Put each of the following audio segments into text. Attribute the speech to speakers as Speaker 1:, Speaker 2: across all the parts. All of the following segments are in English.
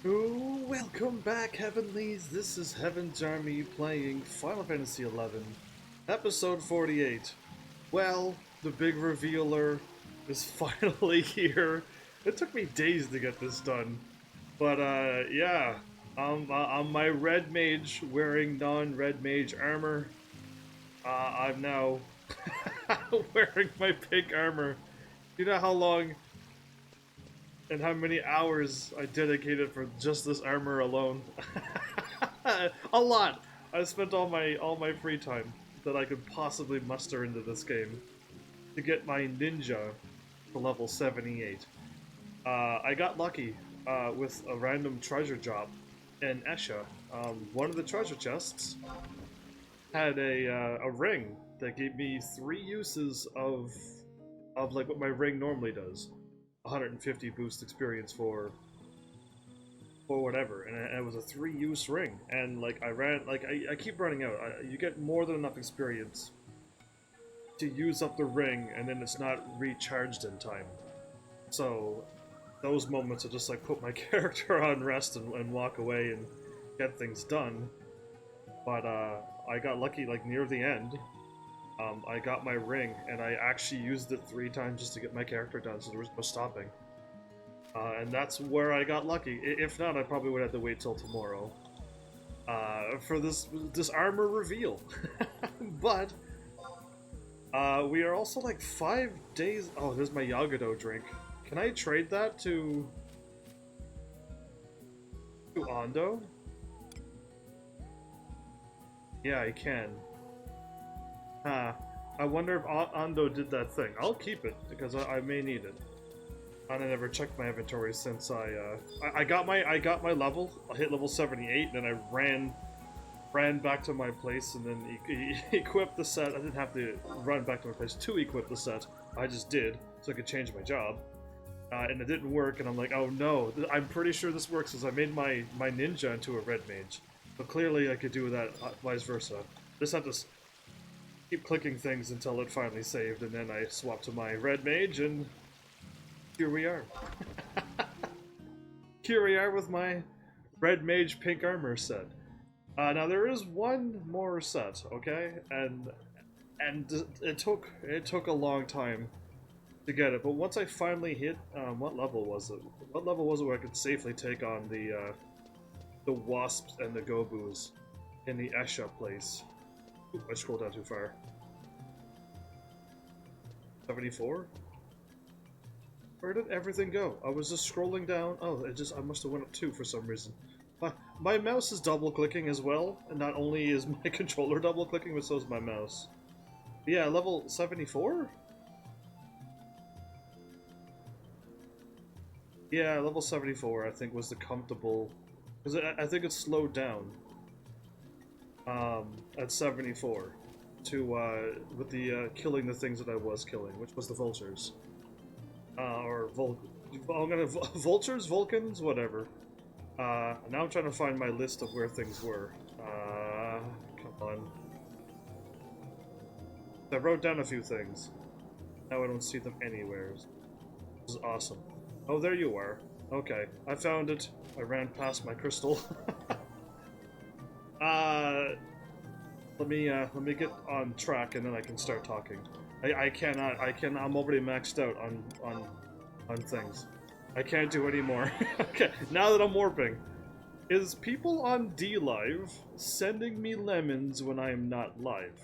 Speaker 1: Welcome back, Heavenlies. This is Heaven's Army playing Final Fantasy XI, Episode 48. Well, the big revealer is finally here. It took me days to get this done. But, yeah. I'm my Red Mage wearing non-Red Mage armor. I'm now wearing my pink armor. You know how long and how many hours I dedicated for just this armor alone. A lot. I spent all my free time that I could possibly muster into this game to get my ninja to level 78. I got lucky with a random treasure drop in Esha. One of the treasure chests had a ring that gave me 3 uses of like what my ring normally does. 150 boost experience for whatever, and it was a 3-use ring, and like I keep running out. You get more than enough experience to use up the ring, and then it's not recharged in time. So those moments are just like put my character on rest and walk away and get things done. But I got lucky like near the end. I got my ring, and I actually used it 3 times just to get my character done, so there was no stopping. And that's where I got lucky. If not, I probably would have to wait till tomorrow for this armor reveal. But we are also like 5 days. Oh, there's my Yagado drink. Can I trade that to Ando? Yeah, I can. Huh. I wonder if Ando did that thing. I'll keep it, because I may need it. I never checked my inventory since I got my level. I hit level 78, and then I ran back to my place, and then equipped the set. I didn't have to run back to my place to equip the set. I just did, so I could change my job. And it didn't work, and I'm like, oh no. I'm pretty sure this works, because I made my ninja into a Red Mage. But clearly I could do that vice versa. Just have to keep clicking things until it finally saved, and then I swapped to my Red Mage, and here we are. Here we are with my Red Mage pink armor set. Now there is one more set, okay, and it took a long time to get it, but once I finally hit what level was it? What level was it where I could safely take on the wasps and the gobus in the Esha place? Ooh, I scrolled down too far. 74? Where did everything go? I was just scrolling down. Oh, I must have went up 2 for some reason. My mouse is double clicking as well, and not only is my controller double clicking, but so is my mouse. But yeah, level 74? Yeah, level 74 I think was the comfortable, because I think it slowed down at 74 to with the killing the things that I was killing, which was the vultures. Or vultures, Vulcans, whatever. Now I'm trying to find my list of where things were. Come on. I wrote down a few things. Now I don't see them anywhere. This is awesome. Oh, there you are. Okay, I found it. I ran past my crystal. Let me get on track, and then I can start talking. I'm already maxed out on things. I can't do any more. Okay, now that I'm warping. Is people on DLive sending me lemons when I'm not live?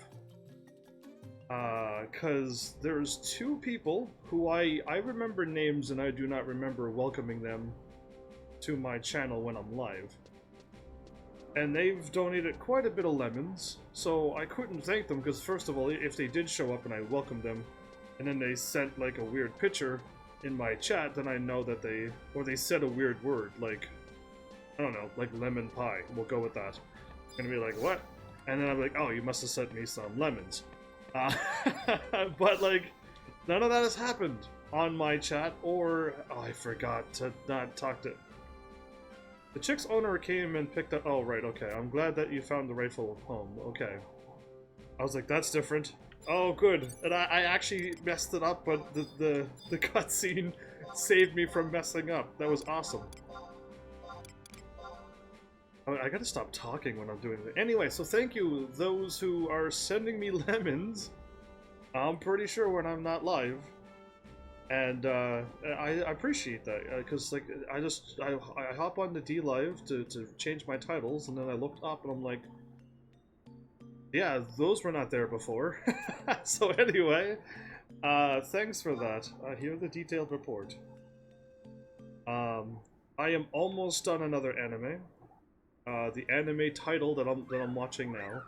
Speaker 1: Cause there's 2 people who I remember names, and I do not remember welcoming them to my channel when I'm live. And they've donated quite a bit of lemons, so I couldn't thank them, because first of all, if they did show up and I welcomed them, and then they sent like a weird picture in my chat, then I know that they said a weird word, like, I don't know, like lemon pie, we'll go with that. And be like, what? And then I'm like, oh, you must have sent me some lemons. But like, none of that has happened on my chat, or, oh, I forgot to not talk to... The chick's owner came and picked up... Oh, right, okay. I'm glad that you found the rightful home. Okay. I was like, that's different. Oh, good. And I actually messed it up, but the cutscene saved me from messing up. That was awesome. I gotta stop talking when I'm doing it. Anyway, so thank you, those who are sending me lemons. I'm pretty sure when I'm not live. And I appreciate that, because like I hop on the DLive to change my titles, and then I looked up and I'm like, yeah, those were not there before. So anyway, thanks for that. Here the detailed report. I am almost done another anime. The anime title that I'm watching now,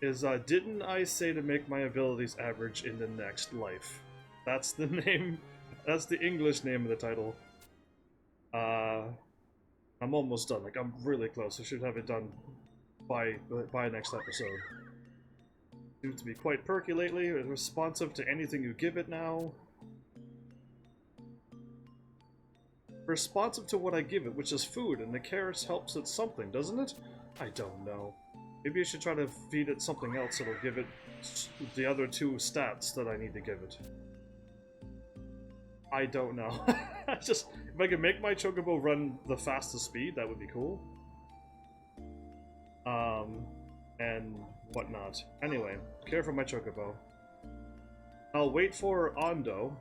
Speaker 1: is Didn't I Say to Make My Abilities Average in the Next Life? That's the name. That's the English name of the title. I'm almost done. Like, I'm really close. I should have it done by next episode. Seems to be quite perky lately. It's responsive to anything you give it now. Responsive to what I give it, which is food, and the carrots helps it something, doesn't it? I don't know. Maybe I should try to feed it something else that'll give it the other two stats that I need to give it. I don't know. Just, if I could make my Chocobo run the fastest speed, that would be cool. And whatnot. Anyway, care for my Chocobo. I'll wait for Ando.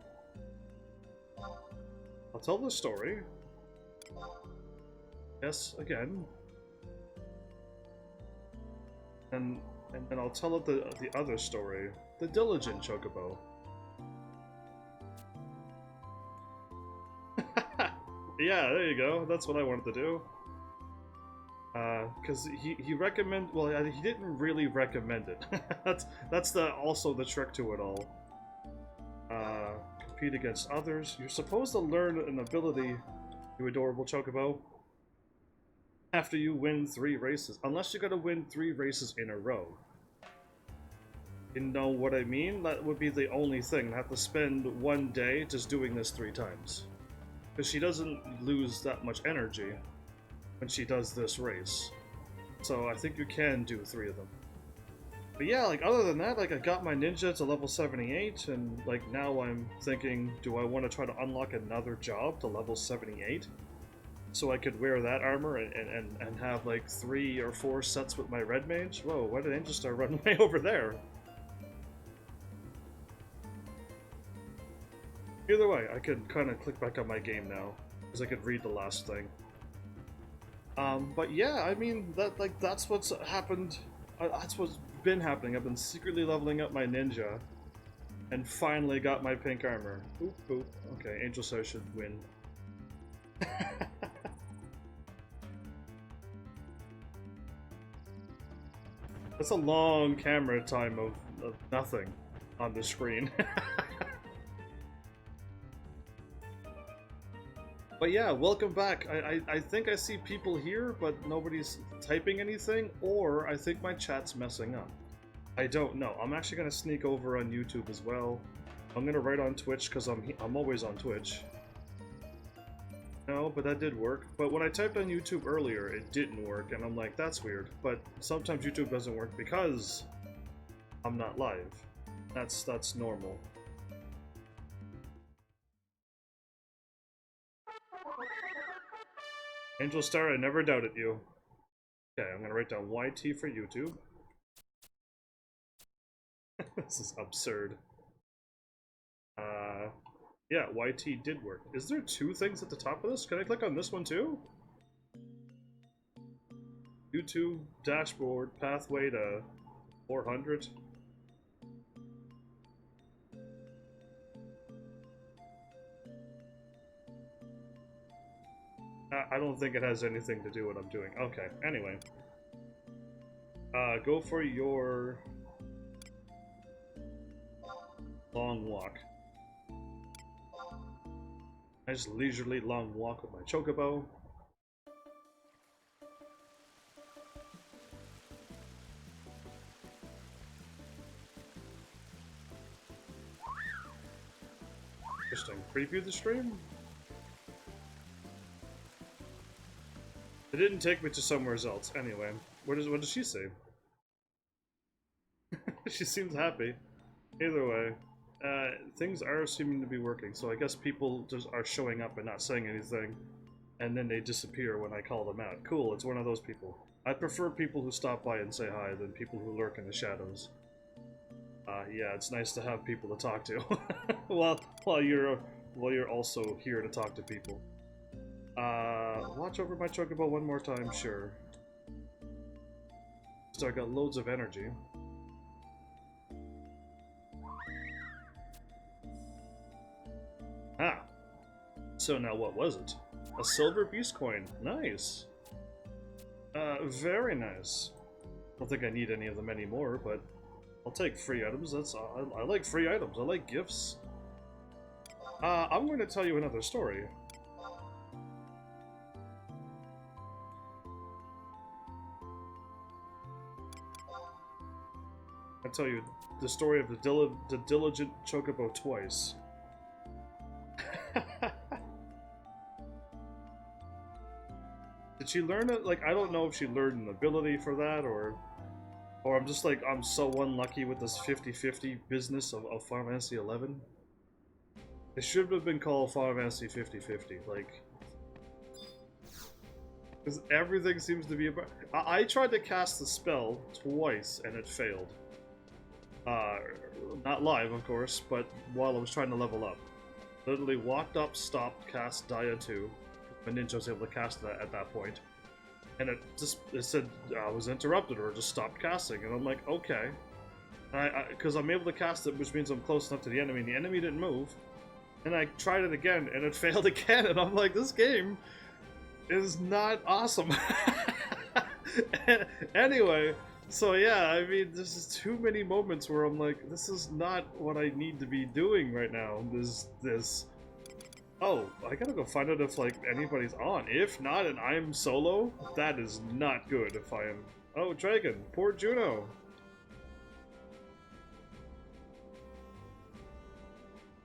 Speaker 1: I'll tell the story. Yes, again. And then I'll tell it the other story. The Diligent Chocobo. Yeah, there you go. That's what I wanted to do. Because he recommended. Well, he didn't really recommend it. that's also the trick to it all. Compete against others. You're supposed to learn an ability, you adorable Chocobo, after you win 3 races. Unless you gotta win 3 races in a row. You know what I mean? That would be the only thing. I have to spend 1 day just doing this 3 times. Because she doesn't lose that much energy when she does this race. So I think you can do 3 of them. But yeah, like, other than that, like, I got my ninja to level 78, and like, now I'm thinking, do I want to try to unlock another job to level 78? So I could wear that armor and have like 3 or 4 sets with my Red Mage? Whoa, why did Angel Star run way over there? Either way, I could kind of click back on my game now, because I could read the last thing. But yeah, I mean, that's what's happened. That's what's been happening. I've been secretly leveling up my ninja, and finally got my pink armor. Oop, oop. Okay, Angel Star should win. That's a long camera time of nothing on the screen. But yeah, welcome back. I think I see people here, but nobody's typing anything, or I think my chat's messing up. I don't know. I'm actually going to sneak over on YouTube as well. I'm going to write on Twitch, because I'm always on Twitch. No, but that did work. But when I typed on YouTube earlier, it didn't work, and I'm like, that's weird. But sometimes YouTube doesn't work because I'm not live. That's normal. Angel Star, I never doubted you. Okay, I'm gonna write down YT for YouTube. This is absurd. Yeah, YT did work. Is there 2 things at the top of this? Can I click on this one too? YouTube dashboard pathway to 400. I don't think it has anything to do with what I'm doing. Okay, anyway. Go for your long walk. Nice leisurely long walk with my Chocobo. Interesting. Preview the stream? It didn't take me to somewhere else. Anyway, what does she say? She seems happy. Either way, things are seeming to be working, so I guess people just are showing up and not saying anything. and then they disappear when I call them out. Cool, it's one of those people. I prefer people who stop by and say hi than people who lurk in the shadows. Yeah, it's nice to have people to talk to while you're also here to talk to people. Watch over my chocobo one more time, sure. So I got loads of energy. Ah. So now what was it? A silver beast coin. Nice. Very nice. I don't think I need any of them anymore, but I'll take free items. I like free items. I like gifts. I'm going to tell you another story. I'll tell you the story of the diligent chocobo twice. Did she learn it? Like, I don't know if she learned an ability for that, or I'm just like, I'm so unlucky with this 50-50 business of Final Fantasy 11. It should have been called Final Fantasy 50-50, like, because everything seems to be about. I tried to cast the spell twice and it failed. Not live, of course, but while I was trying to level up. Literally walked up, stopped, cast Dia 2. My ninja was able to cast that at that point. And it said I was interrupted or just stopped casting. And I'm like, okay. Because I'm able to cast it, which means I'm close enough to the enemy, and the enemy didn't move. And I tried it again, and it failed again, and I'm like, this game is not awesome. Anyway, so yeah, I mean, there's just too many moments where I'm like, this is not what I need to be doing right now. This. Oh, I gotta go find out if, like, anybody's on. If not, and I'm solo, that is not good if I am... Oh, Dragon! Poor Juno!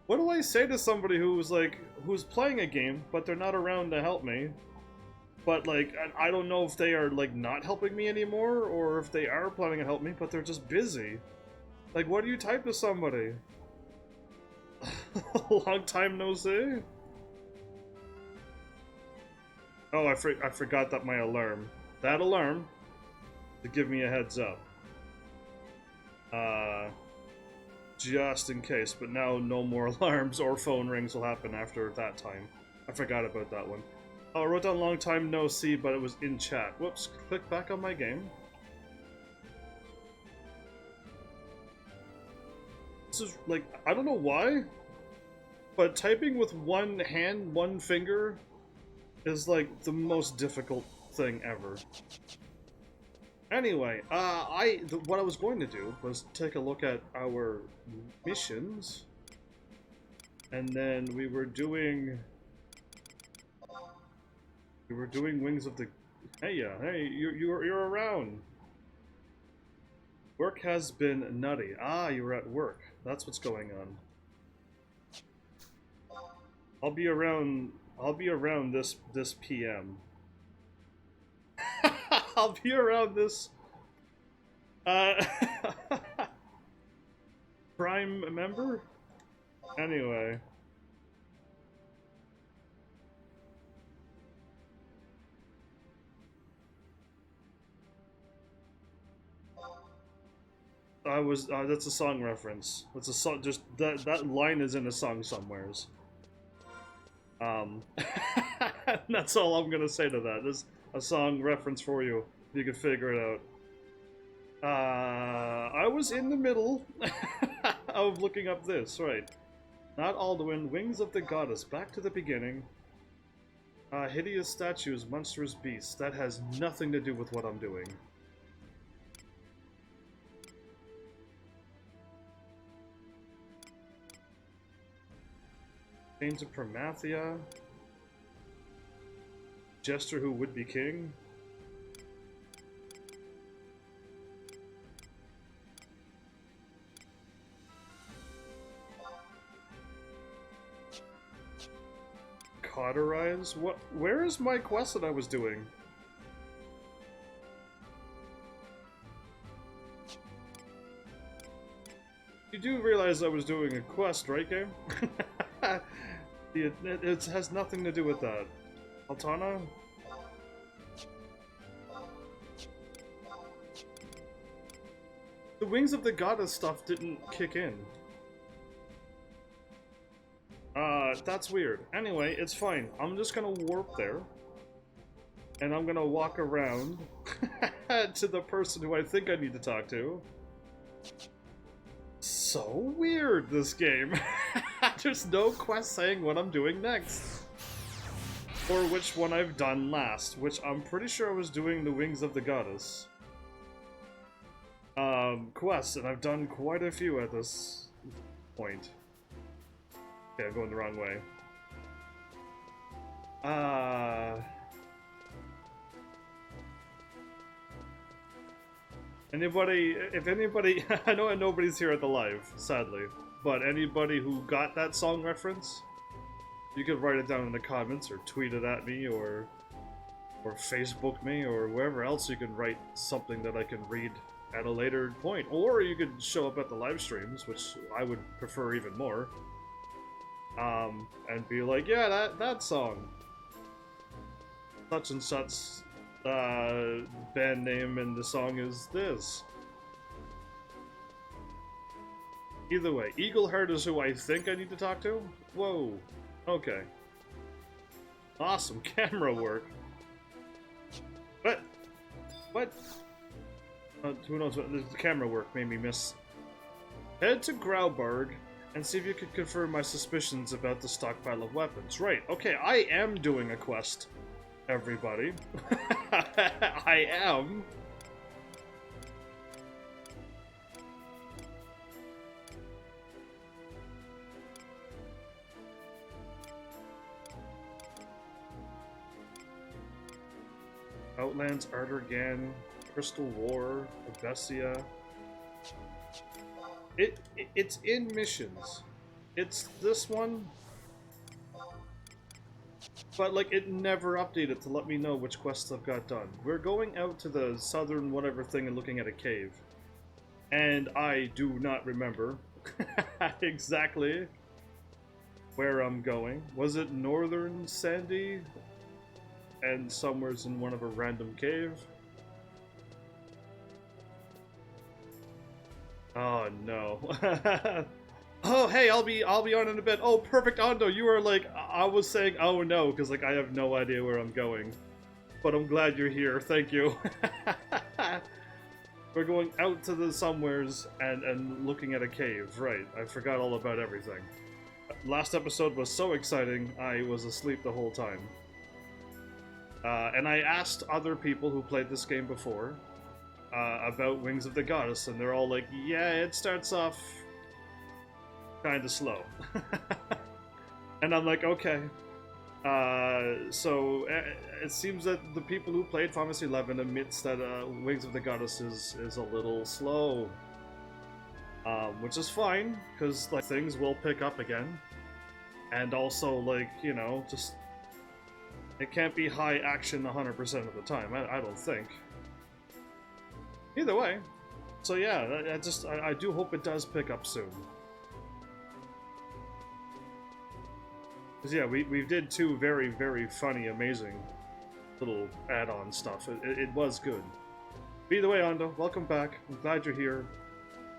Speaker 1: What do I say to somebody who's, like, who's playing a game, but they're not around to help me? But, like, I don't know if they are, like, not helping me anymore, or if they are planning to help me, but they're just busy. Like, what do you type to somebody? Long time no see? Oh, I forgot that my alarm. That alarm to give me a heads up. Just in case, but now no more alarms or phone rings will happen after that time. I forgot about that one. Oh, I wrote down long time no see, but it was in chat. Whoops, click back on my game. This is, like, I don't know why, but typing with one hand, one finger is like the most difficult thing ever. Anyway, what I was going to do was take a look at our missions, and then we were doing Wings of the. Hey, you're around. Work has been nutty. Ah, you were at work. That's what's going on. I'll be around this PM. I'll be around this Prime member? Anyway. That's a song reference. That's a song, just, that line is in a song somewheres. That's all I'm gonna say to that. There's a song reference for you. You can figure it out. I was in the middle of looking up this, right. Not Alduin, Wings of the Goddess, back to the beginning. Hideous statues, monstrous beasts. That has nothing to do with what I'm doing. Chains of Promathia. Jester who would be king. Cauterize? What? Where is my quest that I was doing? You do realize I was doing a quest, right, game? It has nothing to do with that. Altana? The Wings of the Goddess stuff didn't kick in. That's weird. Anyway, it's fine. I'm just gonna warp there. And I'm gonna walk around to the person who I think I need to talk to. So weird, this game. There's no quest saying what I'm doing next. Or which one I've done last, which I'm pretty sure I was doing the Wings of the Goddess. Quests, and I've done quite a few at this point. Okay, I'm going the wrong way. Anybody, if anybody, I know nobody's here at the live, sadly, but anybody who got that song reference, you could write it down in the comments, or tweet it at me, or Facebook me, or wherever else you can write something that I can read at a later point. Or you could show up at the live streams, which I would prefer even more, and be like, yeah, that song. Such and such band name, and the song is this. Either way, Eagleheart is who I think I need to talk to? Whoa. Okay. Awesome camera work. What? What? Who knows what the camera work made me miss. Head to Grauberg and see if you can confirm my suspicions about the stockpile of weapons. Right, okay, I am doing a quest, everybody. I am. Outlands, Artergan, Crystal War, Abessia. It's in missions. It's this one, but like it never updated to let me know which quests I've got done. We're going out to the southern whatever thing and looking at a cave, and I do not remember exactly where I'm going. Was it Northern Sandy? And somewhere's in one of a random cave. Oh no. Oh hey, I'll be on in a bit. Oh perfect, Ando. You are like, I was saying oh no because like I have no idea where I'm going, but I'm glad you're here. Thank you. We're going out to the somewheres and looking at a cave. Right. I forgot all about everything. Last episode was so exciting. I was asleep the whole time. And I asked other people who played this game before about Wings of the Goddess, and they're all like, yeah, it starts off kind of slow. And I'm like, okay. So it seems that the people who played Final Fantasy 11 admits that Wings of the Goddess is a little slow. Which is fine, because like things will pick up again. And also, like, you know, just... it can't be high action 100% of the time, I don't think. Either way. So yeah, I do hope it does pick up soon. Because yeah, we did two very, very funny, amazing little add-on stuff. It was good. But either way, Ando, welcome back. I'm glad you're here.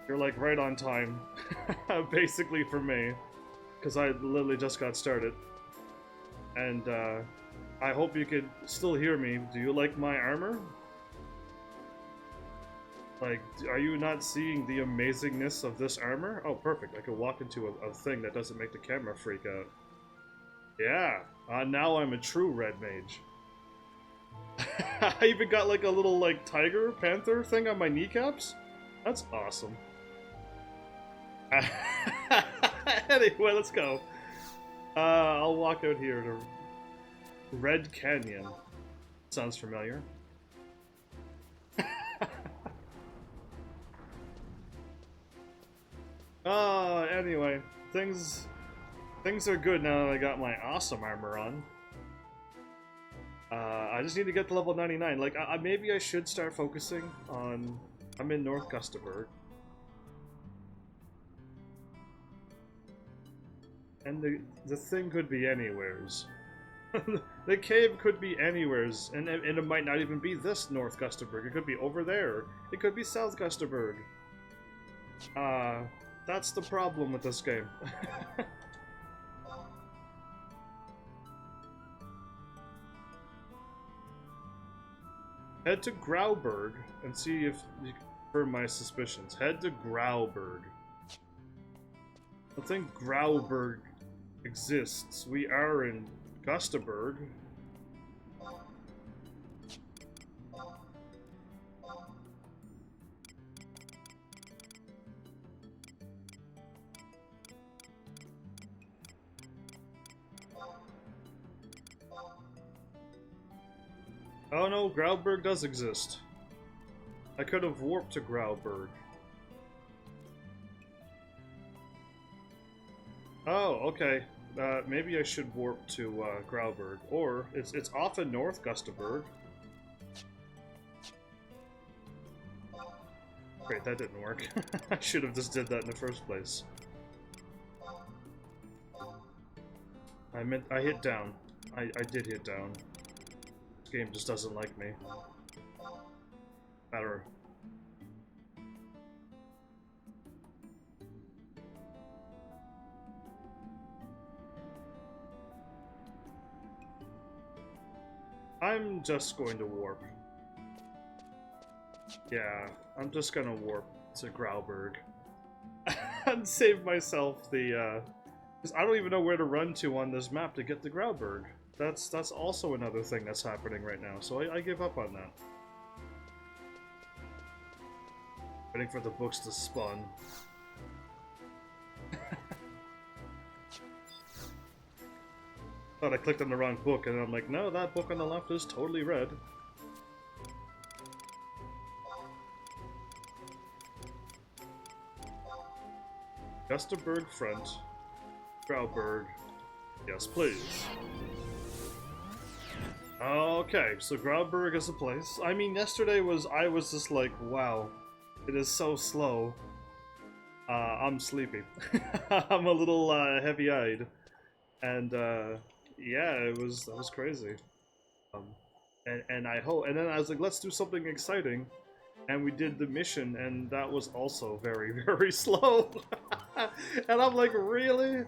Speaker 1: You're like right on time. Basically for me. Because I literally just got started. And I hope you could still hear me. Do you like my armor? Like, are you not seeing the amazingness of this armor? Oh, perfect. I could walk into a thing that doesn't make the camera freak out. Yeah. Now I'm a true Red Mage. I even got like a little like tiger, panther thing on my kneecaps. That's awesome. Anyway, let's go. I'll walk out here to Red Canyon. Sounds familiar. Anyway, things are good now that I got my awesome armor on. I just need to get to level 99. Like, maybe I should start focusing on... I'm in North Gustaberg. And the thing could be anywheres. The cave could be anywheres, and it might not even be this North Gusterberg. It could be over there. It could be South Gusterberg. That's the problem with this game. Head to Grauberg and see if you confirm my suspicions. Head to Grauberg. I think Grauberg exists. We are in Gusterberg. Oh no, Grauberg does exist. I could have warped to Grauberg. Oh, okay. Maybe I should warp to Grauberg. Or, it's off in North Gusterberg. Great, that didn't work. I should have just did that in the first place. I hit down. I did hit down. This game just doesn't like me. Better. I'm just going to warp. Yeah, I'm just gonna warp to Grauberg. And save myself the, because I don't even know where to run to on this map to get to Grauberg. That's also another thing that's happening right now, so I give up on that. Waiting for the books to spawn. Thought I clicked on the wrong book, and I'm like, no, that book on the left is totally red. Gusterberg front. Grauberg. Yes, please. Okay, so Grauberg is a place. I mean, yesterday I was just like, wow, it is so slow. I'm sleepy. I'm a little heavy-eyed. And yeah, that was crazy. And I hope, and then I was like, let's do something exciting. And we did the mission, and that was also very, very slow. And I'm like, really?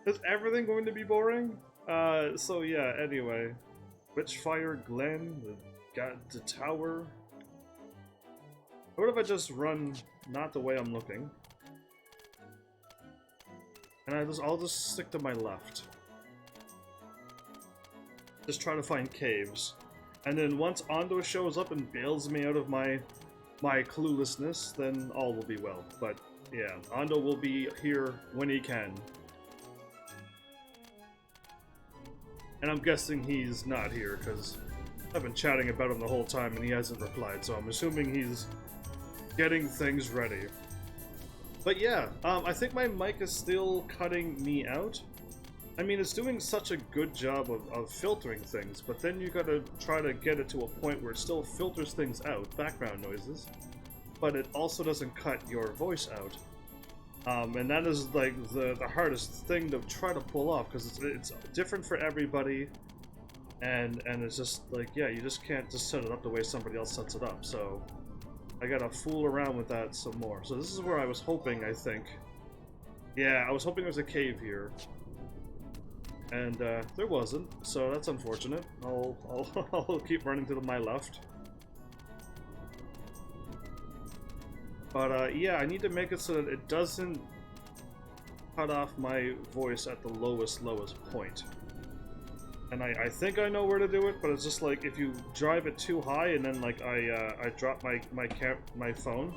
Speaker 1: Is everything going to be boring? So yeah, anyway. Witchfire Glen, the tower. What if I just run not the way I'm looking? And I'll just stick to my left. Just try to find caves. And then once Ando shows up and bails me out of my cluelessness, then all will be well. But yeah, Ando will be here when he can. And I'm guessing he's not here, because I've been chatting about him the whole time and he hasn't replied, so I'm assuming he's getting things ready. But yeah, I think my mic is still cutting me out. I mean, it's doing such a good job of filtering things, but then you gotta try to get it to a point where it still filters things out, background noises, but it also doesn't cut your voice out. And that is like the hardest thing to try to pull off, because it's different for everybody, and it's just like, yeah, you just can't just set it up the way somebody else sets it up, so I gotta fool around with that some more. So this is where I was hoping, I think. Yeah, I was hoping there was a cave here. And there wasn't, so that's unfortunate. I'll keep running to my left. But yeah, I need to make it so that it doesn't cut off my voice at the lowest point. And I think I know where to do it, but it's just like if you drive it too high and then like I drop my phone.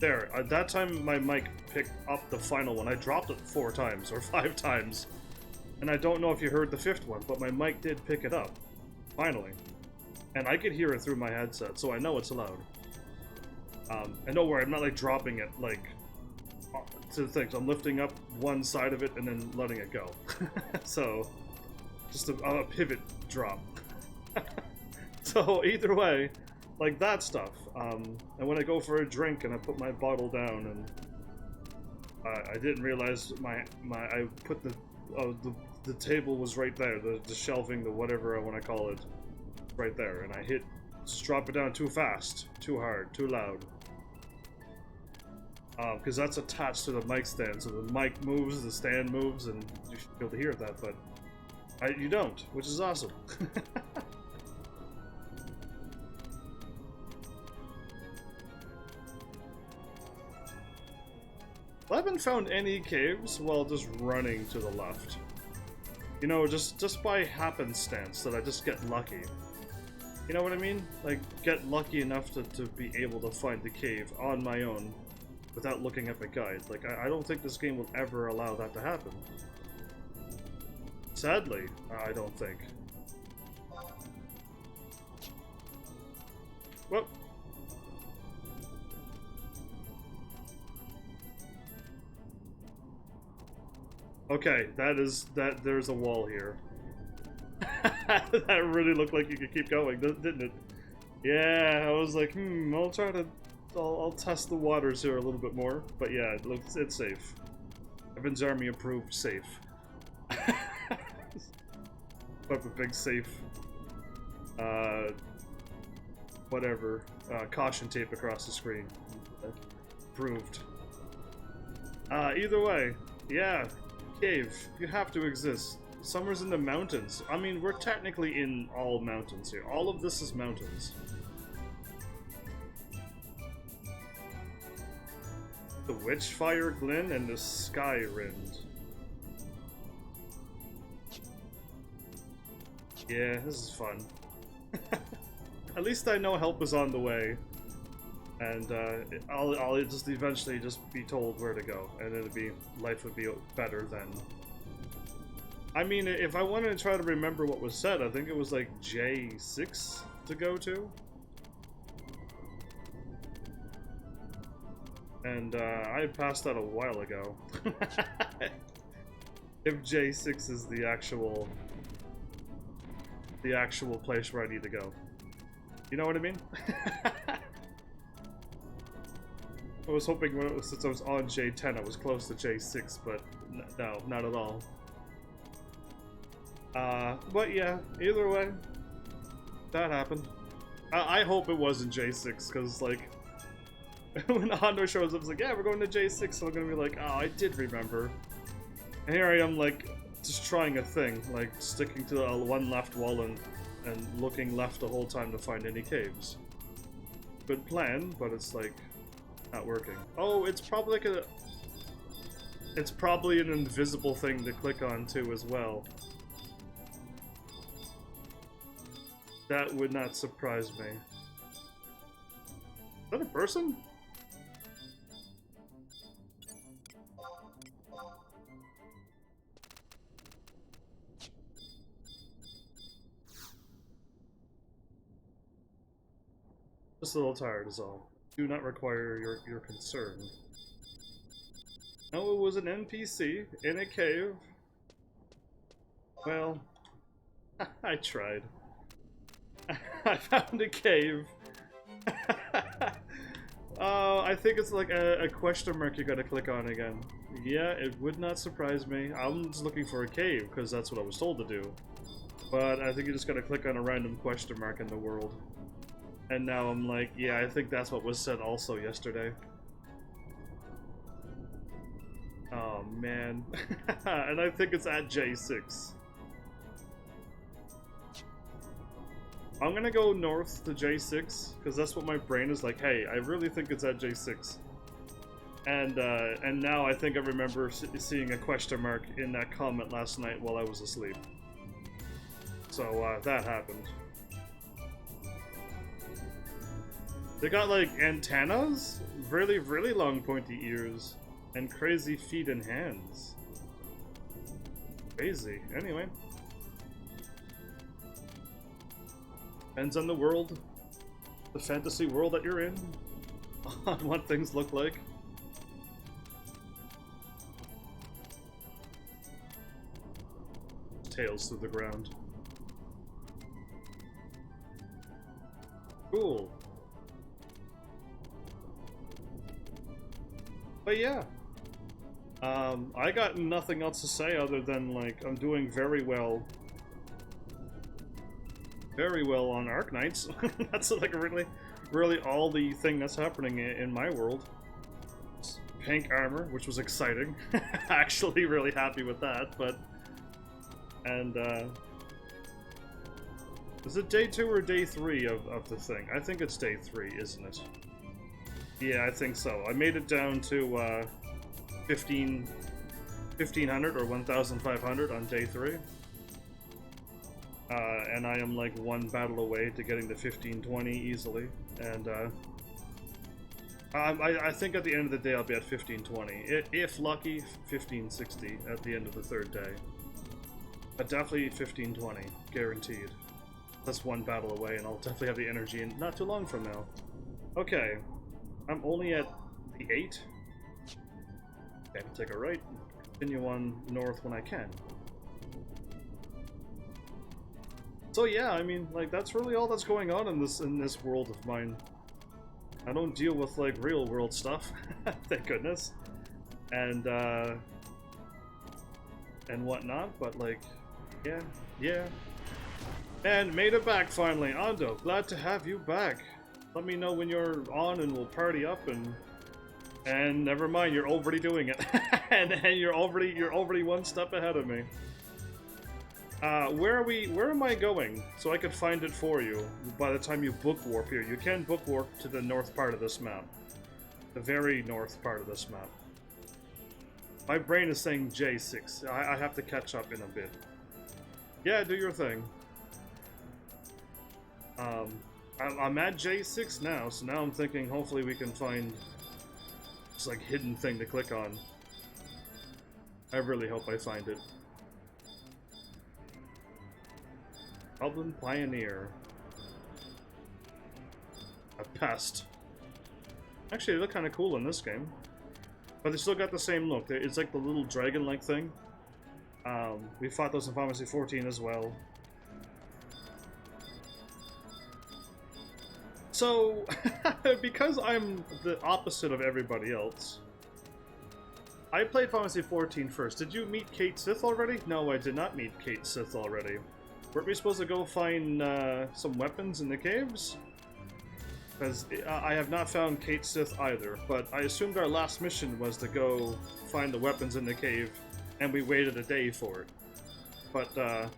Speaker 1: There, at that time my mic picked up the final one. I dropped it 4 times or 5 times. And I don't know if you heard the 5th one, but my mic did pick it up. Finally. And I could hear it through my headset, so I know it's loud. And don't worry, I'm not like dropping it like to the things. I'm lifting up one side of it and then letting it go. So, just a pivot drop. So either way, like that stuff. And when I go for a drink and I put my bottle down and I didn't realize I put the table was right there, the shelving, the whatever I want to call it, right there, and I just drop it down too fast, too hard, too loud. Because that's attached to the mic stand, so the mic moves, the stand moves, and you should be able to hear that, but you don't, which is awesome. I haven't found any caves while just running to the left. You know, just by happenstance that I just get lucky. You know what I mean? Like, get lucky enough to be able to find the cave on my own without looking at the guide. Like, I don't think this game will ever allow that to happen. Sadly, I don't think. Whoop. Okay, there's a wall here. That really looked like you could keep going, didn't it? Yeah, I was like, I'll test the waters here a little bit more. But yeah, it's safe. FTW approved safe. Put a big safe, whatever, caution tape across the screen. Approved. Either way, yeah. Cave, you have to exist. Summer's in the mountains. I mean, we're technically in all mountains here. All of this is mountains. The Witchfire Glen and the Sky Rind. Yeah, this is fun. At least I know help is on the way. And I'll just eventually just be told where to go, and life would be better then. I mean, if I wanted to try to remember what was said, I think it was like J6 to go to. And I passed that a while ago. If J6 is the actual place where I need to go. You know what I mean? I was hoping since I was on J10 I was close to J6, but no, not at all. But yeah, either way, that happened. I hope it wasn't J6, because like, when Hondo shows up, it's like, yeah, we're going to J6, so I'm gonna be like, oh, I did remember. And here I am, like, just trying a thing, like, sticking to one left wall and looking left the whole time to find any caves. Good plan, but it's like, not working. Oh, it's probably like it's probably an invisible thing to click on too as well. That would not surprise me. Is that a person? Just a little tired is all. Do not require your concern. No, it was an NPC in a cave. Well, I tried. I found a cave. I think it's like a question mark you gotta click on again. Yeah, it would not surprise me. I'm just looking for a cave, because that's what I was told to do. But I think you just gotta click on a random question mark in the world. And now I'm like, yeah, I think that's what was said also yesterday. Oh, man. And I think it's at J6. I'm gonna go north to J6, because that's what my brain is like, hey, I really think it's at J6. And now I think I remember seeing a question mark in that comment last night while I was asleep. So, that happened. They got, like, antennas? Really, really long pointy ears. And crazy feet and hands. Crazy. Anyway. Depends on the world. The fantasy world that you're in. On what things look like. Tails through the ground. Cool. But yeah, I got nothing else to say other than, like, I'm doing very well on Arc Knights. That's, like, really all the thing that's happening in my world. It's pink armor, which was exciting. Actually really happy with that, but... And, is it day 2 or day 3 of the thing? I think it's day 3, isn't it? Yeah, I think so. I made it down to, 1500 or 1500 on day 3. And I am like one battle away to getting to 1520 easily. And, I think at the end of the day I'll be at 1520. If lucky, 1560 at the end of the 3rd day. But definitely 1520, guaranteed. That's one battle away, and I'll definitely have the energy in not too long from now. Okay, I'm only at the 8. Okay, take a right, continue on north when I can. So yeah, I mean, like, that's really all that's going on in this world of mine. I don't deal with, like, real world stuff, thank goodness, and whatnot, but, like, yeah. And made it back finally. Ando, glad to have you back. Let me know when you're on and we'll party up, and never mind, you're already doing it. and you're already one step ahead of me. Where am I going? So I could find it for you by the time you book warp here. You can book warp to the north part of this map. The very north part of this map. My brain is saying J6. I have to catch up in a bit. Yeah, do your thing. I'm at J6 now, so now I'm thinking hopefully we can find this, like, hidden thing to click on. I really hope I find it. Goblin Pioneer. A pest. Actually, they look kind of cool in this game. But they still got the same look. It's like the little dragon-like thing. We fought those in Final Fantasy 14 as well. So, because I'm the opposite of everybody else, I played Final Fantasy 14 first. Did you meet Kate Sith already? No, I did not meet Kate Sith already. Weren't we supposed to go find some weapons in the caves? Because I have not found Kate Sith either, but I assumed our last mission was to go find the weapons in the cave, and we waited a day for it. But,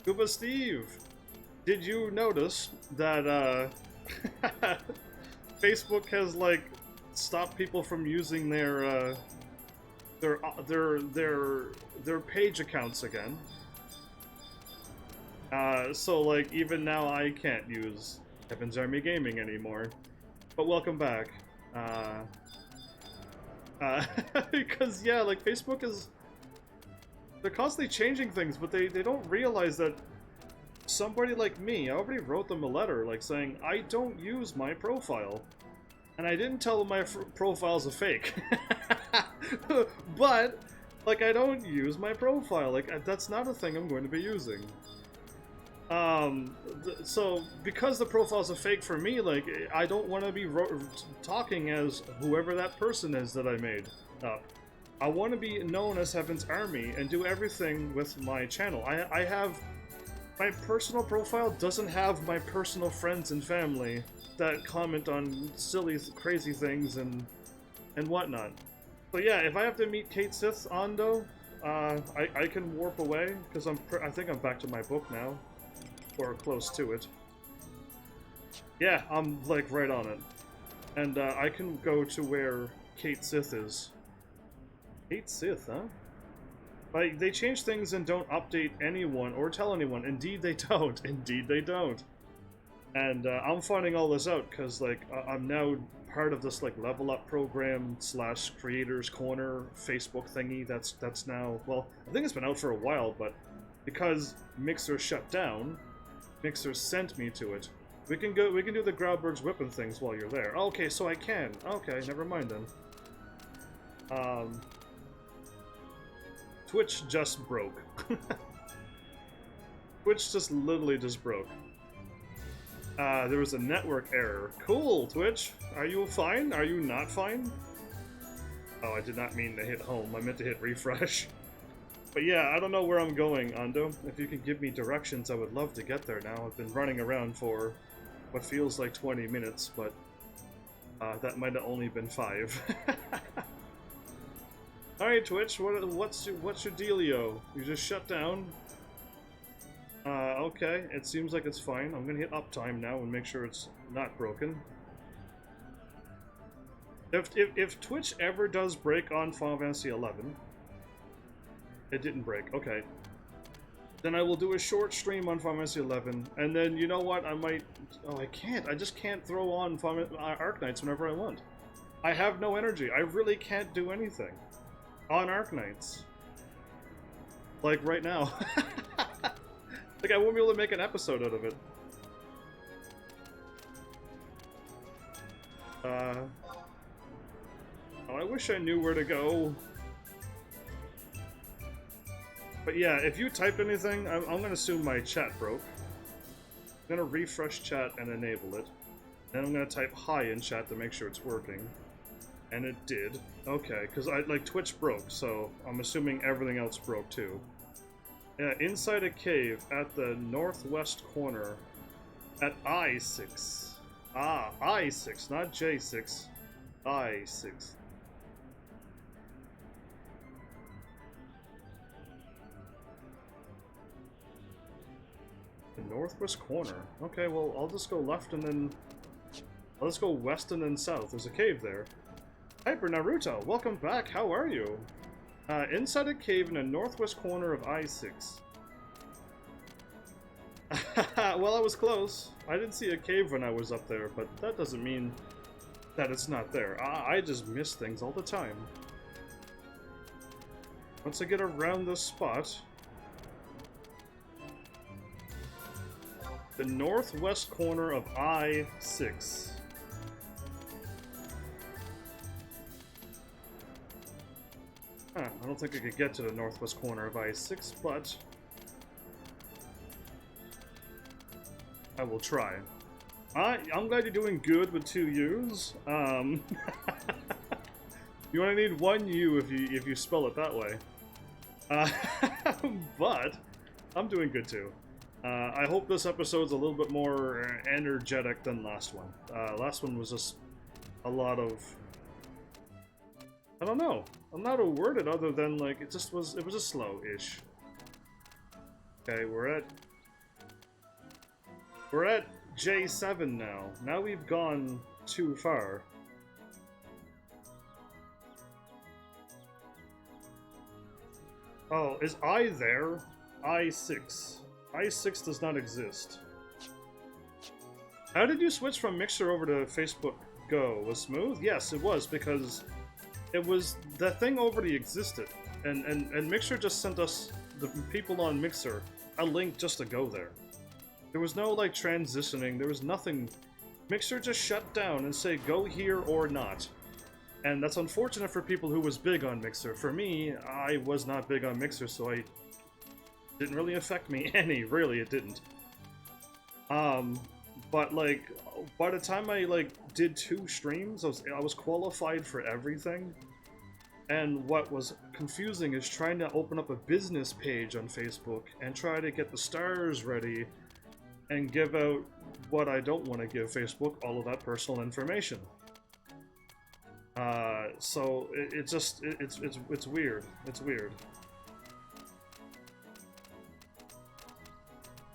Speaker 1: Cuba Steve, did you notice that, Facebook has, like, stopped people from using their page accounts again? So, like, even now I can't use Heaven's Army Gaming anymore. But welcome back. Because, yeah, like, Facebook is... They're constantly changing things, but they don't realize that somebody like me, I already wrote them a letter, like, saying, I don't use my profile. And I didn't tell them my profile's a fake. But, like, I don't use my profile. Like, that's not a thing I'm going to be using. So, because the profile's a fake for me, like, I don't want to be talking as whoever that person is that I made up. I want to be known as Heaven's Army and do everything with my channel. I have... My personal profile doesn't have my personal friends and family that comment on silly, crazy things and whatnot. So yeah, if I have to meet Kate Sith Ando, I can warp away, because I think I'm back to my book now. Or close to it. Yeah, I'm, like, right on it. And I can go to where Kate Sith is. Kate Sith, huh? Like, they change things and don't update anyone or tell anyone. Indeed they don't. Indeed they don't. And I'm finding all this out because, like, I'm now part of this, like, level up program / creators corner Facebook thingy that's now, well, I think it's been out for a while, but because Mixer shut down, Mixer sent me to it. We can do the Grauberg's whipping things while you're there. Okay, so I can. Okay, never mind then. Twitch just broke. Twitch just literally just broke. There was a network error. Cool, Twitch. Are you fine? Are you not fine? Oh, I did not mean to hit home. I meant to hit refresh. But yeah, I don't know where I'm going, Ando. If you could give me directions, I would love to get there now. I've been running around for what feels like 20 minutes, but that might have only been 5. Alright, Twitch, what's your dealio? You just shut down? Okay, it seems like it's fine. I'm gonna hit uptime now and make sure it's not broken. If Twitch ever does break on Final Fantasy 11, it didn't break, okay. Then I will do a short stream on Final Fantasy 11, and then, you know what, I might... Oh, I can't. I just can't throw on Arknights whenever I want. I have no energy. I really can't do anything on Arknights. Like, right now. Like, I won't be able to make an episode out of it. Oh, I wish I knew where to go. But yeah, if you typed anything, I'm gonna assume my chat broke. I'm gonna refresh chat and enable it. Then I'm gonna type hi in chat to make sure it's working. And it did. Okay, because Twitch broke, so I'm assuming everything else broke too. Yeah, inside a cave at the northwest corner at I6. Ah, I6, not J6. I6. The northwest corner. Okay, well, I'll just go left and then... I'll just go west and then south. There's a cave there. Hyper Naruto, welcome back. How are you? Inside a cave in the northwest corner of I6. Well, I was close. I didn't see a cave when I was up there, but that doesn't mean that it's not there. I just miss things all the time. Once I get around this spot... The northwest corner of I6. Huh, I don't think I could get to the northwest corner of I6, but... I will try. I'm glad you're doing good with 2 U's. You only need 1 U if you spell it that way. But I'm doing good too. I hope this episode's a little bit more energetic than last one. Last one was just a lot of... I don't know. I'm not worded other than, like, it was just slow-ish. Okay, we're at J7 now. Now we've gone too far. Oh, is I there? I6. I6 does not exist. How did you switch from Mixer over to Facebook Go? Was smooth? Yes, it was, because it was... The thing already existed. And Mixer just sent us, the people on Mixer, a link just to go there. There was no, like, transitioning. There was nothing. Mixer just shut down and say, go here or not. And that's unfortunate for people who was big on Mixer. For me, I was not big on Mixer, so it didn't really affect me any. Really, it didn't. But, like, by the time I, like, did 2 streams, I was qualified for everything. And what was confusing is trying to open up a business page on Facebook and try to get the stars ready and give out what I don't want to give Facebook, all of that personal information. So it's weird. It's weird.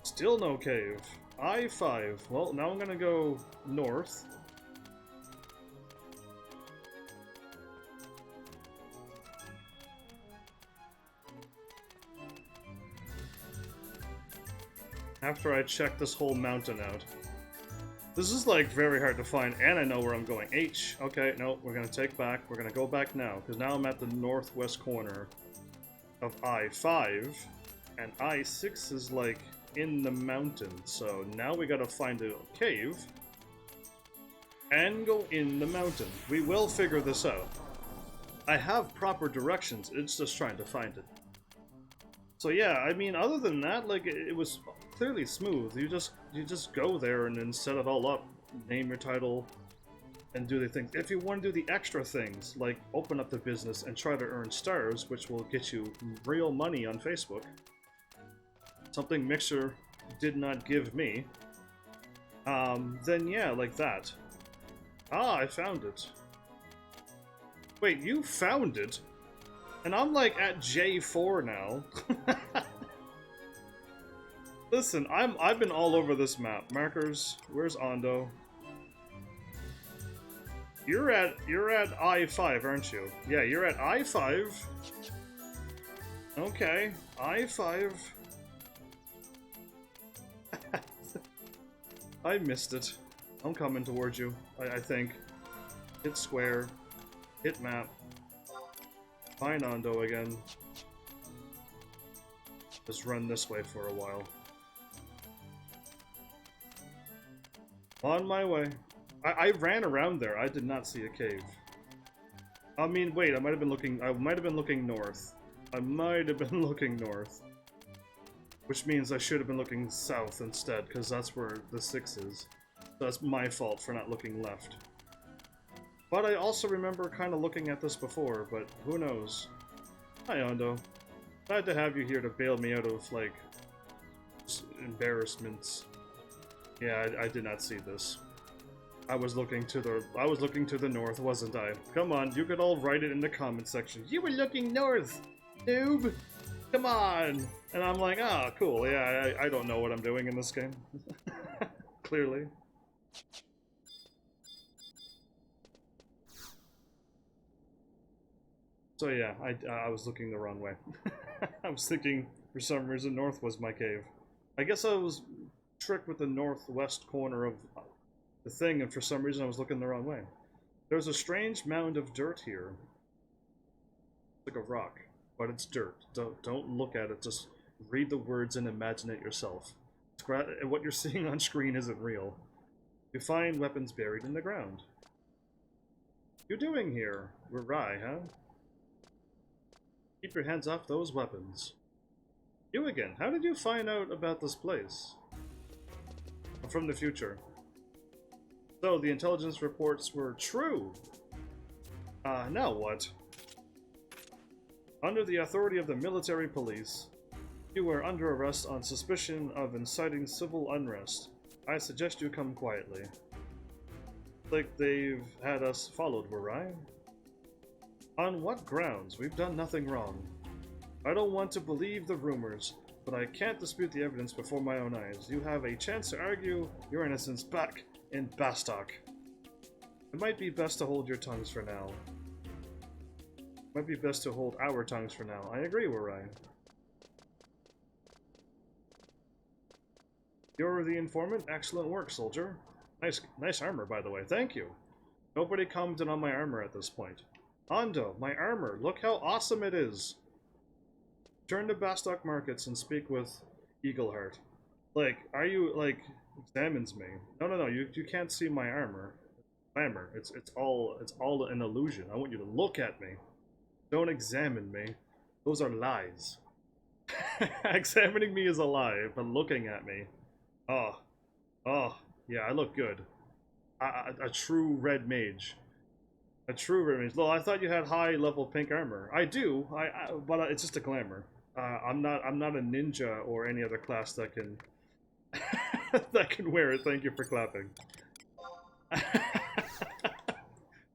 Speaker 1: Still no cave. I5. Well, now I'm gonna go north. After I check this whole mountain out. This is, like, very hard to find, and I know where I'm going. H. Okay, no, we're gonna take back. We're gonna go back now, because now I'm at the northwest corner of I5, and I6 is, like, in the mountain. So now we gotta find a cave and go in the mountain. We will figure this out. I have proper directions, it's just trying to find it. So yeah, I mean, other than that, like, it was clearly smooth. You just go there and then set it all up. Name your title, and do the things. If you want to do the extra things, like open up the business and try to earn stars, which will get you real money on Facebook, something Mixer did not give me, then yeah, like that. Ah, I found it. Wait, you found it? And I'm like at J4 now. Listen, I've been all over this map. Markers, where's Ondo? You're at I5, aren't you? Yeah, you're at I5. Okay, I5. I missed it. I'm coming towards you, I think. Hit square. Hit map. Find Ondo again. Just run this way for a while. On my way. I ran around there. I did not see a cave. I mean, wait, I might have been looking north. I might have been looking north. Which means I should have been looking south instead, because that's where the 6 is. That's my fault for not looking left. But I also remember kind of looking at this before, but who knows. Hi, Ondo. Glad to have you here to bail me out of, like, embarrassments. Yeah, I did not see this. I was looking to the north, wasn't I? Come on, you could all write it in the comment section. You were looking north, noob! Come on! And I'm like, ah, cool, yeah, I don't know what I'm doing in this game. Clearly. So yeah, I was looking the wrong way. I was thinking, for some reason, north was my cave. I guess I was tricked with the northwest corner of the thing, and for some reason I was looking the wrong way. There's a strange mound of dirt here. It's like a rock, but it's dirt. Don't look at it, just read the words and imagine it yourself. What you're seeing on screen isn't real. You find weapons buried in the ground. What you doing here? We're Rai, huh? Keep your hands off those weapons. You again. How did you find out about this place? I'm from the future. So, the intelligence reports were true. Now what? Under the authority of the military police, you are under arrest on suspicion of inciting civil unrest. I suggest you come quietly. Like they've had us followed, were I? On what grounds? We've done nothing wrong. I don't want to believe the rumors, but I can't dispute the evidence before my own eyes. You have a chance to argue your innocence back in Bastok. It might be best to hold your tongues for now. Might be best to hold our tongues for now. I agree, Warai. You're the informant. Excellent work, soldier. Nice armor, by the way. Thank you. Nobody commented on my armor at this point. Ondo, my armor. Look how awesome it is. Turn to Bastok Markets and speak with Eagleheart. Like, are you, like, examines me? No, you can't see my armor. Glamour. It's all an illusion. I want you to look at me. Don't examine me. Those are lies. Examining me is a lie, but looking at me. Oh, yeah, I look good. A true Red Mage. A true Red Mage. Well, I thought you had high-level pink armor. I do, but it's just a glamour. I'm not a ninja or any other class that can that can wear it. Thank you for clapping.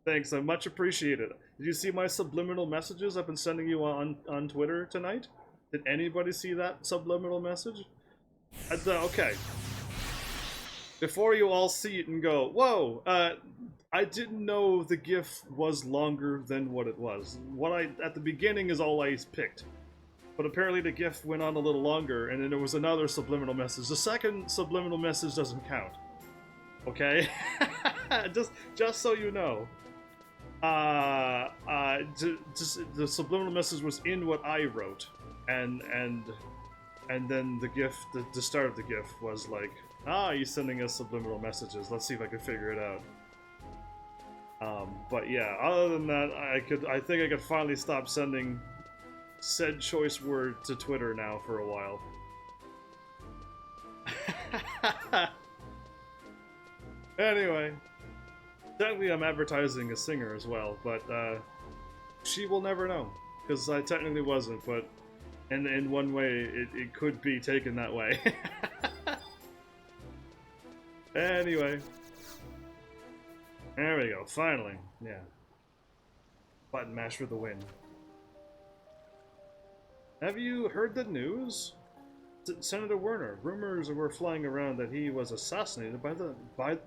Speaker 1: Thanks, I much appreciate it. Did you see my subliminal messages I've been sending you on Twitter tonight? Did anybody see that subliminal message? Okay. Before you all see it and go, whoa, I didn't know the GIF was longer than what it was. At the beginning is all I picked. But apparently the GIF went on a little longer, and then there was another subliminal message. The second subliminal message doesn't count. Okay? just so you know. Just the subliminal message was in what I wrote, and then the GIF, the start of the GIF was like, he's sending us subliminal messages. Let's see if I can figure it out. But yeah, other than that, I think I could finally stop sending said choice word to Twitter now for a while. Anyway, Technically, I'm advertising a singer as well, but she will never know, because I technically wasn't, but in one way, it could be taken that way. Anyway. There we go, finally. Yeah. Button mash for the win. Have you heard the news? Senator Werner, rumors were flying around that he was assassinated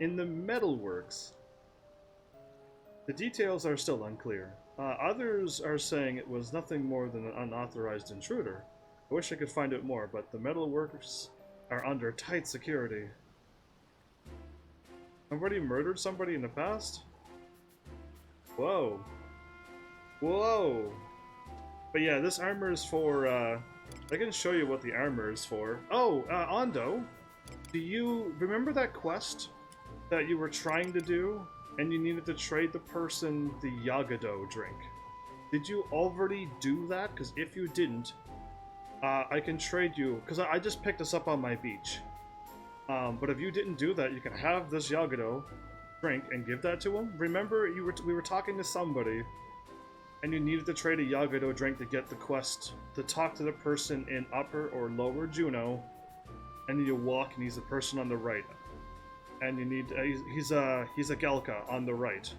Speaker 1: in the metalworks. The details are still unclear. Others are saying it was nothing more than an unauthorized intruder. I wish I could find out more, but the metalworkers are under tight security. Somebody murdered somebody in the past? Whoa. Whoa. But yeah, this armor is for, I can show you what the armor is for. Oh, Ando, do you remember that quest that you were trying to do and you needed to trade the person the Yagado drink? Did you already do that? Because if you didn't, I can trade you, because I just picked this up on my beach. But if you didn't do that, you can have this Yagado drink and give that to him. Remember, we were talking to somebody, and you needed to trade a Yagado drink to get the quest to talk to the person in Upper or Lower Juno, and then you walk, and he's the person on the right, and you need he's a Galka on the right.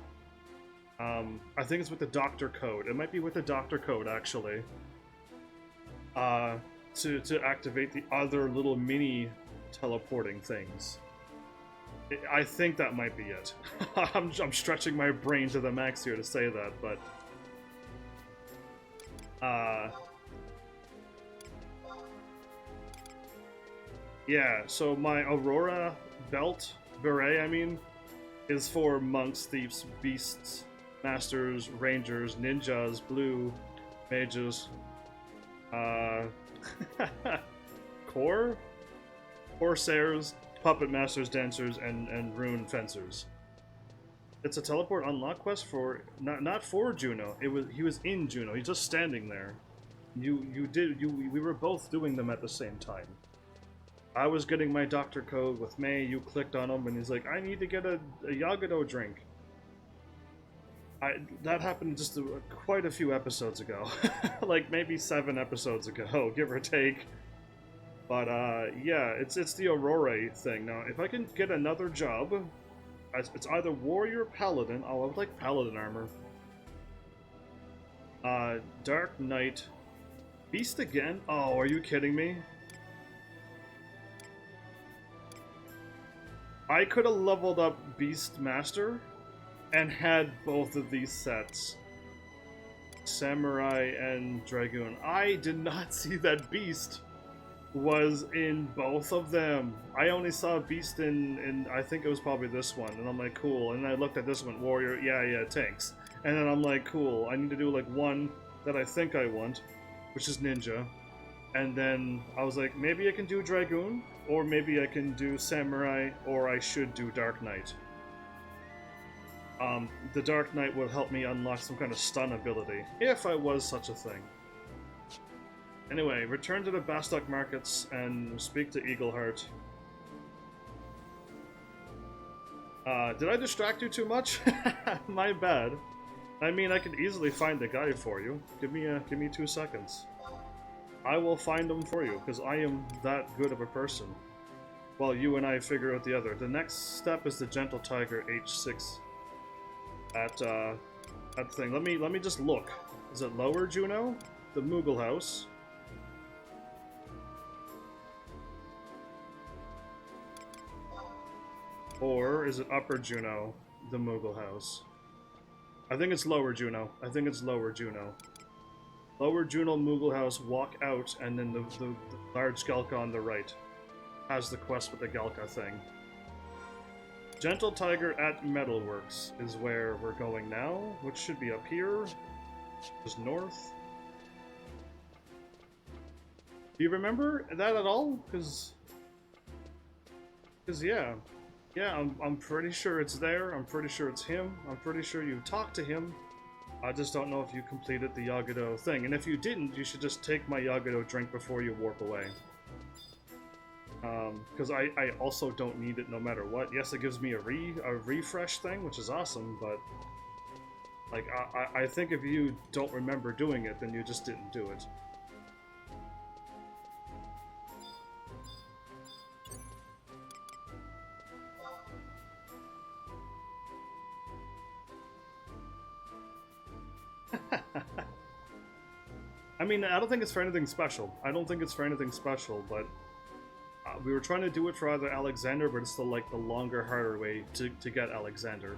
Speaker 1: I think it's with the Doctor Code. It might be with the Doctor Code actually. To activate the other little mini teleporting things. I think that might be it. I'm stretching my brain to the max here to say that, but yeah, so my Aurora beret, I mean, is for monks, thieves, beasts, masters, rangers, ninjas, blue, mages, corsairs, puppet masters, dancers, and rune fencers. It's a teleport unlock quest for not for Juno. He was in Juno. He's just standing there. We were both doing them at the same time. I was getting my Doctor Code with May. You clicked on him, and he's like, "I need to get a Yagado drink." That happened just quite a few episodes ago, like maybe 7 episodes ago, give or take. But yeah, it's the Aurora thing. Now, if I can get another job, it's either Warrior or Paladin. Oh, I would like Paladin armor. Dark Knight. Beast again? Oh, are you kidding me? I could have leveled up Beast Master and had both of these sets. Samurai and Dragoon. I did not see that Beast was in both of them. I only saw Beast in I think it was probably this one, and I'm like, cool. And then I looked at this one, Warrior, yeah, tanks. And then I'm like, cool, I need to do like one that I think I want, which is Ninja. And then I was like, maybe I can do Dragoon, or maybe I can do Samurai, or I should do Dark Knight. The Dark Knight will help me unlock some kind of stun ability, if I was such a thing. Anyway, return to the Bastock markets and speak to Eagleheart. Did I distract you too much? My bad. I mean, I could easily find the guy for you. Give me 2 seconds. I will find him for you, because I am that good of a person. While you and I figure out the other. The next step is the Gentle Tiger H6. That thing. Let me just look. Is it Lower Juno? The Moogle House. Or is it Upper Juno, the Moogle House? I think it's Lower Juno. Lower Juno, Moogle House, walk out, and then the large Galka on the right has the quest with the Galka thing. Gentle Tiger at Metalworks is where we're going now, which should be up here, just north. Do you remember that at all? Because yeah. Yeah, I'm pretty sure it's there. I'm pretty sure it's him. I'm pretty sure you talked to him. I just don't know if you completed the Yagado thing. And if you didn't, you should just take my Yagado drink before you warp away. because I also don't need it no matter what. Yes, it gives me a refresh thing, which is awesome, but like I think if you don't remember doing it, then you just didn't do it. I mean, I don't think it's for anything special. I don't think it's for anything special, but we were trying to do it for either Alexander, but it's still like the longer, harder way to get Alexander.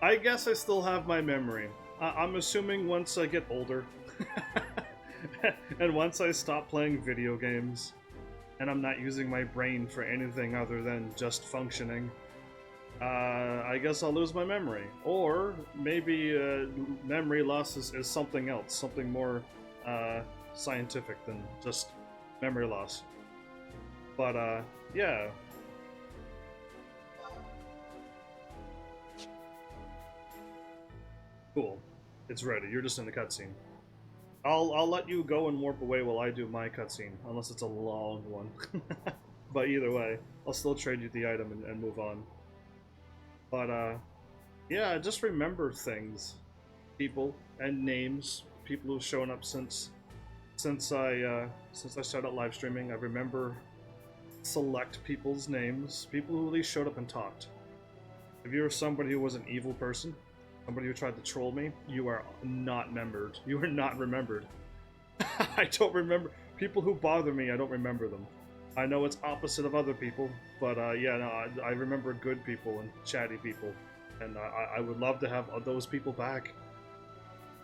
Speaker 1: I guess I still have my memory. I'm assuming once I get older, and once I stop playing video games, and I'm not using my brain for anything other than just functioning, I guess I'll lose my memory. Or maybe memory loss is something else, something more scientific than just memory loss. But yeah. Cool. It's ready. You're just in the cutscene. I'll let you go and warp away while I do my cutscene, unless it's a long one. But either way, I'll still trade you the item and move on. But yeah, just remember things, people, and names. People who've shown up since I started live streaming. I remember select people's names, people who at least showed up and talked. If you're somebody who was an evil person, somebody who tried to troll me, you are not remembered. You are not remembered. I don't remember people who bother me. I don't remember them. I know it's opposite of other people, but yeah, no, I remember good people and chatty people, and I would love to have those people back.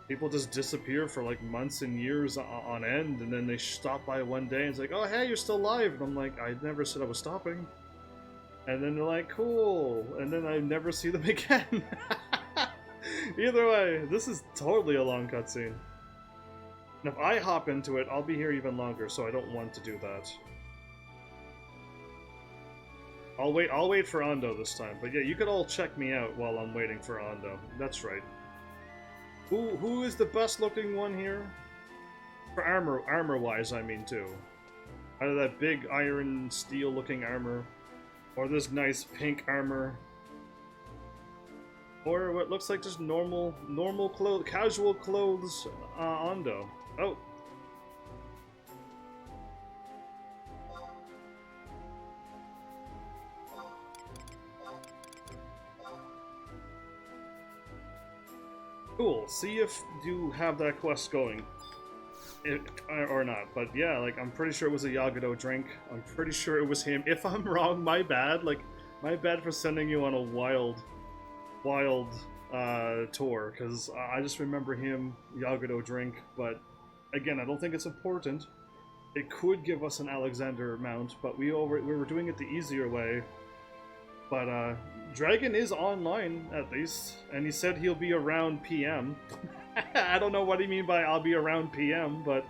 Speaker 1: People just disappear for like months and years on end, and then they stop by one day and it's like, oh hey, you're still live, and I'm like, I never said I was stopping. And then they're like, cool, and then I never see them again. Either way, this is totally a long cutscene. And if I hop into it, I'll be here even longer, so I don't want to do that. I'll wait for Ando this time. But yeah, you could all check me out while I'm waiting for Ando. That's right. Who is the best looking one here? For armor wise, I mean too. Either that big iron steel looking armor, or this nice pink armor, or what looks like just normal clothes, casual clothes, Ando. Oh. Cool. See if you have that quest going, or not. But yeah, like I'm pretty sure it was a Yagado drink. I'm pretty sure it was him. If I'm wrong, my bad. Like my bad for sending you on a wild tour, because I just remember him, Yagado drink, but again, I don't think it's important. It could give us an Alexander mount, but we were doing it the easier way. But Dragon is online, at least, and he said he'll be around PM. I don't know what he mean by I'll be around PM, but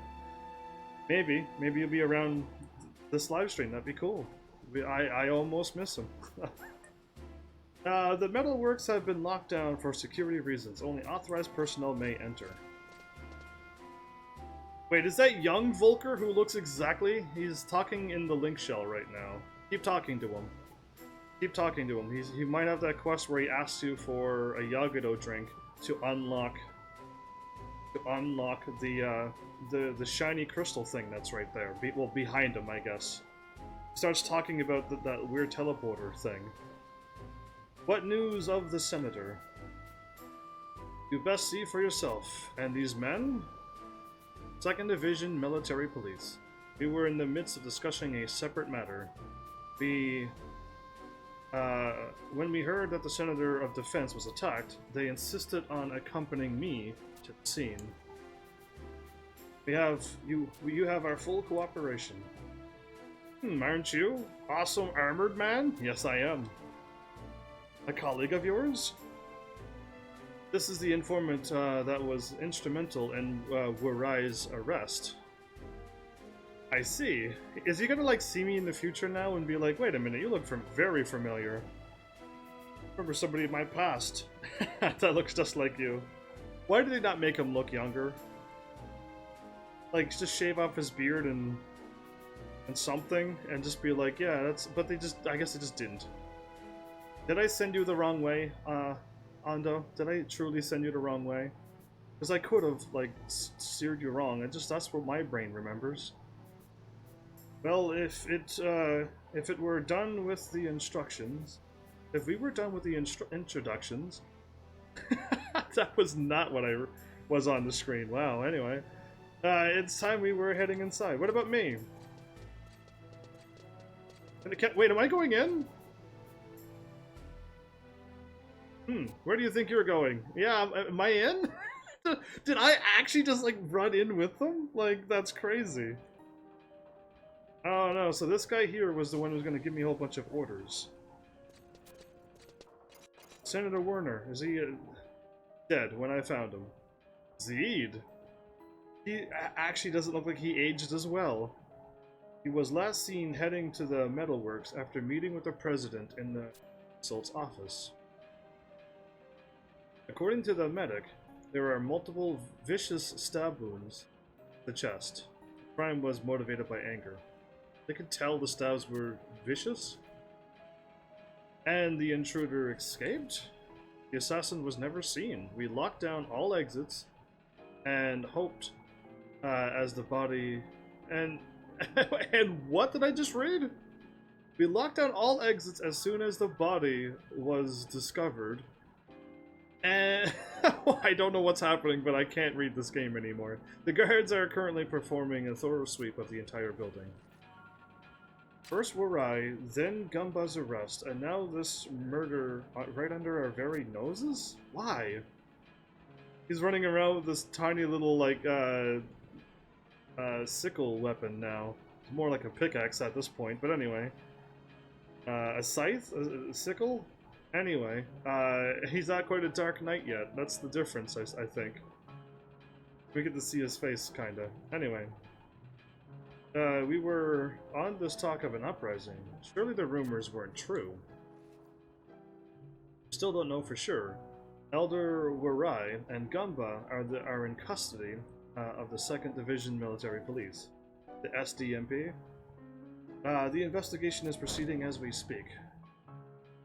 Speaker 1: maybe he'll be around this live stream. That'd be cool. I almost miss him. The metalworks have been locked down for security reasons. Only authorized personnel may enter. Wait, is that young Volker who looks exactly? He's talking in the link shell right now. Keep talking to him. Keep talking to him. He might have that quest where he asks you for a Yagado drink to unlock the shiny crystal thing that's right there. Well, behind him, I guess. He starts talking about that weird teleporter thing. What news of the senator? You best see for yourself. And these men? 2nd Division Military Police. We were in the midst of discussing a separate matter. When we heard that the Senator of Defense was attacked, they insisted on accompanying me to the scene. You have our full cooperation. Aren't you? Awesome armored man? Yes, I am. A colleague of yours? This is the informant that was instrumental in Warai's arrest. I see. Is he gonna like see me in the future now and be like, wait a minute, you look very familiar? Remember somebody in my past that looks just like you. Why did they not make him look younger? Like, just shave off his beard and something, and just be like, yeah, that's... But they just... I guess they just didn't. Did I send you the wrong way, Ando? Did I truly send you the wrong way? Because I could have, like, steered you wrong. That's what my brain remembers. Well, if it were done with the instructions... If we were done with the introductions... That was not what I was on the screen. Wow, anyway. It's time we were heading inside. What about me? Wait, am I going in? Where do you think you're going? Yeah, am I in? Did I actually just, like, run in with them? Like, that's crazy. Oh, no, so this guy here was the one who was going to give me a whole bunch of orders. Senator Werner, is he dead when I found him? Zeed? He actually doesn't look like he aged as well. He was last seen heading to the metalworks after meeting with the president in the consul's office. According to the medic, there are multiple vicious stab wounds in the chest. The crime was motivated by anger. They could tell the stabs were vicious? And the intruder escaped? The assassin was never seen. We locked down all exits and hoped as the body... And what did I just read? We locked down all exits as soon as the body was discovered. And I don't know what's happening, but I can't read this game anymore. The guards are currently performing a thorough sweep of the entire building. First Warai, then Gumba's arrest, and now this murder right under our very noses? Why? He's running around with this tiny little, like, sickle weapon now. It's more like a pickaxe at this point, but anyway. A scythe? A sickle? Anyway, he's not quite a Dark Knight yet. That's the difference, I think. We get to see his face, kinda. Anyway. We were on this talk of an uprising. Surely the rumors weren't true. Still don't know for sure. Elder Warai and Gumba are in custody of the 2nd Division Military Police, the SDMP. The investigation is proceeding as we speak.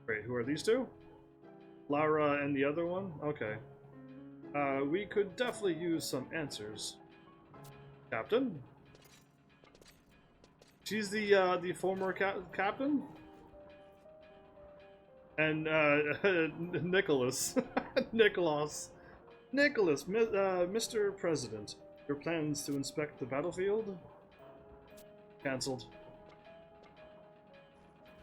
Speaker 1: Wait, who are these two? Lara and the other one? Okay. We could definitely use some answers. Captain? She's the former captain? And, Nicholas. Nicholas, Mr. President, your plans to inspect the battlefield? Cancelled.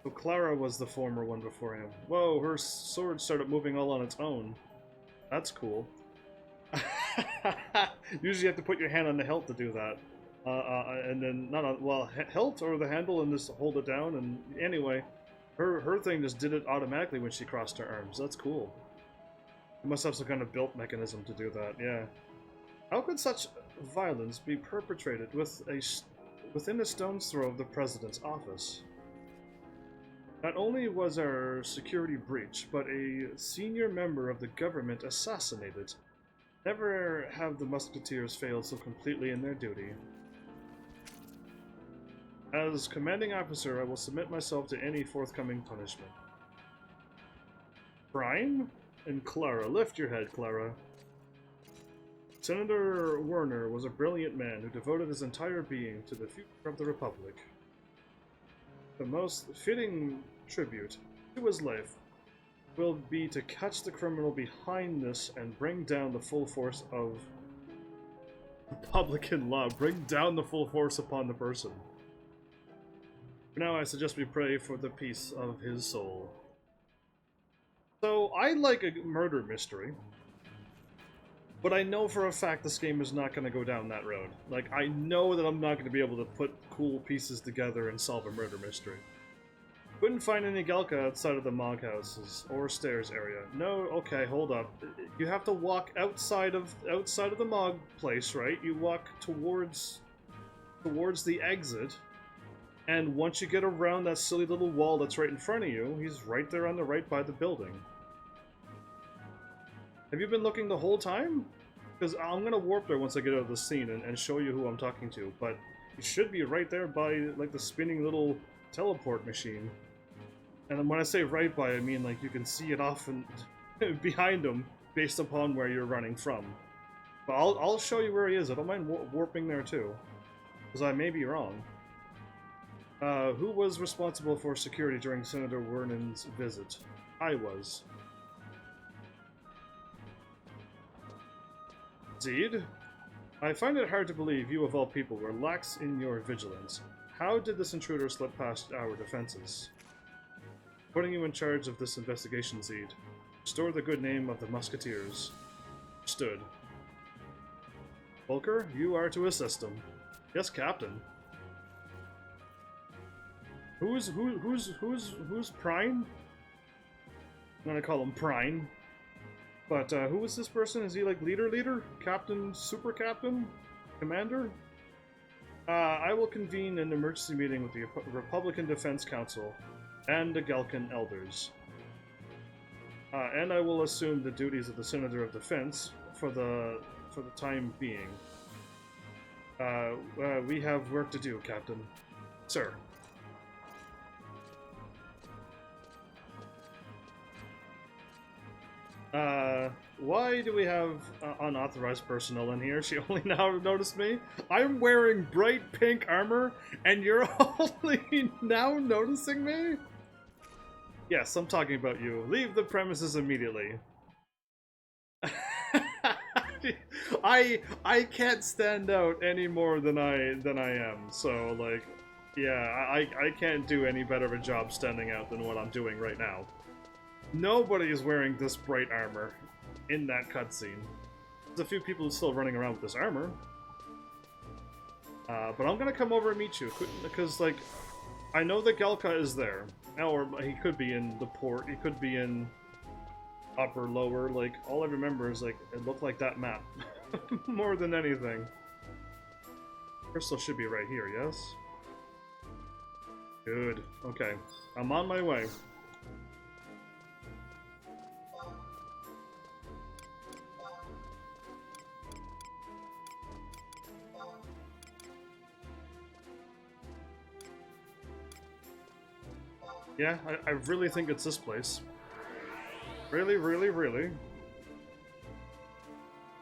Speaker 1: So Clara was the former one before him. Whoa, her sword started moving all on its own. That's cool. Usually you have to put your hand on the hilt to do that. And then, not on, well, hilt or the handle and just hold it down, and anyway, her thing just did it automatically when she crossed her arms. That's cool. You must have some kind of built mechanism to do that, yeah. How could such violence be perpetrated within a stone's throw of the president's office? Not only was our security breached, but a senior member of the government assassinated. Never have the musketeers failed so completely in their duty. As commanding officer, I will submit myself to any forthcoming punishment. Brian and Clara, lift your head, Clara. Senator Werner was a brilliant man who devoted his entire being to the future of the Republic. The most fitting tribute to his life will be to catch the criminal behind this and bring down the full force of Republican law. Bring down the full force upon the person. For now, I suggest we pray for the peace of his soul. So, I like a murder mystery, but I know for a fact this game is not going to go down that road. Like, I know that I'm not going to be able to put cool pieces together and solve a murder mystery. Couldn't find any Galka outside of the Mog houses or stairs area. No, okay, hold up. You have to walk outside of the Mog place, right? You walk towards the exit, and once you get around that silly little wall that's right in front of you, he's right there on the right by the building. Have you been looking the whole time? Because I'm gonna warp there once I get out of the scene and show you who I'm talking to, but it should be right there by, like, the spinning little teleport machine. And when I say right by, I mean, like, you can see it off and behind him based upon where you're running from. But I'll show you where he is. I don't mind warping there, too. Because I may be wrong. Who was responsible for security during Senator Vernon's visit? I was. Zeed? I find it hard to believe you, of all people, were lax in your vigilance. How did this intruder slip past our defenses? Putting you in charge of this investigation, Zeed. Restore the good name of the Musketeers. Stood. Volker, you are to assist him. Yes, Captain. Who's Prine? I'm gonna call him Prine. But who is this person? Is he like leader? Captain, super captain? Commander? I will convene an emergency meeting with the Republican Defense Council and the Galkan elders. And I will assume the duties of the Senator of Defense for the time being. We have work to do, Captain. Sir. Why do we have unauthorized personnel in here? She only now noticed me. I'm wearing bright pink armor, and you're only now noticing me? Yes, I'm talking about you. Leave the premises immediately. I can't stand out any more than I am. So like, yeah, I can't do any better of a job standing out than what I'm doing right now. Nobody is wearing this bright armor in that cutscene. There's a few people still running around with this armor. But I'm gonna come over and meet you, because, like, I know that Galka is there. Or he could be in the port, he could be in upper, lower, like, all I remember is, like, it looked like that map. More than anything. Crystal should be right here, yes? Good. Okay. I'm on my way. Yeah, I really think it's this place. Really, really, really.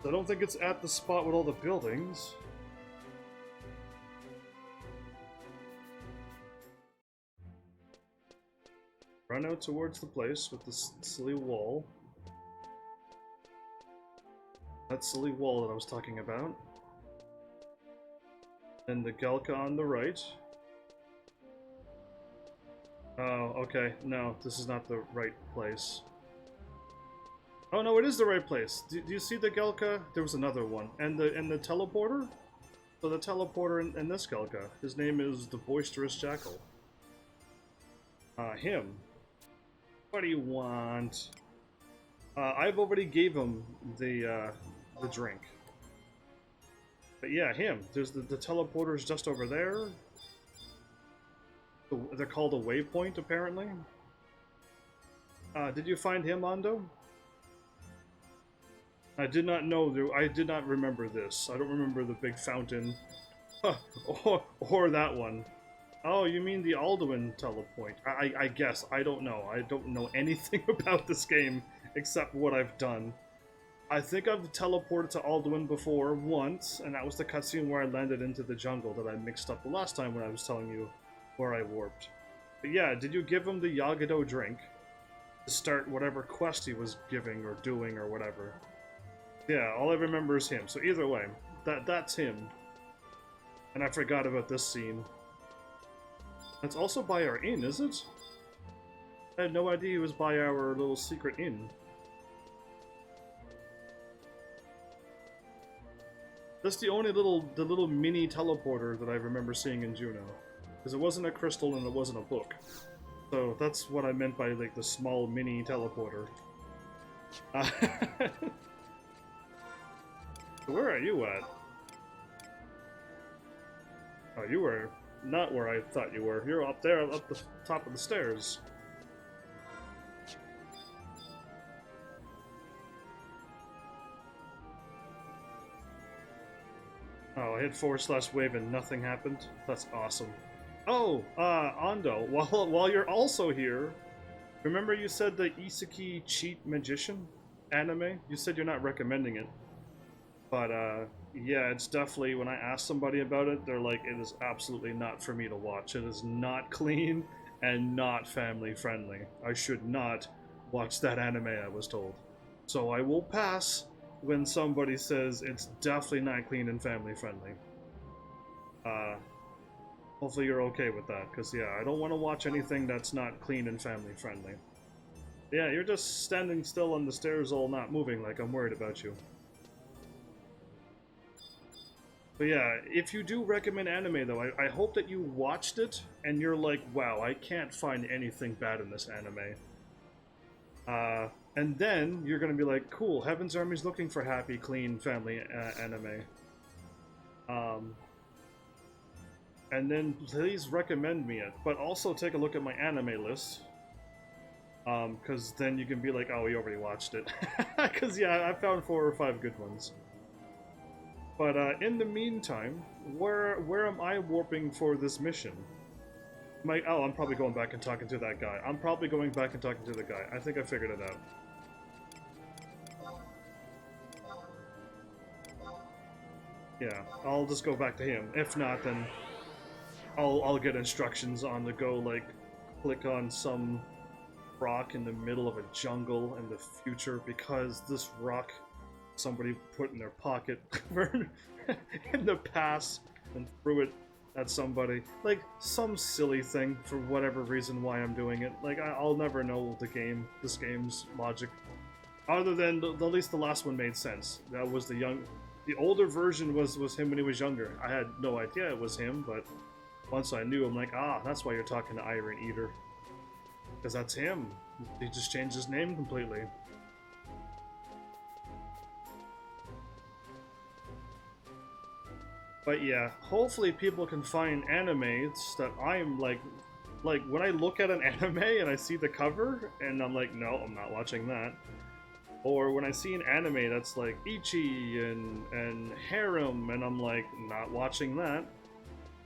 Speaker 1: I don't think it's at the spot with all the buildings. Run out towards the place with the silly wall. That silly wall that I was talking about. And the Galka on the right. Oh, okay. No, this is not the right place. Oh no, it is the right place. Do you see the Galka? There was another one. And the teleporter? So the teleporter in this Galka. His name is the Boisterous Jackal. Him. What do you want? I've already gave him the drink. But yeah, him. There's the teleporter's just over there. They're called a waypoint, apparently. Did you find him, Mondo? I did not know. I did not remember this. I don't remember the big fountain. or that one. Oh, you mean the Alduin telepoint. I guess. I don't know. I don't know anything about this game except what I've done. I think I've teleported to Alduin before once, and that was the cutscene where I landed into the jungle that I mixed up the last time when I was telling you where I warped. But yeah, did you give him the Yagado drink to start whatever quest he was giving or doing or whatever? Yeah, all I remember is him. So either way, that's him. And I forgot about this scene. That's also by our inn, is it? I had no idea he was by our little secret inn. That's the only little mini teleporter that I remember seeing in Juno. Because it wasn't a crystal and it wasn't a book. So that's what I meant by, like, the small mini teleporter. Where are you at? Oh, you were not where I thought you were. You're up there, up the top of the stairs. Oh, I hit /wave and nothing happened? That's awesome. Oh, Ando, while you're also here, remember you said the Isekai Cheat Magician anime? You said you're not recommending it. But, yeah, it's definitely, when I ask somebody about it, they're like, it is absolutely not for me to watch. It is not clean and not family friendly. I should not watch that anime, I was told. So I will pass when somebody says it's definitely not clean and family friendly. Hopefully you're okay with that, because yeah, I don't want to watch anything that's not clean and family friendly. Yeah, you're just standing still on the stairs all not moving like I'm worried about you. But yeah, if you do recommend anime though, I hope that you watched it and you're like, wow, I can't find anything bad in this anime. And then you're gonna be like, cool, Heaven's Army's looking for happy, clean, family anime. And then please recommend me it, but also take a look at my anime list. Because then you can be like, oh, you already watched it. Because yeah, I found 4 or 5 good ones. But in the meantime, where am I warping for this mission? Oh, I'm probably going back and talking to that guy. I'm probably going back and talking to the guy. I think I figured it out. Yeah, I'll just go back to him. If not, then I'll get instructions on the go, like click on some rock in the middle of a jungle in the future because this rock somebody put in their pocket in the past and threw it at somebody. Like, some silly thing for whatever reason why I'm doing it. Like, I'll never know this game's logic. Other than, at least the last one made sense. That was the older version was him when he was younger. I had no idea it was him, but once I knew, I'm like, ah, that's why you're talking to Iron Eater. Because that's him. He just changed his name completely. But yeah, hopefully people can find animes that I'm like when I look at an anime and I see the cover and I'm like, no, I'm not watching that. Or when I see an anime that's like Ichi and Harem and I'm like, not watching that.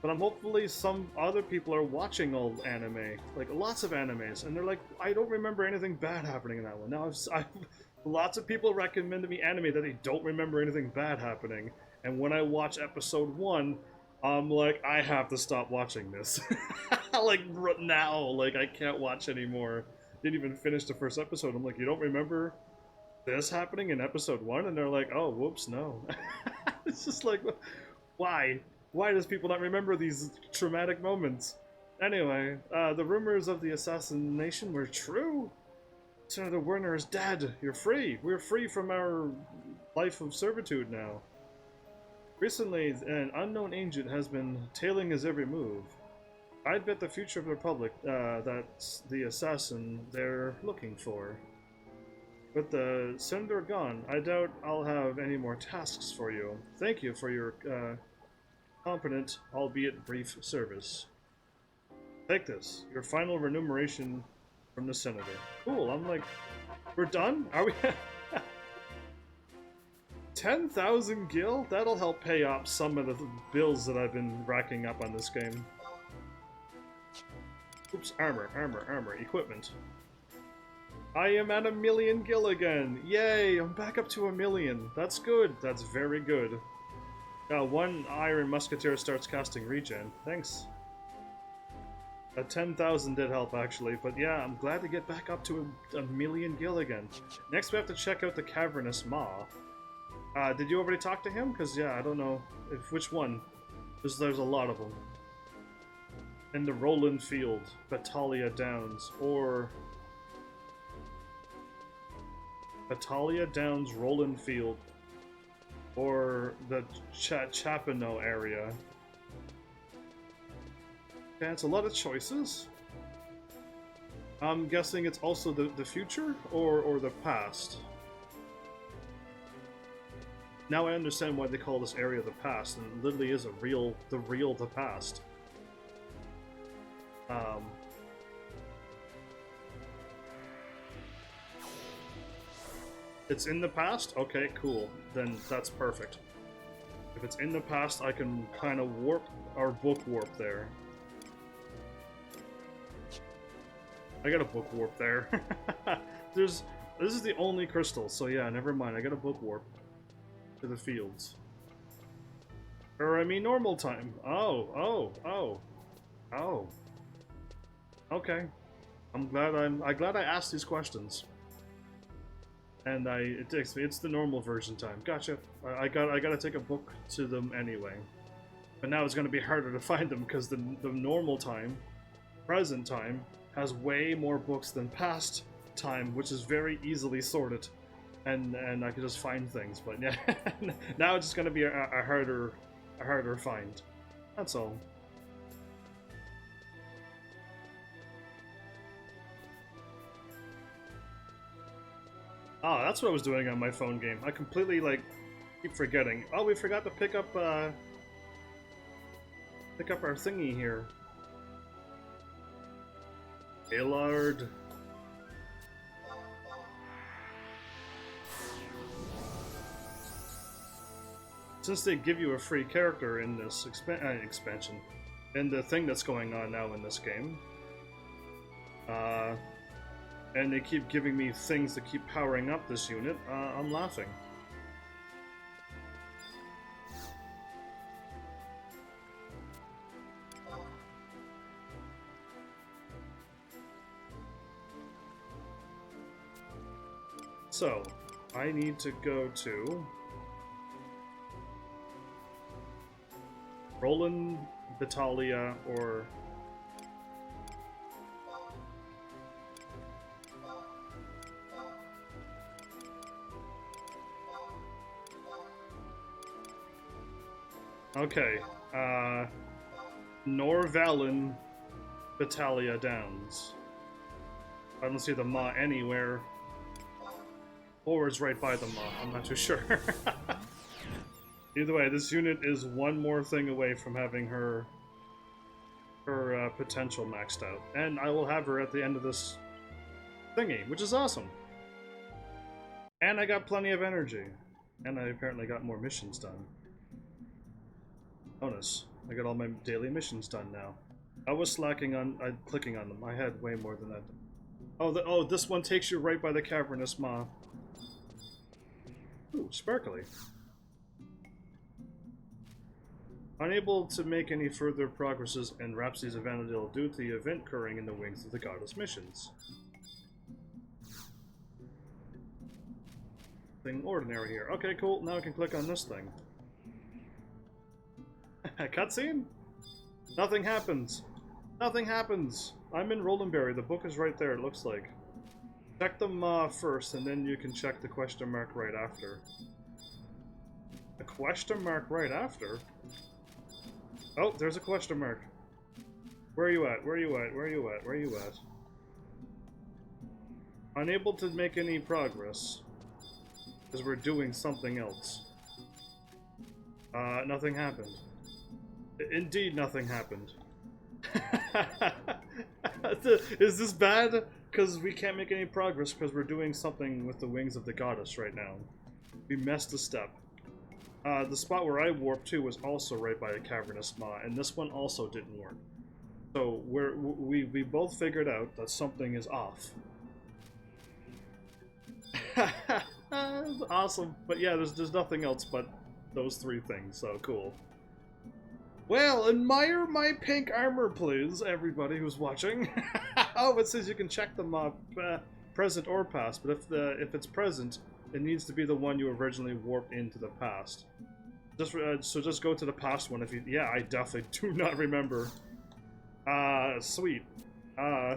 Speaker 1: But I'm hopefully some other people are watching old anime, like lots of animes, and they're like, I don't remember anything bad happening in that one. Now, lots of people recommend to me anime that they don't remember anything bad happening, and when I watch episode 1, I'm like, I have to stop watching this. Like, now, like, I can't watch anymore. Didn't even finish the first episode. I'm like, you don't remember this happening in episode 1? And they're like, oh, whoops, no. It's just like, why? Why does people not remember these traumatic moments? Anyway, the rumors of the assassination were true. Senator Werner is dead. You're free. We're free from our life of servitude now. Recently, an unknown agent has been tailing his every move. I'd bet the future of the Republic that's the assassin they're looking for. With the Senator gone, I doubt I'll have any more tasks for you. Thank you for your competent, albeit brief, service. Take this, your final remuneration from the Senator. Cool, I'm like, we're done? Are we? 10,000 gil? That'll help pay off some of the bills that I've been racking up on this game. Oops, armor, equipment. I am at 1,000,000 gil again! Yay, I'm back up to 1,000,000. That's good, that's very good. 1 Iron Musketeer starts casting regen. Thanks. 10,000 did help, actually, but yeah, I'm glad to get back up to 1,000,000 gil again. Next we have to check out the Cavernous Maw. Did you already talk to him? Because, yeah, I don't know which one. There's a lot of them. In the Roland Field, Battalia Downs, or... Battalia Downs, Roland Field, or the Chapino area. Okay, it's a lot of choices. I'm guessing it's also the future or the past. Now I understand why they call this area the past, and it literally is the past. It's in the past? Okay, cool. Then that's perfect. If it's in the past, I can kind of warp or book warp there. I got a book warp there. This is the only crystal, so yeah, never mind. I got a book warp to the fields. Or I mean normal time. Oh. Okay. I'm glad I asked these questions. And it's the normal version time. Gotcha. I gotta take a book to them anyway. But now it's gonna be harder to find them because the normal time, present time, has way more books than past time, which is very easily sorted, and I can just find things. But yeah, now it's just gonna be a harder find. That's all. Ah, that's what I was doing on my phone game. I completely like keep forgetting. Oh, we forgot to pick up our thingy here. Gaylord. Since they give you a free character in this expansion, and the thing that's going on now in this game, and they keep giving me things to keep powering up this unit, I'm laughing. So, I need to go to Roland, Vitalia, or okay, Norvalen, Vitalia Downs. I don't see the Maw anywhere. Or it's right by the Maw, I'm not too sure. Either way, this unit is one more thing away from having her potential maxed out. And I will have her at the end of this thingy, which is awesome. And I got plenty of energy. And I apparently got more missions done. Bonus. I got all my daily missions done now. I was slacking on clicking on them. I had way more than that. Oh, this one takes you right by the cavernous Maw. Ooh, sparkly. Unable to make any further progresses in Rhapsody's Evangel due to the event occurring in the wings of the Goddess missions. Thing ordinary here. Okay, cool. Now I can click on this thing. Cutscene? Nothing happens. Nothing happens. I'm in Rolandberry. The book is right there, it looks like. Check the Maw first, and then you can check the question mark right after. A question mark right after? Oh, there's a question mark. Where are you at? Where are you at? Where are you at? Where are you at? Unable to make any progress. Because we're doing something else. Nothing happened. Indeed, nothing happened. Is this bad? Because we can't make any progress because we're doing something with the wings of the goddess right now. We messed a step. The spot where I warped to was also right by a cavernous Maw, and this one also didn't work. So we both figured out that something is off. Awesome. But yeah, there's nothing else but those three things, so cool. Well, admire my pink armor, please, everybody who's watching. Oh, it says you can check them up, present or past, but if it's present, it needs to be the one you originally warped into the past. So just go to the past one if you... Yeah, I definitely do not remember. Sweet.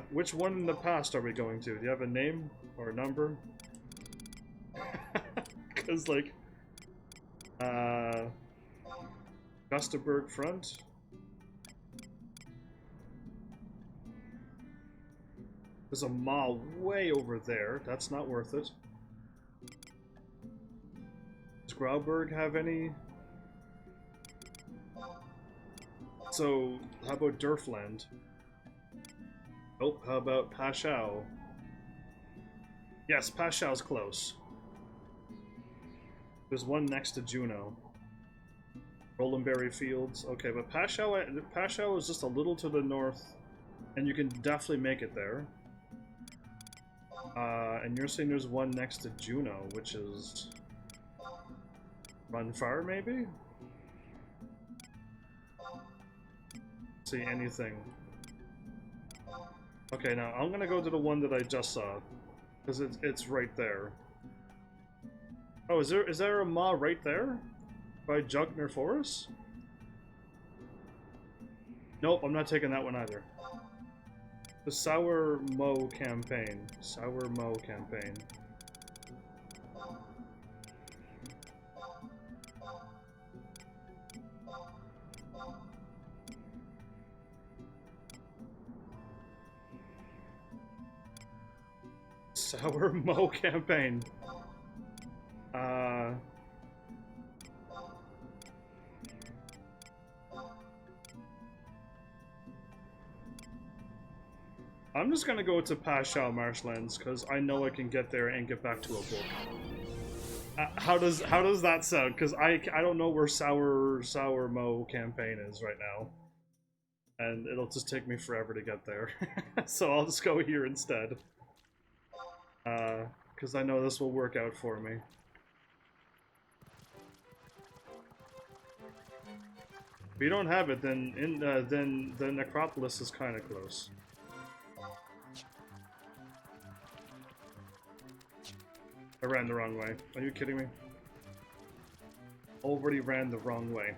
Speaker 1: Which one in the past are we going to? Do you have a name or a number? Because, like... Gustaberg front? There's a Maw way over there. That's not worth it. Does Grauberg have any? So, how about Durfland? Oh, how about Pashao? Yes, Pashao's close. There's one next to Juno. Rolandberry Fields. Okay, but Pashao is just a little to the north, and you can definitely make it there. And you're saying there's one next to Juneau, which is Runfar, maybe? See anything. Okay, now I'm gonna go to the one that I just saw, because it's right there. Oh, is there a maw right there? By Jugner Forest? Nope, I'm not taking that one either. The Sour Mo campaign. Sour Mo campaign. Sour Mo campaign. I'm just gonna go to Pashao Marshlands because I know I can get there and get back to a book. How does that sound? Because I don't know where Sour Mo campaign is right now, and it'll just take me forever to get there. So I'll just go here instead. Because I know this will work out for me. If you don't have it, then then the Necropolis is kind of close. I ran the wrong way. Are you kidding me? Already ran the wrong way.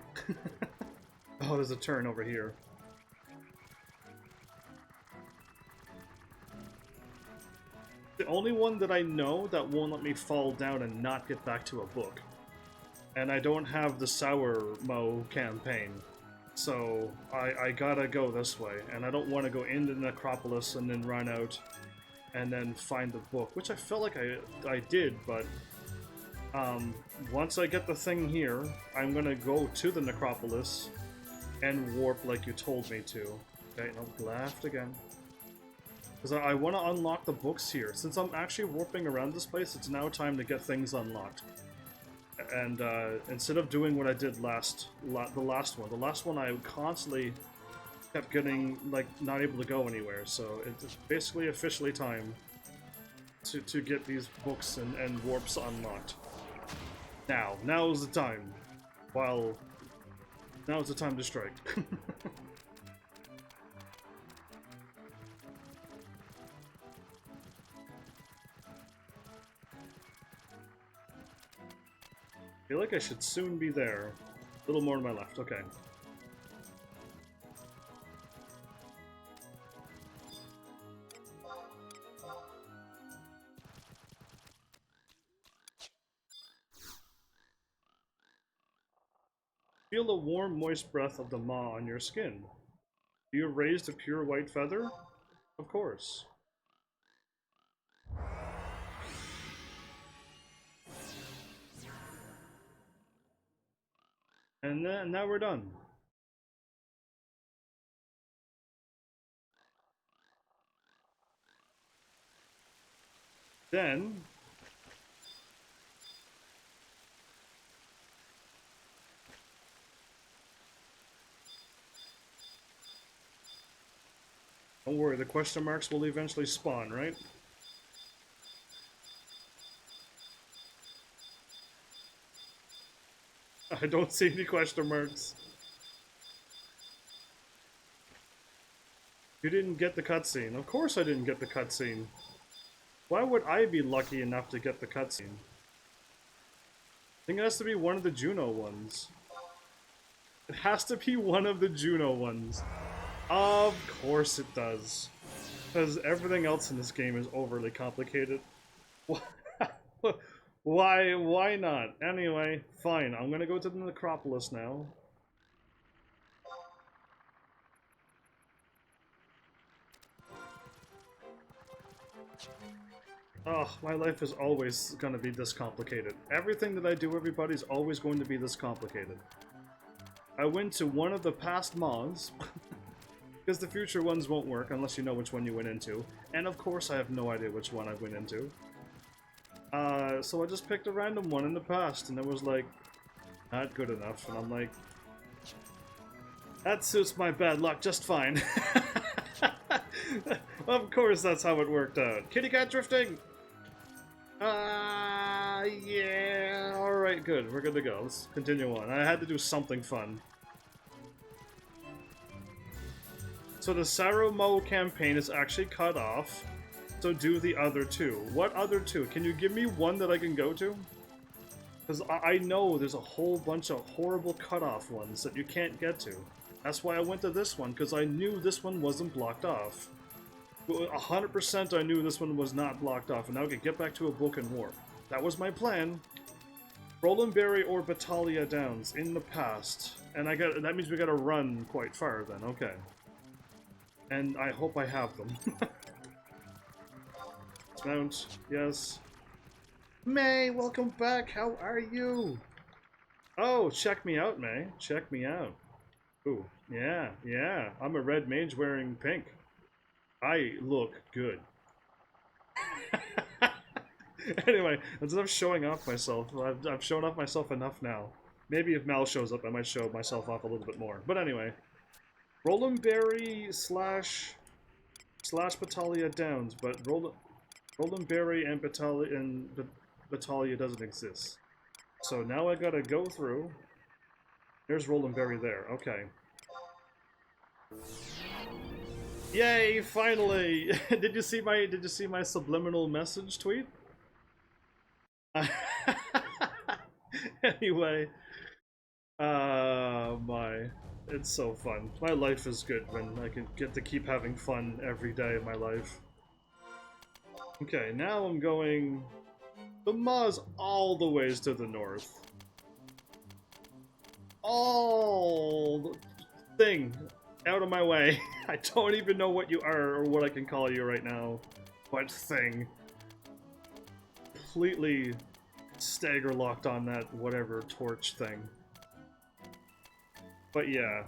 Speaker 1: Oh, there's a turn over here. The only one that I know that won't let me fall down and not get back to a book. And I don't have the Sour Mo campaign. So I gotta go this way. And I don't want to go into the Necropolis and then run out and then find the book, which I felt like I did, but once I get the thing here, I'm gonna go to the Necropolis and warp like you told me to. Okay, no, left again. Because I want to unlock the books here. Since I'm actually warping around this place, it's now time to get things unlocked. And instead of doing what I did the last one I constantly kept getting, like, not able to go anywhere, so it's basically officially time to get these books and warps unlocked. Now is the time. Now is the time to strike. I feel like I should soon be there. A little more to my left, okay. Feel the warm, moist breath of the maw on your skin. Do you have raised a pure white feather? Of course. And now we're done. Then don't worry, the question marks will eventually spawn, right? I don't see any question marks. You didn't get the cutscene. Of course I didn't get the cutscene. Why would I be lucky enough to get the cutscene? I think it has to be one of the Juneau ones. It has to be one of the Juneau ones. Of course it does. Because everything else in this game is overly complicated. Why not? Anyway, fine. I'm gonna go to the Necropolis now. Oh, my life is always gonna be this complicated. Everything that I do, everybody's always going to be this complicated. I went to one of the past mods, because the future ones won't work unless you know which one you went into. And of course I have no idea which one I went into. So I just picked a random one in the past, and it was like, not good enough, and I'm like, That suits my bad luck just fine. Of course, that's how it worked out. Kitty cat drifting! Yeah, alright, good. We're good to go. Let's continue on. I had to do something fun. So the Sarumo campaign is actually cut off, so do the other two. What other two? Can you give me one that I can go to? Because I know there's a whole bunch of horrible cutoff ones that you can't get to. That's why I went to this one, because I knew this one wasn't blocked off. 100% I knew this one was not blocked off, and now I could get back to a book and warp. That was my plan. Roland Berry or Battaglia Downs in the past. And that means we gotta run quite far then, okay. And I hope I have them. Mount, yes. May, welcome back, how are you? Oh, check me out, May. Check me out. Ooh, yeah, I'm a red mage wearing pink. I look good. Anyway, instead of showing off myself, I've shown off myself enough now. Maybe if Mal shows up, I might show myself off a little bit more. But anyway, Roland Berry slash Battaglia Downs, but Roland Berry and Battaglia doesn't exist. So now I gotta go through. There's Roland Berry there. Okay. Yay! Finally! Did you see my subliminal message tweet? Anyway, it's so fun. My life is good when I can get to keep having fun every day of my life. Okay, now I'm going the Maz all the ways to the north. All thing out of my way. I don't even know what you are or what I can call you right now, but thing. Completely stagger locked on that whatever torch thing. But yeah,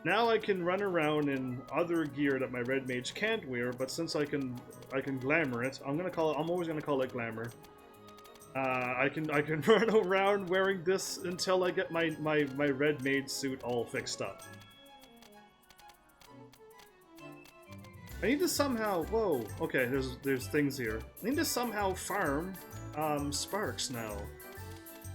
Speaker 1: now I can run around in other gear that my Red Mage can't wear, but since I can glamour it, I'm always gonna call it glamour. I can run around wearing this until I get my Red Mage suit all fixed up. I need to somehow, whoa, okay, there's things here. I need to somehow farm sparks now.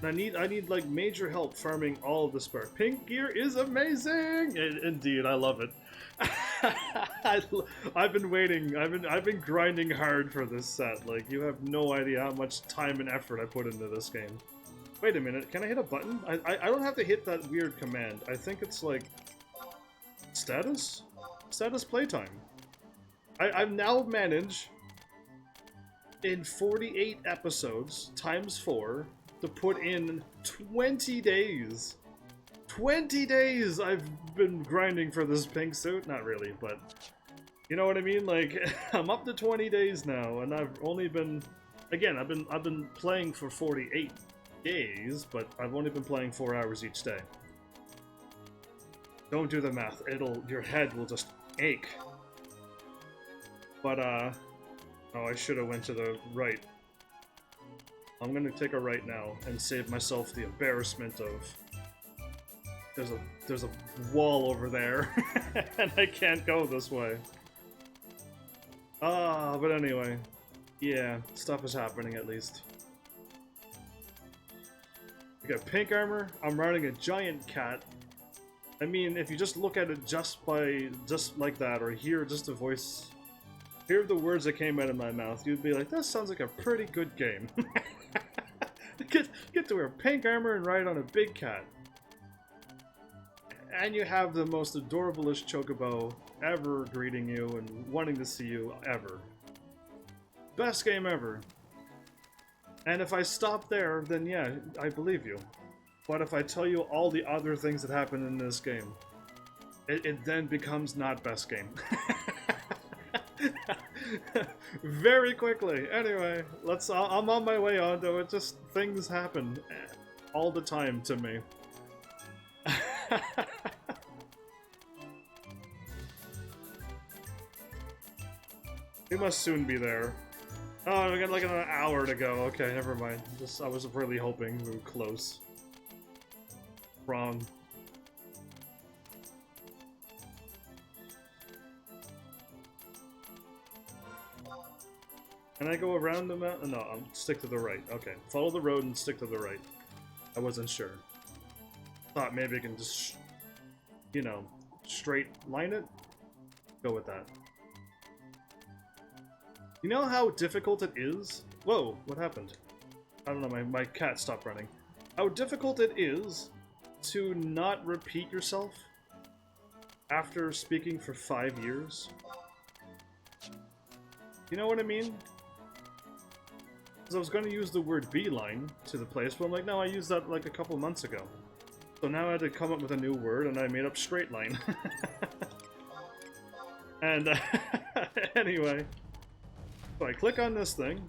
Speaker 1: And I need like major help farming all of the spark. Pink gear is amazing! Indeed, I love it. I've been waiting, I've been grinding hard for this set. Like, you have no idea how much time and effort I put into this game. Wait a minute, can I hit a button? I don't have to hit that weird command. I think it's like status? Status playtime. I've now managed in 48 episodes times 4 to put in 20 days. 20 days I've been grinding for this pink suit. Not really, but you know what I mean? Like, I'm up to 20 days now, and I've only been, again, I've been playing for 48 days, but I've only been playing 4 hours each day. Don't do the math. Your head will just ache. But, oh, I should have went to the right. I'm gonna take a right now and save myself the embarrassment of... There's a wall over there, and I can't go this way. But anyway. Yeah, stuff is happening at least. We got pink armor, I'm riding a giant cat. I mean, if you just look at it just like that, or hear just the voice... Hear the words that came out of my mouth, you'd be like, that sounds like a pretty good game. Get to wear pink armor and ride on a big cat. And you have the most adorablest chocobo ever greeting you and wanting to see you ever. Best game ever. And if I stop there, then yeah, I believe you. But if I tell you all the other things that happen in this game, it then becomes not best game. Very quickly. Anyway, I'm on my way on to it. Just things happen all the time to me. We must soon be there. Oh, we got like an hour to go. Okay, never mind. I was really hoping we were close. Wrong. Can I go around the mountain? No, I'll stick to the right. Okay, follow the road and stick to the right. I wasn't sure. Thought maybe I can just, you know, straight line it? Go with that. You know how difficult it is? Whoa, what happened? I don't know, my cat stopped running. How difficult it is to not repeat yourself after speaking for 5 years. You know what I mean? Because I was going to use the word beeline to the place, but I'm like, no, I used that like a couple months ago. So now I had to come up with a new word, and I made up straight line. And anyway, so I click on this thing.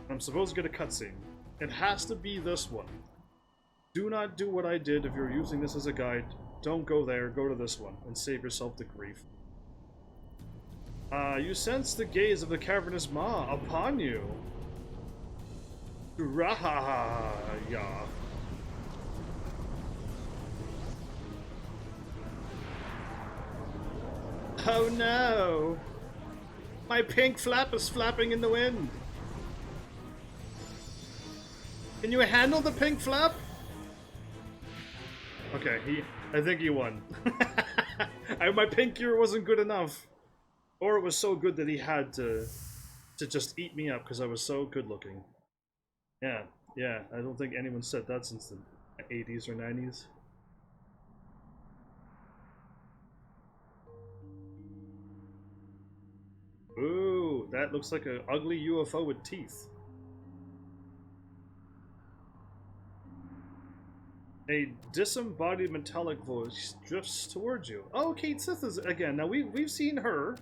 Speaker 1: I'm supposed to get a cutscene. It has to be this one. Do not do what I did if you're using this as a guide. Don't go there, go to this one, and save yourself the grief. You sense the gaze of the cavernous maw upon you. Rahaha-ya. Oh no! My pink flap is flapping in the wind! Can you handle the pink flap? Okay, I think he won. My pink gear wasn't good enough. Or it was so good that he had to just eat me up because I was so good looking. Yeah, I don't think anyone said that since the 80s or 90s. Ooh, that looks like an ugly UFO with teeth. A disembodied metallic voice drifts towards you. Oh, Kate Sith is again. Now we've seen her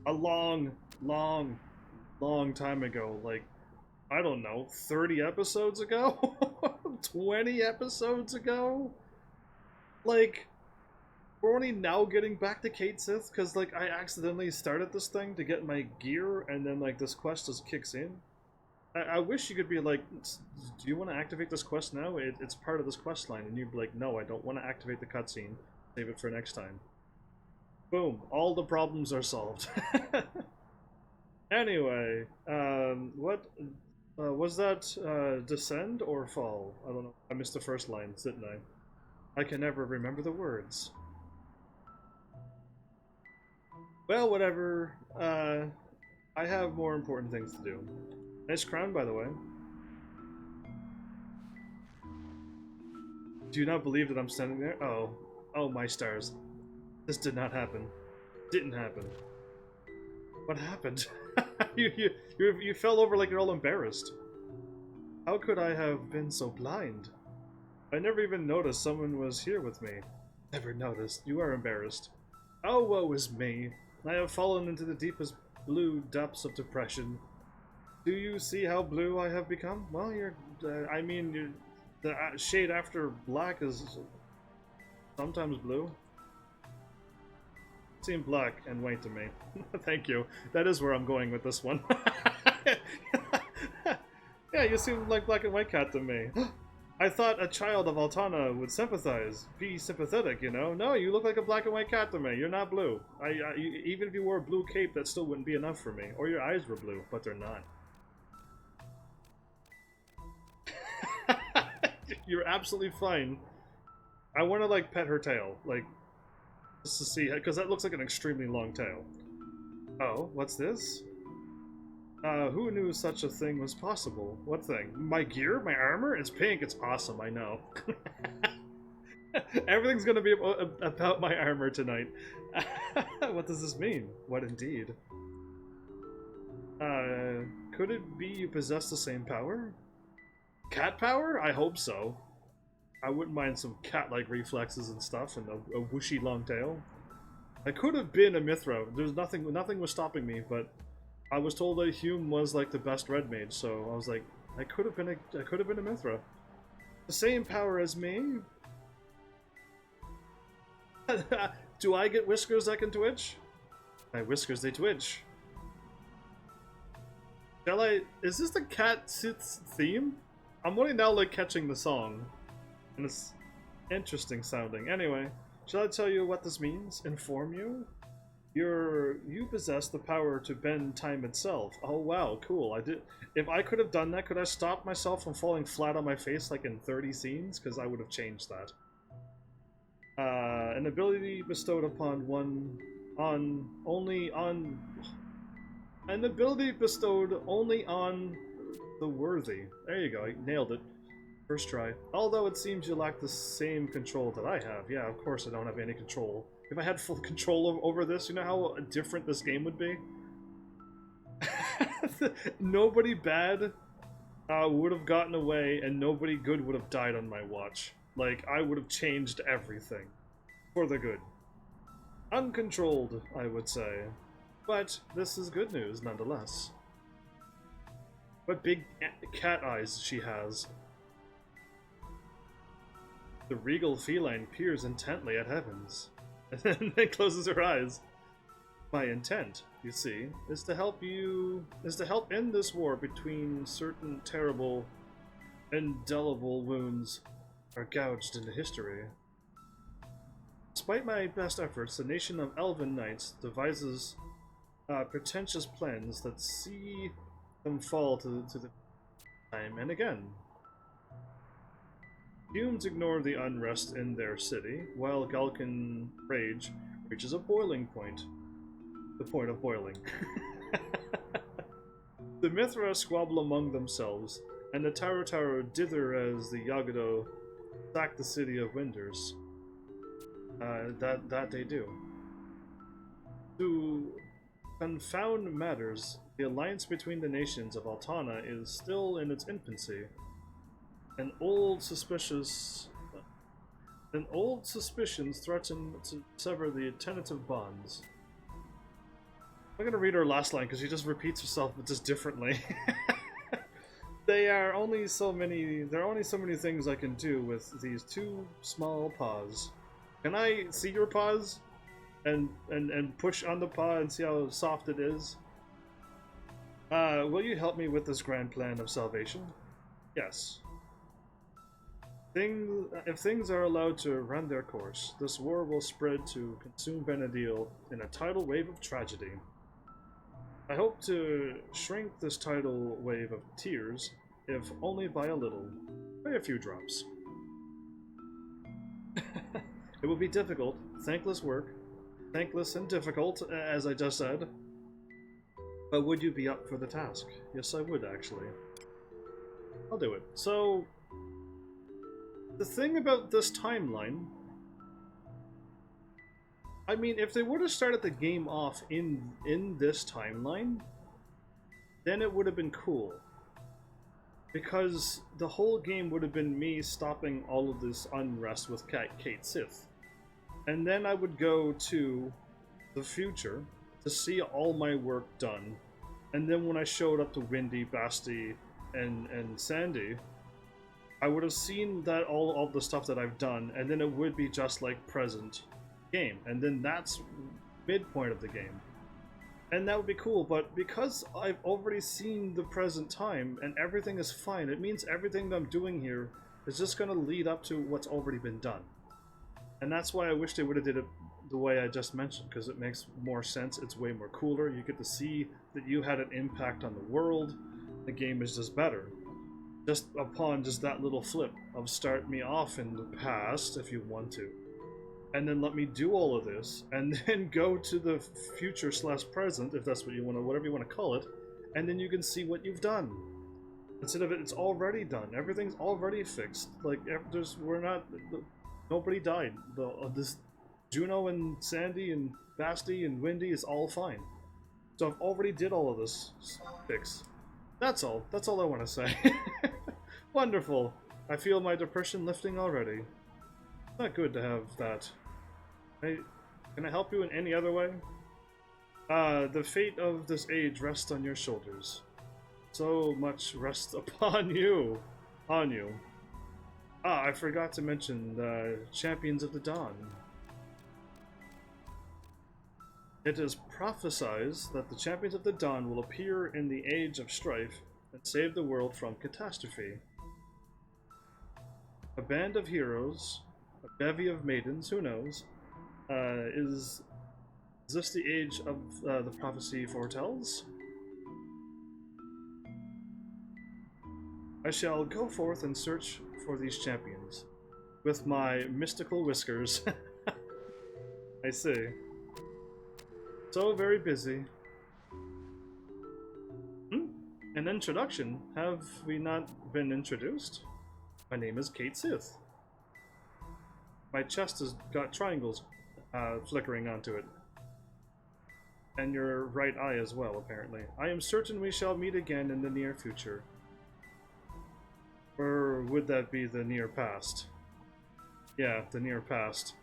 Speaker 1: a long time ago. Like, I don't know, 30 episodes ago? 20 episodes ago? Like, we're only now getting back to Kate Sith because, like, I accidentally started this thing to get my gear and then, like, this quest just kicks in. I wish you could be like, do you want to activate this quest now? It's part of this quest line. And you'd be like, no, I don't want to activate the cutscene. Save it for next time. Boom. All the problems are solved. Anyway, what... was that descend or fall? I don't know. I missed the first line, didn't I? I can never remember the words. Well, whatever. I have more important things to do. Nice crown, by the way. Do you not believe that I'm standing there? Oh my stars. This did not happen. Didn't happen. What happened? You fell over like you're all embarrassed. How could I have been so blind? I never even noticed someone was here with me. Never noticed. You are embarrassed. Oh, woe is me. I have fallen into the deepest blue depths of depression. Do you see how blue I have become? Well, the shade after black is sometimes blue. Seem black and white to me. Thank you. That is where I'm going with this one. Yeah, you seem like black and white cat to me. I thought a child of Altana would sympathize, be sympathetic, you know? No, you look like a black and white cat to me. You're not blue. Even if you wore a blue cape, that still wouldn't be enough for me. Or your eyes were blue, but they're not. You're absolutely fine. I want to, like, pet her tail, like, just to see, because that looks like an extremely long tail. Oh, what's this? Who knew such a thing was possible? What thing? My gear? My armor? It's pink. It's awesome, I know. Everything's gonna be about my armor tonight. What does this mean? What indeed? Could it be you possess the same power? Cat power? I hope so. I wouldn't mind some cat-like reflexes and stuff, and a whooshy long tail. I could have been a Mithra. There's nothing was stopping me, but I was told that Hume was like the best Red Mage, so I was like, I could have been a Mithra. The same power as me. Do I get whiskers that can twitch? My whiskers, they twitch. Shall I? Is this the Cat Sith's theme? I'm only now like catching the song, and it's interesting sounding. Anyway, shall I tell you what this means? Inform you? You possess the power to bend time itself. Oh wow, cool. If I could have done that, could I stop myself from falling flat on my face like in 30 scenes? Because I would have changed that. An ability bestowed upon one on only on an ability bestowed only on the worthy. There you go, I nailed it. First try. Although it seems you lack the same control that I have. Yeah, of course I don't have any control. If I had full control over this, you know how different this game would be? Nobody bad would have gotten away, and nobody good would have died on my watch. Like, I would have changed everything. For the good. Uncontrolled, I would say. But this is good news, nonetheless. What big cat eyes she has. The regal feline peers intently at Heavens, and then closes her eyes. My intent, you see, is to help end this war between certain terrible, indelible wounds are gouged into history. Despite my best efforts, the nation of Elven Knights devises pretentious plans that see them fall to the time and again. Humans ignore the unrest in their city, while Galkan rage reaches a boiling point. The point of boiling. The Mithra squabble among themselves, and the Tarotaro dither as the Yagado sack the city of Winders. That they do. To confound matters, the alliance between the nations of Altana is still in its infancy. An old suspicions threaten to sever the tentative bonds. I'm gonna read her last line because she just repeats herself, but just differently. There are only so many things I can do with these two small paws. Can I see your paws? And push on the paw and see how soft it is? Will you help me with this grand plan of salvation? Yes. If things are allowed to run their course, this war will spread to consume Benadil in a tidal wave of tragedy. I hope to shrink this tidal wave of tears, if only by a little, by a few drops. It will be difficult, thankless work, thankless and difficult, as I just said. But would you be up for the task? Yes, I would, actually. I'll do it. So, the thing about this timeline, I mean, if they would have started the game off in this timeline, then it would have been cool. Because the whole game would have been me stopping all of this unrest with Kate Sith. And then I would go to the future to see all my work done. And then when I showed up to Windy, Basti, and Sandy, I would have seen that all the stuff that I've done, and then it would be just like present game. And then that's midpoint of the game. And that would be cool, but because I've already seen the present time and everything is fine, it means everything that I'm doing here is just going to lead up to what's already been done. And that's why I wish they would have did it the way I just mentioned, because it makes more sense, it's way more cooler, you get to see that you had an impact on the world, the game is just better. Just upon just that little flip of start me off in the past, if you want to, and then let me do all of this, and then go to the future / present, if that's what you want to, whatever you want to call it, and then you can see what you've done. Instead of it's already done, everything's already fixed. Like, nobody died. This Juno and Sandy and Basti and Windy is all fine. So I've already did all of this fix. That's all I want to say. Wonderful. I feel my depression lifting already. Not good to have that. Can I help you in any other way? The fate of this age rests on your shoulders. So much rests upon you. On you. I forgot to mention the Champions of the Dawn. It is prophesied that the Champions of the Dawn will appear in the Age of Strife and save the world from catastrophe. A band of heroes, a bevy of maidens, who knows, is Is this the age of the prophecy foretells? I shall go forth and search for these champions with my mystical whiskers. I see. So very busy. An introduction? Have we not been introduced? My name is Kate Sith. My chest has got triangles flickering onto it. And your right eye as well, apparently. I am certain we shall meet again in the near future. Or would that be the near past? Yeah, the near past.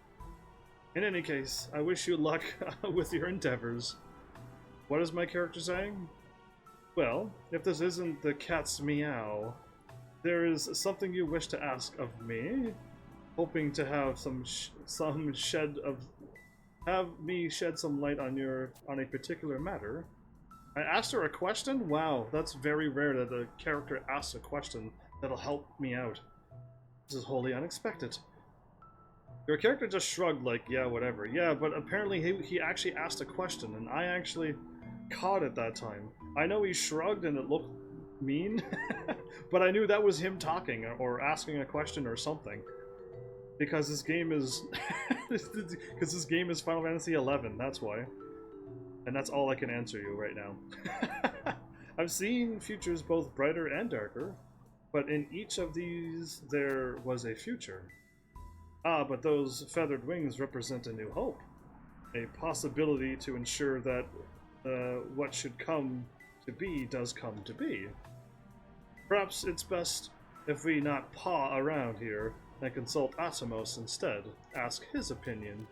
Speaker 1: In any case, I wish you luck with your endeavors. What is my character saying? Well, if this isn't the cat's meow, there is something you wish to ask of me, hoping to have have me shed some light on a particular matter. I asked her a question? Wow, that's very rare that a character asks a question that'll help me out. This is wholly unexpected. Your character just shrugged like, yeah, whatever. Yeah, but apparently he actually asked a question, and I actually caught it that time. I know he shrugged and it looked mean, but I knew that was him talking or asking a question or something. Because this game is because this game is Final Fantasy XI, that's why. And that's all I can answer you right now. I've seen futures both brighter and darker, but in each of these there was a future. Ah, but those feathered wings represent a new hope. A possibility to ensure that what should come to be does come to be. Perhaps it's best if we not paw around here and consult Atomos instead. Ask his opinion.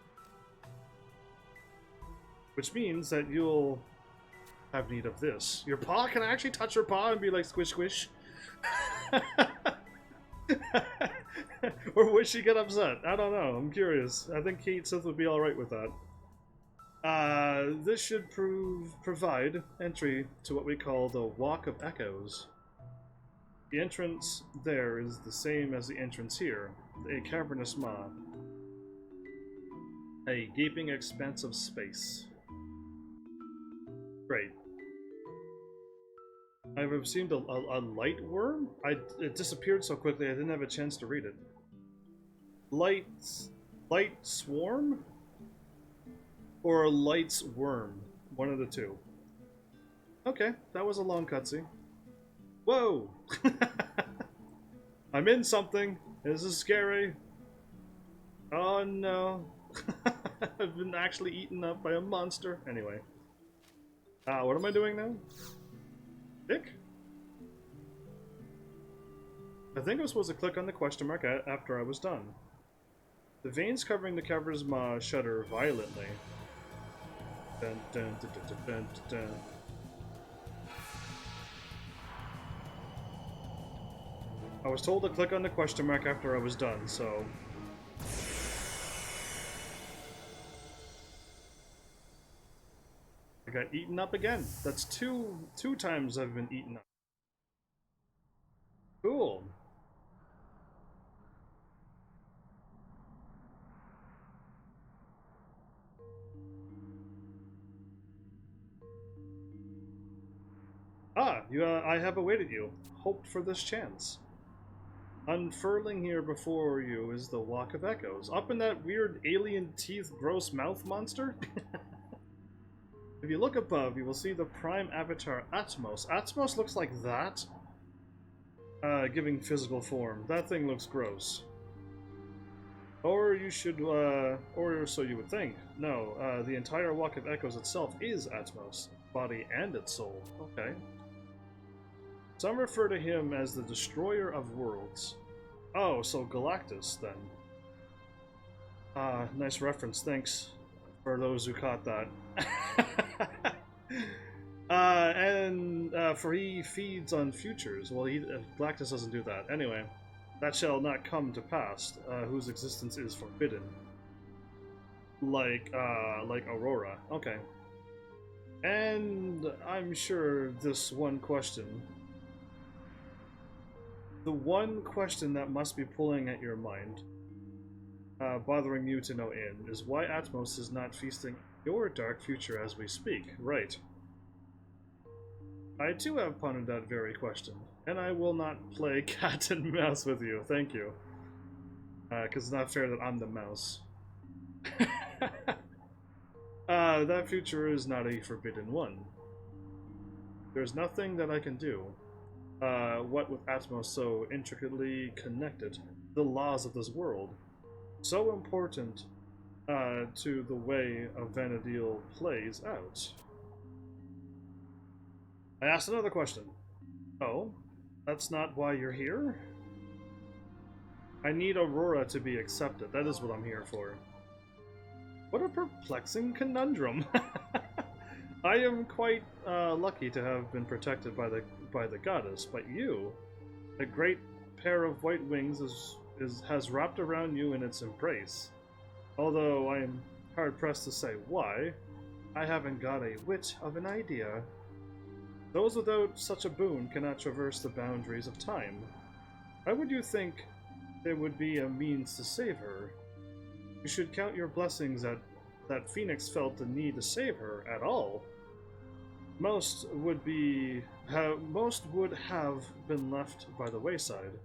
Speaker 1: Which means that you'll have need of this. Your paw? Can I actually touch your paw and be like, squish, squish? Or would she get upset? I don't know. I'm curious. I think Kate Sith would be alright with that. This should provide entry to what we call the Walk of Echoes. The entrance there is the same as the entrance here, a cavernous maw. A gaping expanse of space. Great. I've received a light worm? It disappeared so quickly I didn't have a chance to read it. Light swarm? Or a light's worm? One of the two. Okay, that was a long cutscene. Whoa! I'm in something. This is scary. Oh no. I've been actually eaten up by a monster. Anyway. What am I doing now? Dick? I think I was supposed to click on the question mark after I was done. The veins covering the cavern's maw shudder violently. Dun, dun, dun, dun, dun, dun, dun. I was told to click on the question mark after I was done, so... I got eaten up again. That's two times I've been eaten up. Cool. I have awaited you. Hoped for this chance. Unfurling here before you is the Walk of Echoes. Up in that weird alien teeth gross mouth monster? If you look above, you will see the prime avatar Atmos. Atmos looks like that. Giving physical form. That thing looks gross. Or you should, or so you would think. No, the entire Walk of Echoes itself is Atmos. Body and its soul. Okay. Some refer to him as the Destroyer of Worlds. Oh, so Galactus, then. Nice reference, thanks for those who caught that. For he feeds on futures. Well, Galactus doesn't do that. Anyway, that shall not come to pass, whose existence is forbidden. Like Aurora. Okay. And I'm sure this one question... The one question that must be pulling at your mind, bothering you to no end, is why Atmos is not feasting Your dark future as we speak, right. I too have pondered that very question, and I will not play cat and mouse with you, thank you. Because it's not fair that I'm the mouse. That future is not a forbidden one. There's nothing that I can do. What with Atmos so intricately connected, the laws of this world, so important to the way a Vana'diel plays out. I asked another question. Oh, that's not why you're here? I need Aurora to be accepted. That is what I'm here for. What a perplexing conundrum. I am quite lucky to have been protected by the goddess, but you, a great pair of white wings has wrapped around you in its embrace. Although I am hard-pressed to say why, I haven't got a whit of an idea. Those without such a boon cannot traverse the boundaries of time. Why would you think there would be a means to save her? You should count your blessings that Phoenix felt the need to save her at all. Most would have been left by the wayside.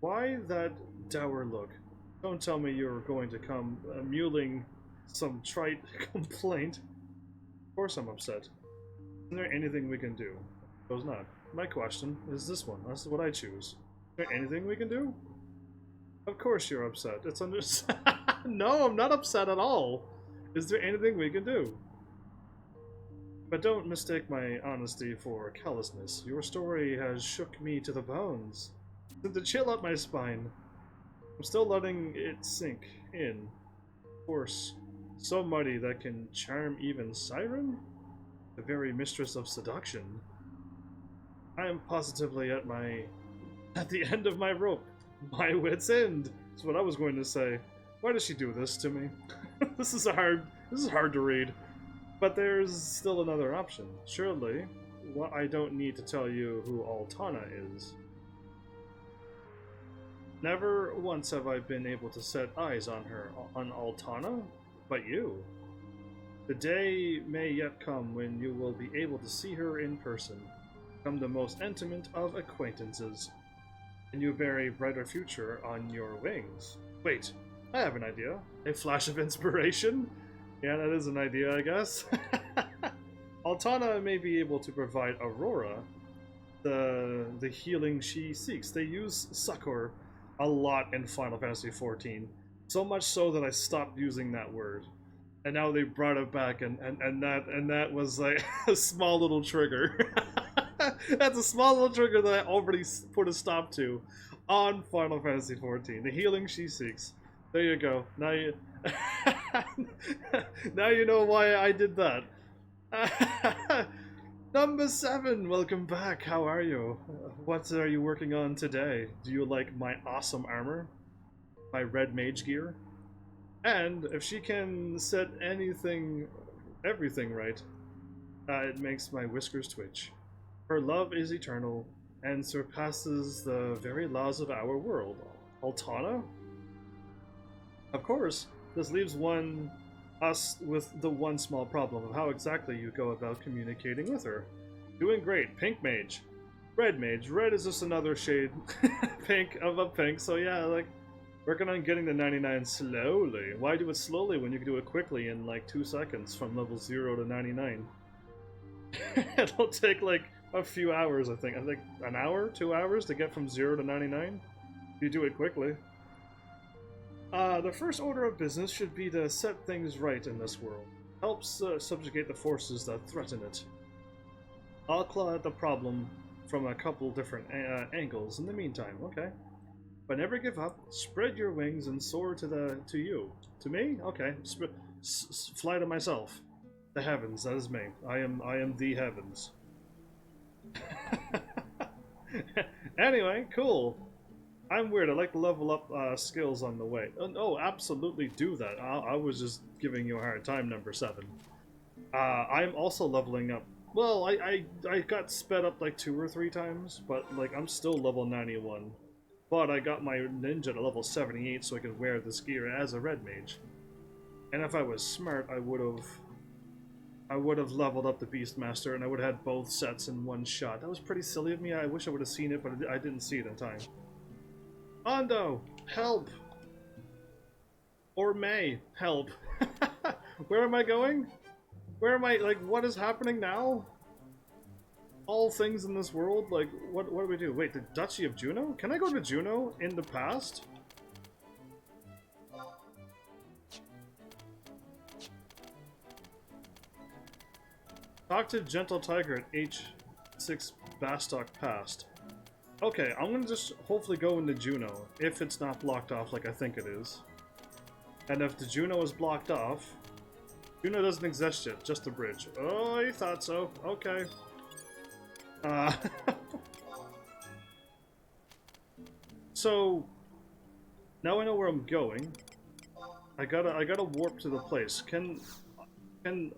Speaker 1: Why that dour look? Don't tell me you're going to come mulling some trite complaint. Of course I'm upset. Isn't there anything we can do? Suppose not. My question is this one. That's what I choose. Is there anything we can do? Of course you're upset. It's under... No, I'm not upset at all. Is there anything we can do? But don't mistake my honesty for callousness. Your story has shook me to the bones. Sent a chill up my spine. I'm still letting it sink in. Force so mighty that can charm even Siren? The very mistress of seduction. I am positively at the end of my rope. My wit's end. That's what I was going to say. Why does she do this to me? This is hard to read. But there's still another option. Surely, I don't need to tell you who Altana is. Never once have I been able to set eyes on her, on Altana, but you. The day may yet come when you will be able to see her in person, become the most intimate of acquaintances, and you bear a brighter future on your wings. Wait, I have an idea. A flash of inspiration? Yeah, that is an idea, I guess. Altana may be able to provide Aurora the healing she seeks. They use succor a lot in Final Fantasy XIV, so much so that I stopped using that word, and now they brought it back, and that was like a small little trigger. That's a small little trigger that I already put a stop to on Final Fantasy XIV. The healing she seeks. There you go. Now you now you know why I did that. Number 7, welcome back. How are you? What are you working on today? Do you like my awesome armor? My Red Mage gear? And if she can set everything right, it makes my whiskers twitch. Her love is eternal and surpasses the very laws of our world. Altana? Of course, this leaves us with the one small problem of how exactly you go about communicating with her. Doing great. Pink Mage. Red Mage. Red is just another shade pink of a pink, so yeah, like, working on getting the 99 slowly. Why do it slowly when you can do it quickly in like 2 seconds from level 0 to 99? It'll take like a few hours, I think. I think an hour, 2 hours to get from 0 to 99. If you do it quickly. The first order of business should be to set things right in this world. Helps subjugate the forces that threaten it. I'll claw at the problem from a couple different angles in the meantime, okay? But never give up. Spread your wings and soar to you. To me? Okay. Fly to myself. The heavens, that is me. I am the heavens. Anyway, cool. I'm weird. I like to level up skills on the way. Oh, absolutely do that. I was just giving you a hard time, number 7. I'm also leveling up. Well, I got sped up like 2 or 3 times, but like I'm still level 91. But I got my ninja to level 78 so I can wear this gear as a Red Mage. And if I was smart, I would have leveled up the Beastmaster, and I would have had both sets in one shot. That was pretty silly of me. I wish I would have seen it, but I didn't see it in time. Ondo, help! Or May, help! Where am I going? Where am I? Like, what is happening now? All things in this world? Like, what do we do? Wait, the Duchy of Juno? Can I go to Juno in the past? Talk to Gentle Tiger at H6 Bastock Past. Okay, I'm gonna just hopefully go into Juno, if it's not blocked off like I think it is. And if the Juno is blocked off, Juno doesn't exist yet, just the bridge. Oh, you thought so. Okay. So, now I know where I'm going. I gotta warp to the place. Can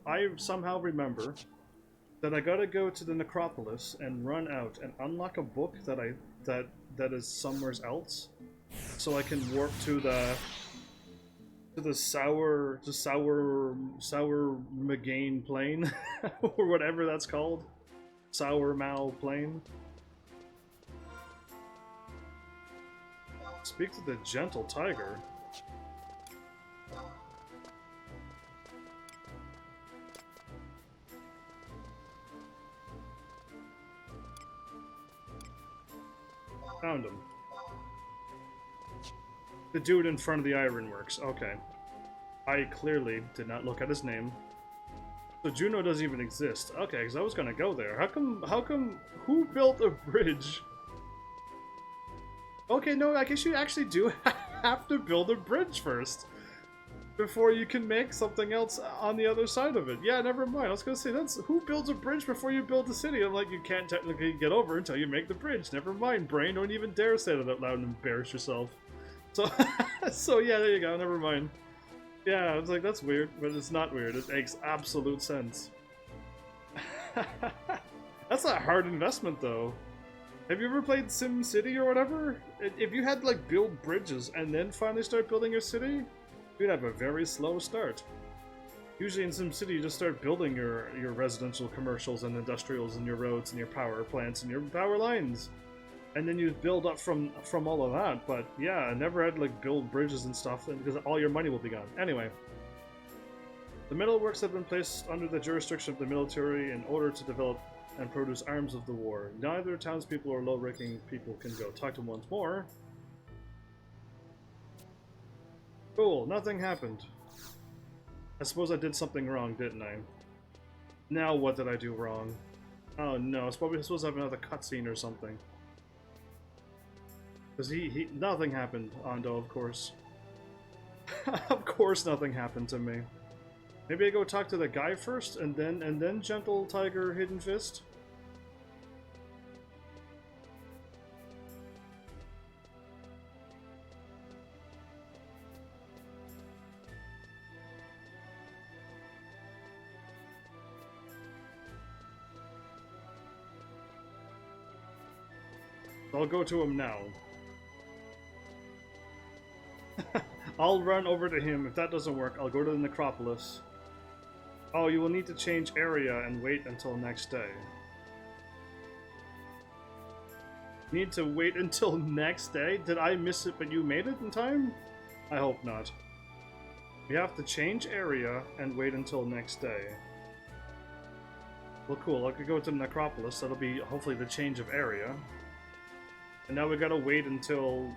Speaker 1: I somehow remember that I gotta go to the necropolis and run out and unlock a book that is somewhere else, so I can warp to the sour Magain plane or whatever that's called, Sour Mao plane. Speak to the Gentle Tiger. Found him. The dude in front of the ironworks. Okay. I clearly did not look at his name. So Juno doesn't even exist. Okay, because I was gonna go there. How come, who built a bridge? Okay, no, I guess you actually do have to build a bridge first before you can make something else on the other side of it. Yeah, never mind. I was gonna say, who builds a bridge before you build the city? I'm like, you can't technically get over until you make the bridge. Never mind, brain. Don't even dare say that out loud and embarrass yourself. So, so yeah, there you go. Never mind. Yeah, I was like, that's weird, but it's not weird. It makes absolute sense. That's a hard investment, though. Have you ever played Sim City or whatever? If you had to, like, build bridges and then finally start building your city, you'd have a very slow start. Usually in SimCity, you just start building your residential, commercials, and industrials, and your roads, and your power plants, and your power lines. And then you build up from all of that. But yeah, I never had to, like, build bridges and stuff, because all your money will be gone. Anyway. The metalworks have been placed under the jurisdiction of the military in order to develop and produce arms of the war. Neither townspeople or low-ranking people can go. Talk to them once more. Cool, nothing happened. I suppose I did something wrong, didn't I? Now what did I do wrong? Oh no, it's probably supposed to have another cutscene or something. Because nothing happened, Ondo, of course. Of course nothing happened to me. Maybe I go talk to the guy first, and then Gentle Tiger Hidden Fist? I'll go to him now. I'll run over to him. If that doesn't work, I'll go to the necropolis. Oh, you will need to change area and wait until next day. Need to wait until next day? Did I miss it but you made it in time? I hope not. We have to change area and wait until next day. Well, cool. I could go to the necropolis. That'll be hopefully the change of area. And now we gotta wait until...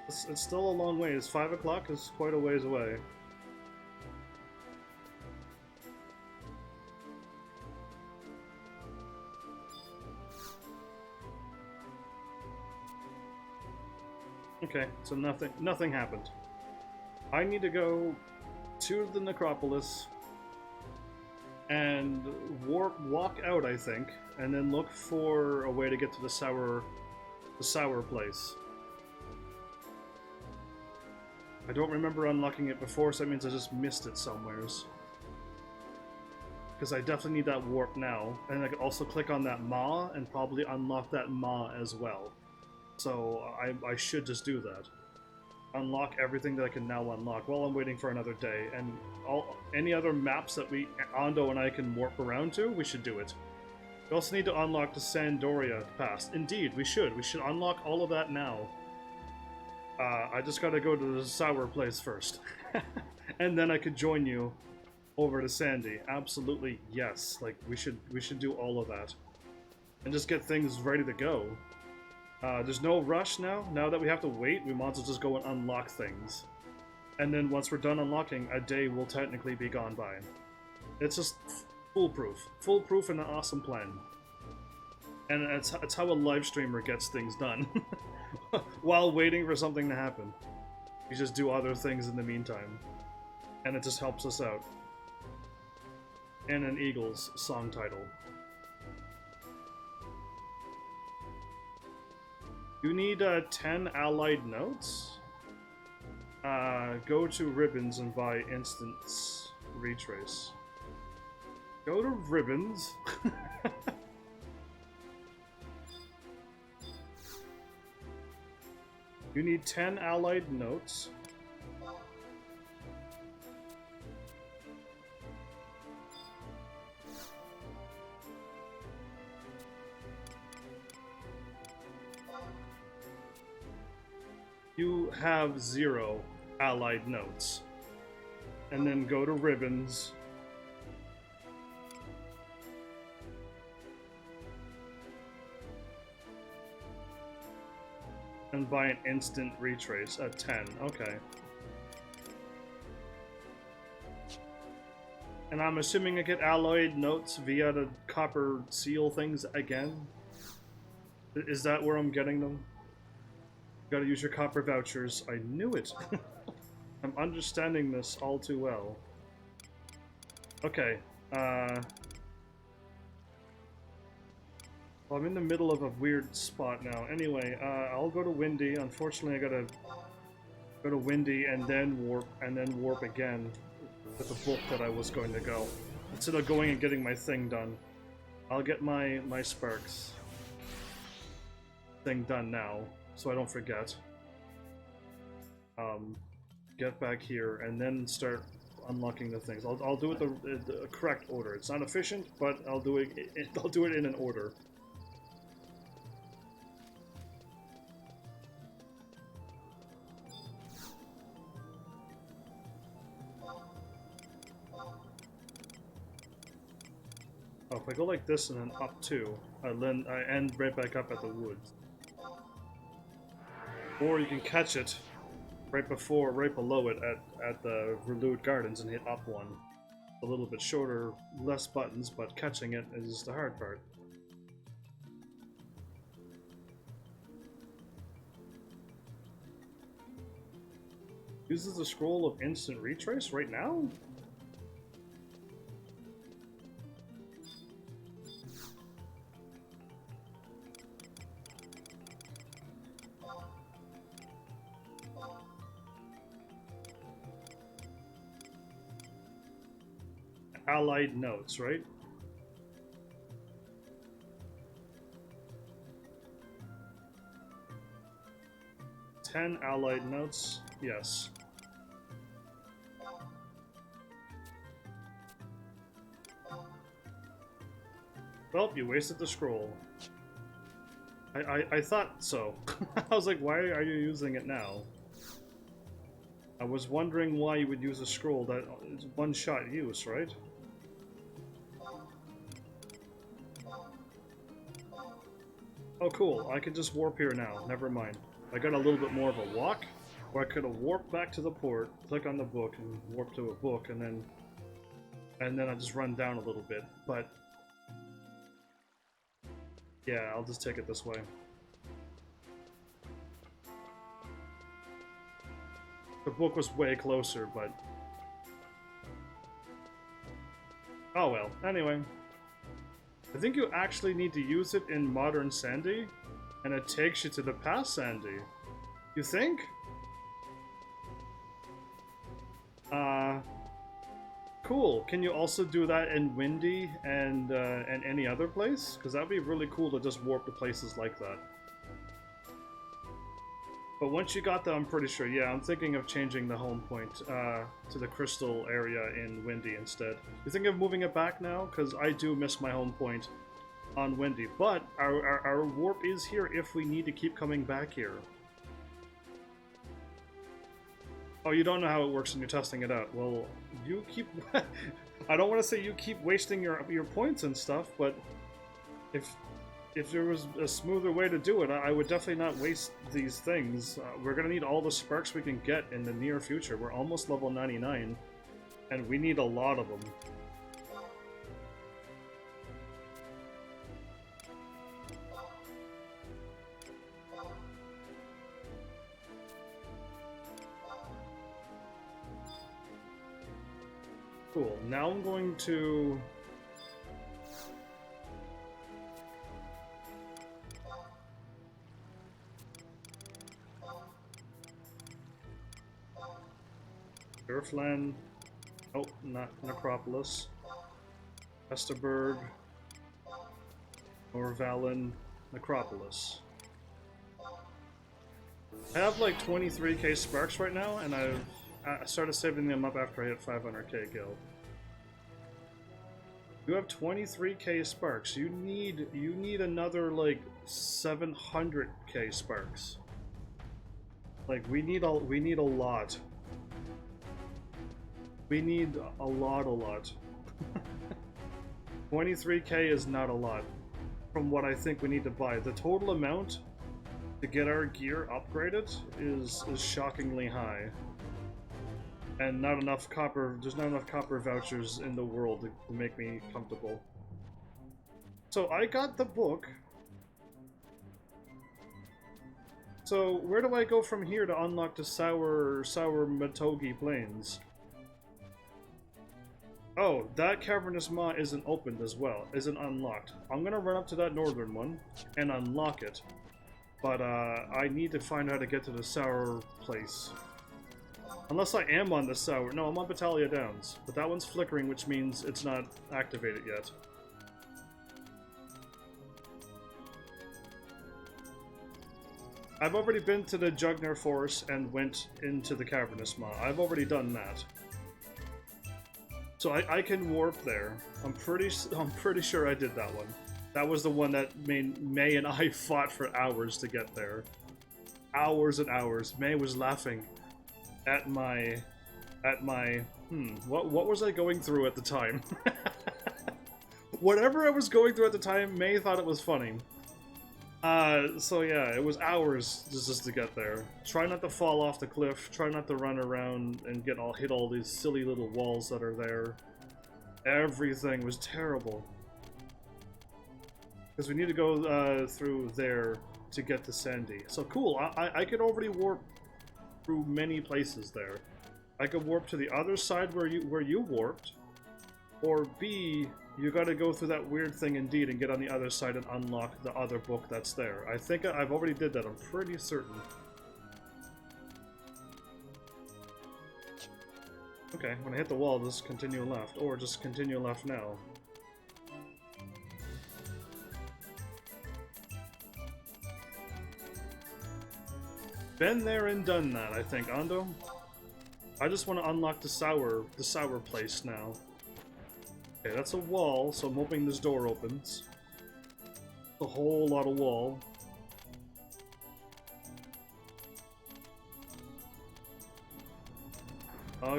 Speaker 1: It's still a long way. It's 5 o'clock. It's quite a ways away. Okay, so nothing happened. I need to go to the necropolis and walk out, I think, and then look for a way to get to the sour place. I don't remember unlocking it before, so that means I just missed it somewheres. Because I definitely need that warp now, and I can also click on that maw and probably unlock that maw as well. So I should just do that. unlock everything that I can now unlock while I'm waiting for another day. And any other maps that Ando and I can warp around to, we should do it. We also need to unlock the Sandoria Pass. Indeed, we should. We should unlock all of that now. I just gotta go to the sour place first. And then I could join you over to Sandy. Absolutely, yes. Like, we should do all of that. And just get things ready to go. There's no rush now. Now that we have to wait, we might as well just go and unlock things. And then once we're done unlocking, a day will technically be gone by. It's just foolproof. Foolproof and an awesome plan. And it's how a live streamer gets things done. While waiting for something to happen. You just do other things in the meantime. And it just helps us out. And an Eagles song title. You need 10 allied notes. Go to Ribbons and buy Instance Retrace. Go to Ribbons. You need 10 allied notes. You have 0 allied notes. And then go to Ribbons. And buy an instant retrace at 10. Okay. And I'm assuming I get alloyed notes via the copper seal things again? Is that where I'm getting them? Gotta use your copper vouchers. I knew it! I'm understanding this all too well. Okay, well, I'm in the middle of a weird spot now. Anyway, I'll go to Windy. Unfortunately, I gotta go to Windy and then warp again with the book that I was going to go. Instead of going and getting my thing done. I'll get my Sparks thing done now, so I don't forget. Get back here and then start unlocking the things. I'll do it the correct order. It's not efficient, but I'll do it in an order. Oh, if I go like this and then up 2, then I end right back up at the woods. Or you can catch it right below it at the Relude Gardens and hit up 1. A little bit shorter, less buttons, but catching it is the hard part. Uses the scroll of instant retrace right now? Allied notes, right? Ten allied notes, yes. Well, you wasted the scroll. I thought so. I was like, why are you using it now? I was wondering why you would use a scroll that is one-shot use, right? Oh cool, I can just warp here now, never mind. I got a little bit more of a walk, or I could have warped back to the port, click on the book, and warp to a book, and then I just run down a little bit, but... yeah, I'll just take it this way. The book was way closer, but... oh well, anyway. I think you actually need to use it in Modern Sandy, and it takes you to the past Sandy. You think? Cool. Can you also do that in Windy and any other place? Because that'd be really cool to just warp to places like that. But once you got that, I'm pretty sure. Yeah, I'm thinking of changing the home point to the crystal area in Windy instead. You think of moving it back now? Because I do miss my home point on Windy. But our warp is here if we need to keep coming back here. Oh, you don't know how it works and you're testing it out. Well, you keep... I don't want to say you keep wasting your points and stuff, but if there was a smoother way to do it, I would definitely not waste these things. We're going to need all the sparks we can get in the near future. We're almost level 99, and we need a lot of them. Cool. Now I'm going to... Earthland. Oh, not Necropolis. Vesterberg. Norvalen. Necropolis. I have like 23k sparks right now, and I started saving them up after I hit 500k guild. You have 23k sparks. You need another like 700k sparks. Like we need a lot. We need a lot. 23k is not a lot from what I think we need to buy. The total amount to get our gear upgraded is shockingly high. And not enough copper, there's not enough copper vouchers in the world to make me comfortable. So I got the book. So where do I go from here to unlock the Sour Matogi Plains? Oh, that Cavernous Maw isn't opened as well, isn't unlocked. I'm gonna run up to that northern one and unlock it. But I need to find out how to get to the Sour place. Unless I am on the Sour. No, I'm on Battaglia Downs. But that one's flickering, which means it's not activated yet. I've already been to the Jugner Forest and went into the Cavernous Maw. I've already done that. So I can warp there. I'm pretty sure I did that one. That was the one that May and I fought for hours to get there. Hours and hours. May was laughing at my what was I going through at the time? Whatever I was going through at the time, May thought it was funny. So yeah, it was hours just to get there. Try not to fall off the cliff, try not to run around and hit all these silly little walls that are there. Everything was terrible. Because we need to go through there to get to Sandy. So cool, I could already warp through many places there. I could warp to the other side where you warped, or B, you gotta go through that weird thing indeed and get on the other side and unlock the other book that's there. I think I've already did that, I'm pretty certain. Okay, when I hit the wall, just continue left, or just continue left now. Been there and done that, I think, Ando. I just want to unlock the sour place now. Okay, that's a wall, so I'm hoping this door opens. A whole lot of wall.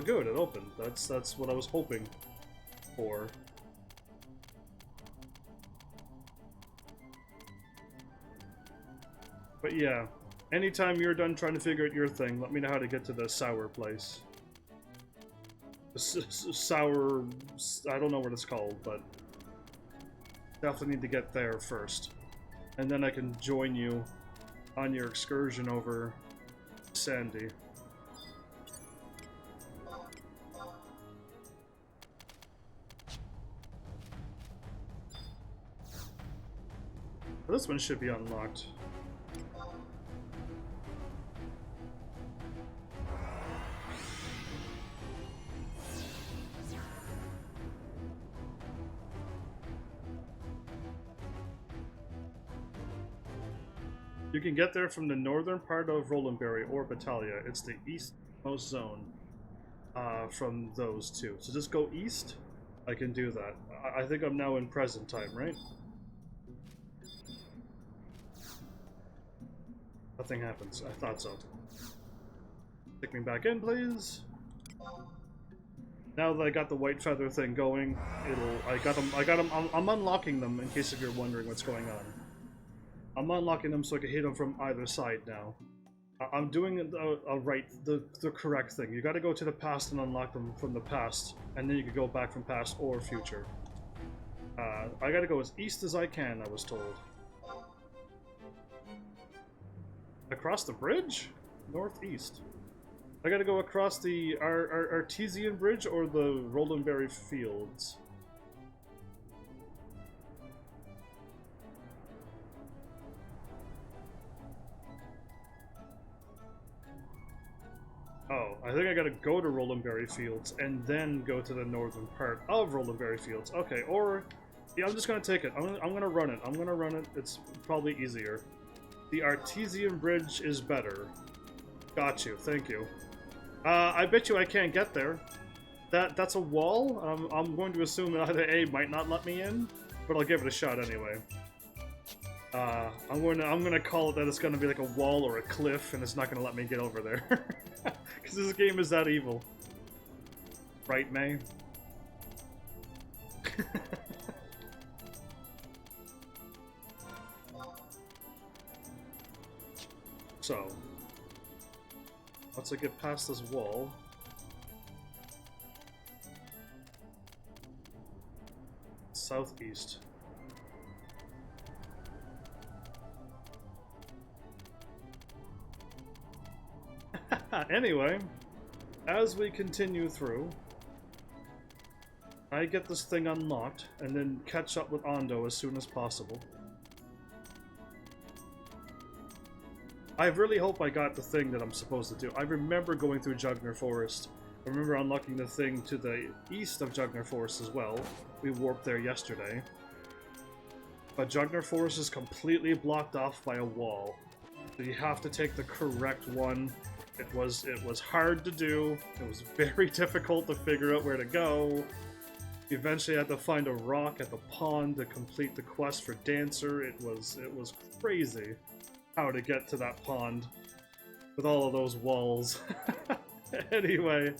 Speaker 1: Good, it opened. That's what I was hoping for. But yeah. Anytime you're done trying to figure out your thing, let me know how to get to the sour place. The sour... I don't know what it's called, but... definitely need to get there first. And then I can join you on your excursion over Sandy. This one should be unlocked. You can get there from the northern part of Rolandberry or Battaglia. It's the eastmost zone from those two. So just go east. I can do that. I think I'm now in present time, right? Nothing happens. I thought so. Stick me back in, please. Now that I got the white feather thing going, I got them. I'm unlocking them in case if you're wondering what's going on. I'm unlocking them so I can hit them from either side now. I'm doing the correct thing. You got to go to the past and unlock them from the past, and then you can go back from past or future. I got to go as east as I can. I was told. Across the bridge? Northeast. I gotta go across the Artesian Bridge or the Rolandberry Fields. Oh, I think I gotta go to Rolandberry Fields and then go to the northern part of Rolandberry Fields. Okay, or... yeah, I'm just gonna take it. I'm gonna run it. I'm gonna run it. It's probably easier. The Artesian Bridge is better. Got you. Thank you. I bet you I can't get there. That's a wall. I'm going to assume that either A might not let me in, but I'll give it a shot anyway. I'm gonna call it that it's gonna be like a wall or a cliff, and it's not gonna let me get over there. Because this game is that evil. Right, May? So, once I get past this wall, southeast. Anyway, as we continue through, I get this thing unlocked and then catch up with Ondo as soon as possible. I really hope I got the thing that I'm supposed to do. I remember going through Jugner Forest. I remember unlocking the thing to the east of Jugner Forest as well. We warped there yesterday. But Jugner Forest is completely blocked off by a wall. So you have to take the correct one. It was hard to do. It was very difficult to figure out where to go. Eventually I had to find a rock at the pond to complete the quest for Dancer. It was crazy how to get to that pond with all of those walls. Anyway.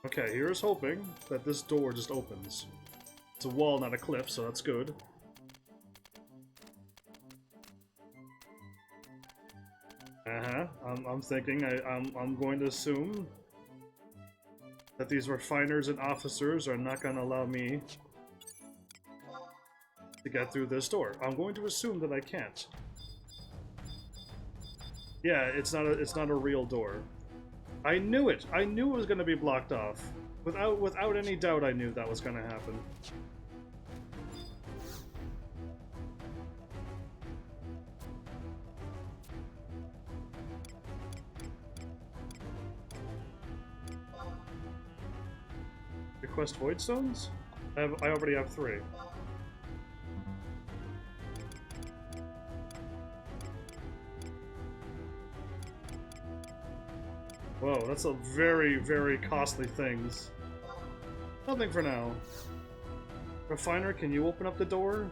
Speaker 1: Okay, here's hoping that this door just opens. It's a wall, not a cliff, so that's good. I'm thinking, I'm going to assume that these refiners and officers are not going to allow me to get through this door. I'm going to assume that I can't. Yeah, it's not a real door. I knew it. I knew it was going to be blocked off. Without any doubt, I knew that was going to happen. Request Void Stones? I already have 3. Whoa, that's a very, very costly things. Nothing for now. Refiner, can you open up the door?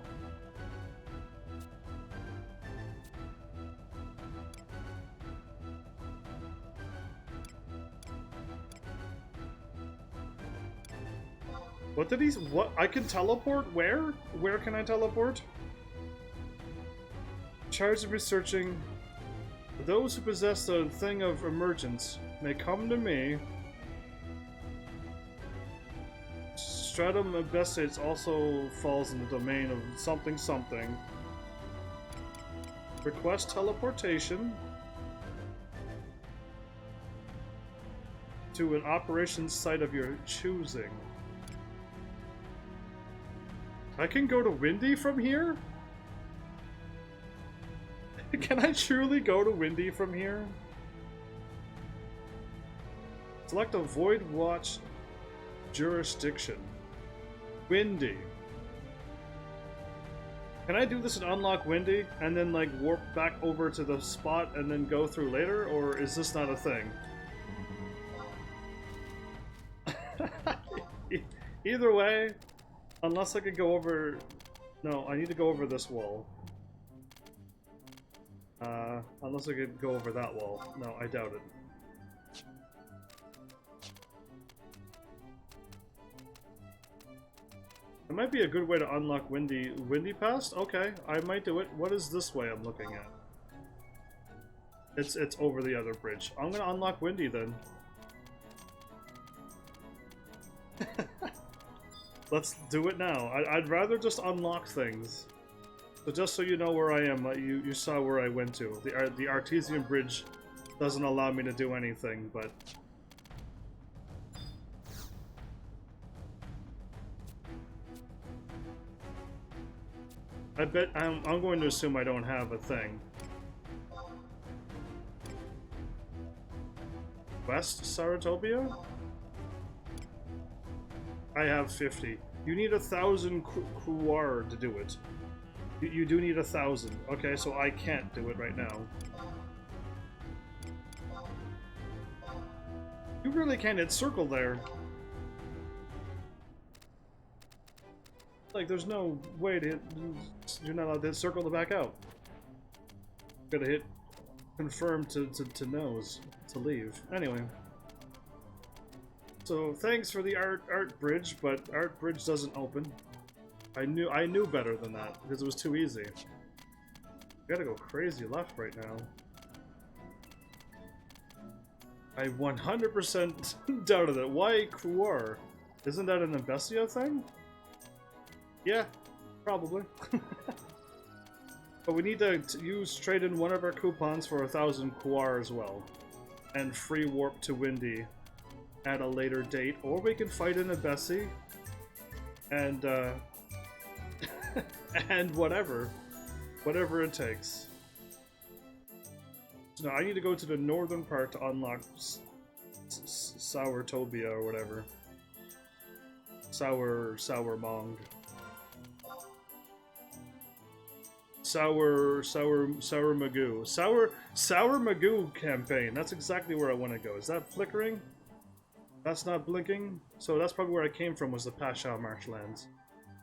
Speaker 1: What did he... what? I can teleport? Where? Where can I teleport? Charged of researching... Those who possess the thing of emergence may come to me. Stratum Abestates also falls in the domain of something something. Request teleportation to an operations site of your choosing. I can go to Windy from here? Can I truly go to Windy from here? Select a Void Watch jurisdiction. Windy. Can I do this and unlock Windy, and then like warp back over to the spot and then go through later, or is this not a thing? Either way, unless I could go over... No, I need to go over this wall. Unless I could go over that wall. No, I doubt it. It might be a good way to unlock Windy Pass? Okay, I might do it. What is this way I'm looking at? It's over the other bridge. I'm gonna unlock Windy then. Let's do it now. I'd rather just unlock things. So just so you know where I am, you saw where I went to. The Artesian Bridge doesn't allow me to do anything, but... I bet I'm going to assume I don't have a thing. West Saratopia? I have 50. You need 1,000 Kuar to do it. You do need 1,000. Okay, so I can't do it right now. You really can't hit circle there. Like, there's no way to hit... You're not allowed to hit circle to back out. Gotta hit confirm to nose to leave. Anyway. So, thanks for the art bridge, but art bridge doesn't open. I knew better than that, because it was too easy. Gotta go crazy left right now. I 100% doubted it. Why Kruar? Isn't that an Embessia thing? Yeah, probably. But we need to trade in one of our coupons for 1,000 Kuar as well. And free warp to Windy at a later date. Or we can fight in a Bessie. And, and whatever. Whatever it takes. So now I need to go to the northern part to unlock Sourtopia or whatever. Sour Mong. Sour Magoo. Sour Magoo campaign. That's exactly where I want to go. Is that flickering? That's not blinking? So that's probably where I came from, was the Pashao Marshlands.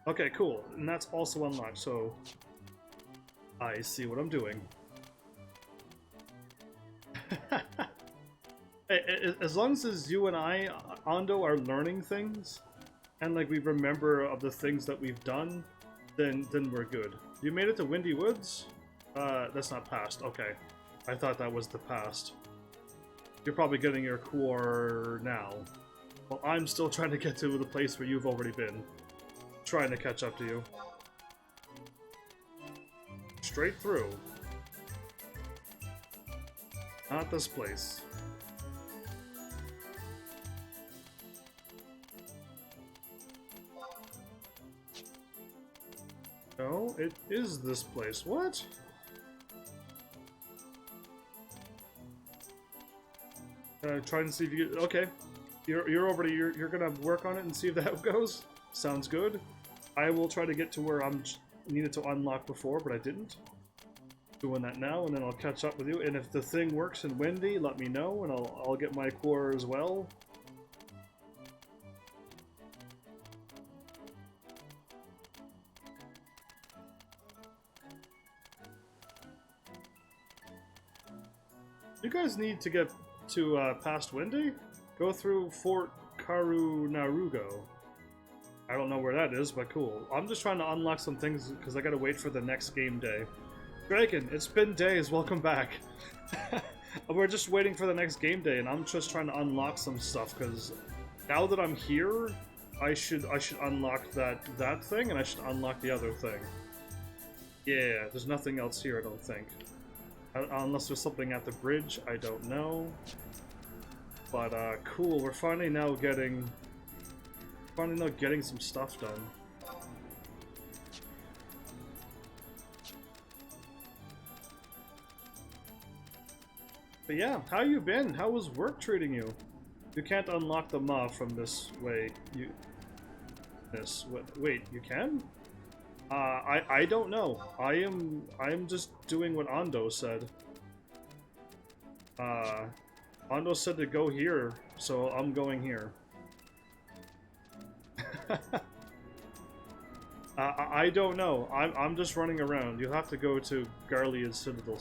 Speaker 1: Okay, cool. And that's also unlocked, so I see what I'm doing. As long as you and I, Ando, are learning things, and like we remember of the things that we've done, then we're good. You made it to Windy Woods? That's not past. Okay. I thought that was the past. You're probably getting your core now. Well, I'm still trying to get to the place where you've already been. Trying to catch up to you. Straight through. Not this place. No, it is this place. What? Trying to see if you get... Okay. You're gonna work on it and see if that goes? Sounds good. I will try to get to where I'm needed to unlock before, but I didn't. Doing that now, and then I'll catch up with you. And if the thing works in Windy, let me know, and I'll get my core as well. You guys need to get to past Windy? Go through Fort Karunarugo. I don't know where that is, but cool. I'm just trying to unlock some things because I gotta wait for the next game day. Dragon, it's been days. Welcome back. We're just waiting for the next game day, and I'm just trying to unlock some stuff because now that I'm here, I should unlock that thing, and I should unlock the other thing. Yeah, there's nothing else here, I don't think. Unless there's something at the bridge, I don't know. But cool, we're finally now getting some stuff done. But yeah, how you been? How was work treating you? You can't unlock the maw from this way. Wait, you can? I don't know. I am just doing what Ando said. Ando said to go here, so I'm going here. I don't know. I'm just running around. You'll have to go to Garlean Citadel,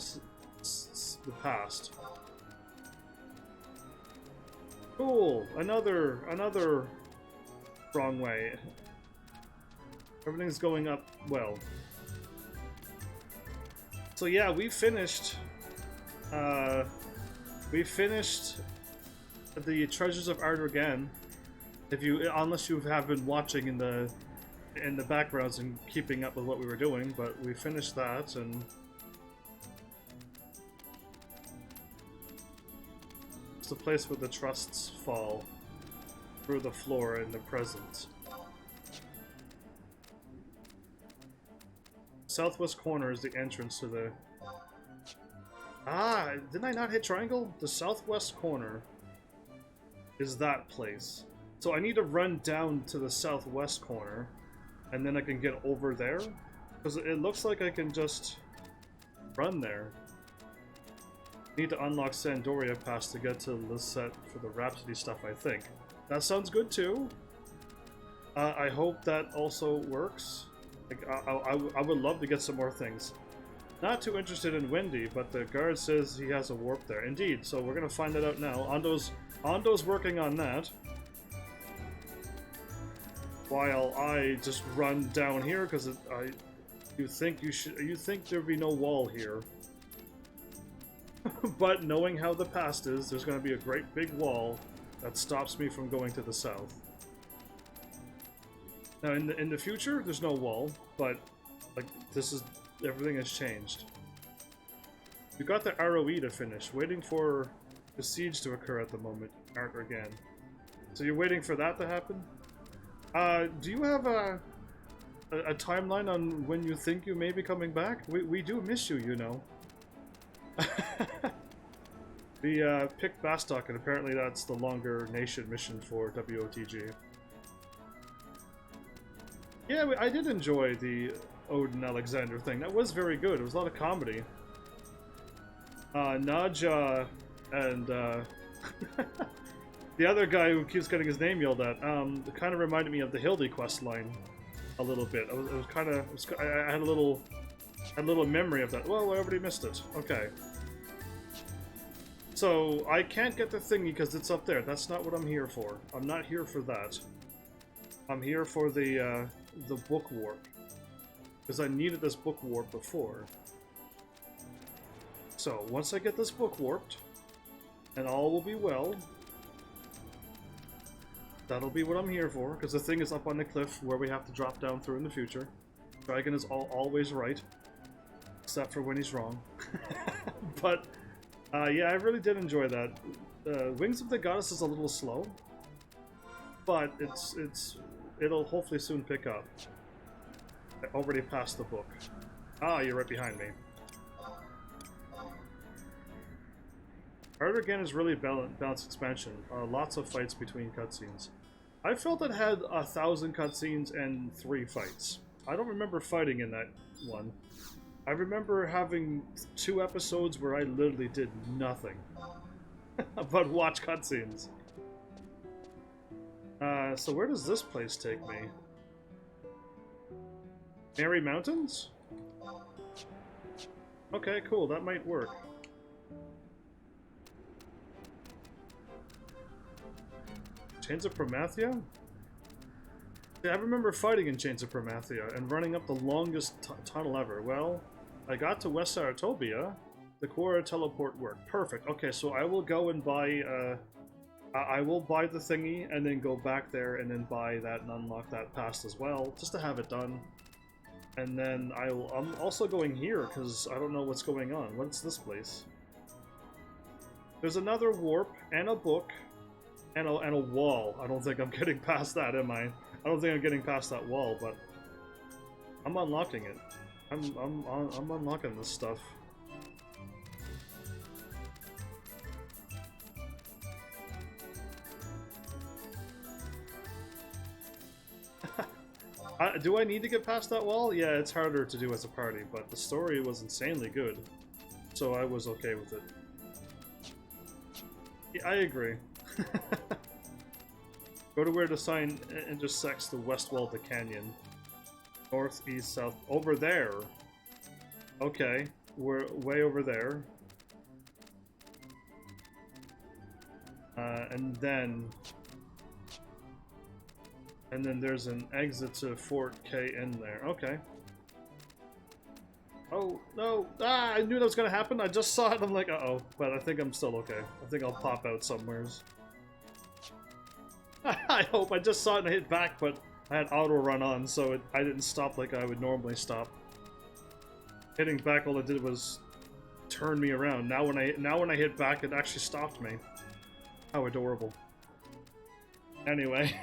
Speaker 1: the past. Cool. Another wrong way. Everything's going up well. So yeah, we finished the Treasures of Ardragan. Unless you have been watching in the backgrounds and keeping up with what we were doing, but we finished that, and it's the place where the trusts fall through the floor in the present. Southwest corner is the entrance to the... Ah, didn't I not hit triangle? The southwest corner is that place. So I need to run down to the southwest corner, and then I can get over there? Because it looks like I can just run there. Need to unlock Sandoria Pass to get to Lisette for the Rhapsody stuff, I think. That sounds good too. I hope that also works. Like, I would love to get some more things. Not too interested in Windy, but the guard says he has a warp there. Indeed, so we're gonna find that out now. Ando's working on that. While I just run down here, because you think there'd be no wall here. But knowing how the past is, there's gonna be a great big wall that stops me from going to the south. Now, in the future, there's no wall, but like everything has changed. We got the ROE to finish, waiting for the siege to occur at the moment, again. So you're waiting for that to happen? Do you have a timeline on when you think you may be coming back? We do miss you, you know. The Pick Bastok, and apparently that's the longer nation mission for WOTG. Yeah, I did enjoy the Odin Alexander thing. That was very good. It was a lot of comedy. Naja and the other guy who keeps getting his name yelled at, it kind of reminded me of the Hildy quest line a little bit. I had a little memory of that. Well, I already missed it. Okay. So I can't get the thingy because it's up there. That's not what I'm here for. I'm not here for that. I'm here for the book warp, because I needed this book warp before. So once I get this book warped, and all will be well, that'll be what I'm here for, because the thing is up on the cliff where we have to drop down through in the future. Dragon is always right, except for when he's wrong. But yeah, I really did enjoy that. Wings of the Goddess is a little slow, but it'll hopefully soon pick up. I already passed the book. Ah, you're right behind me. Ardragan is really balanced expansion. Lots of fights between cutscenes. I felt it had 1,000 cutscenes and 3 fights. I don't remember fighting in that one. I remember having 2 episodes where I literally did nothing but watch cutscenes. So where does this place take me? Mary Mountains? Okay, cool, that might work. Chains of Promathia? Yeah, I remember fighting in Chains of Promathia and running up the longest tunnel ever. Well, I got to West Saratobia. The Quora teleport worked. Perfect. Okay, so I will go and buy, I will buy the thingy and then go back there and then buy that and unlock that pass as well, just to have it done. And then I'm also going here because I don't know what's going on. What's this place? There's another warp and a book and a wall. I don't think I'm getting past that, am I? I don't think I'm getting past that wall, but I'm unlocking it. I'm unlocking this stuff. Do I need to get past that wall? Yeah, it's harder to do as a party, but the story was insanely good, so I was okay with it. Yeah, I agree. Go to where the sign intersects the west wall of the canyon. North, east, south. Over there! Okay, we're way over there. And then there's an exit to Fort K in there. Okay. Oh, no! Ah, I knew that was gonna happen! I just saw it, I'm like, uh-oh. But I think I'm still okay. I think I'll pop out somewheres. I hope! I just saw it and I hit back, but I had auto run on, so I didn't stop like I would normally stop. Hitting back, all it did was turn me around. Now when I hit back, it actually stopped me. How adorable. Anyway.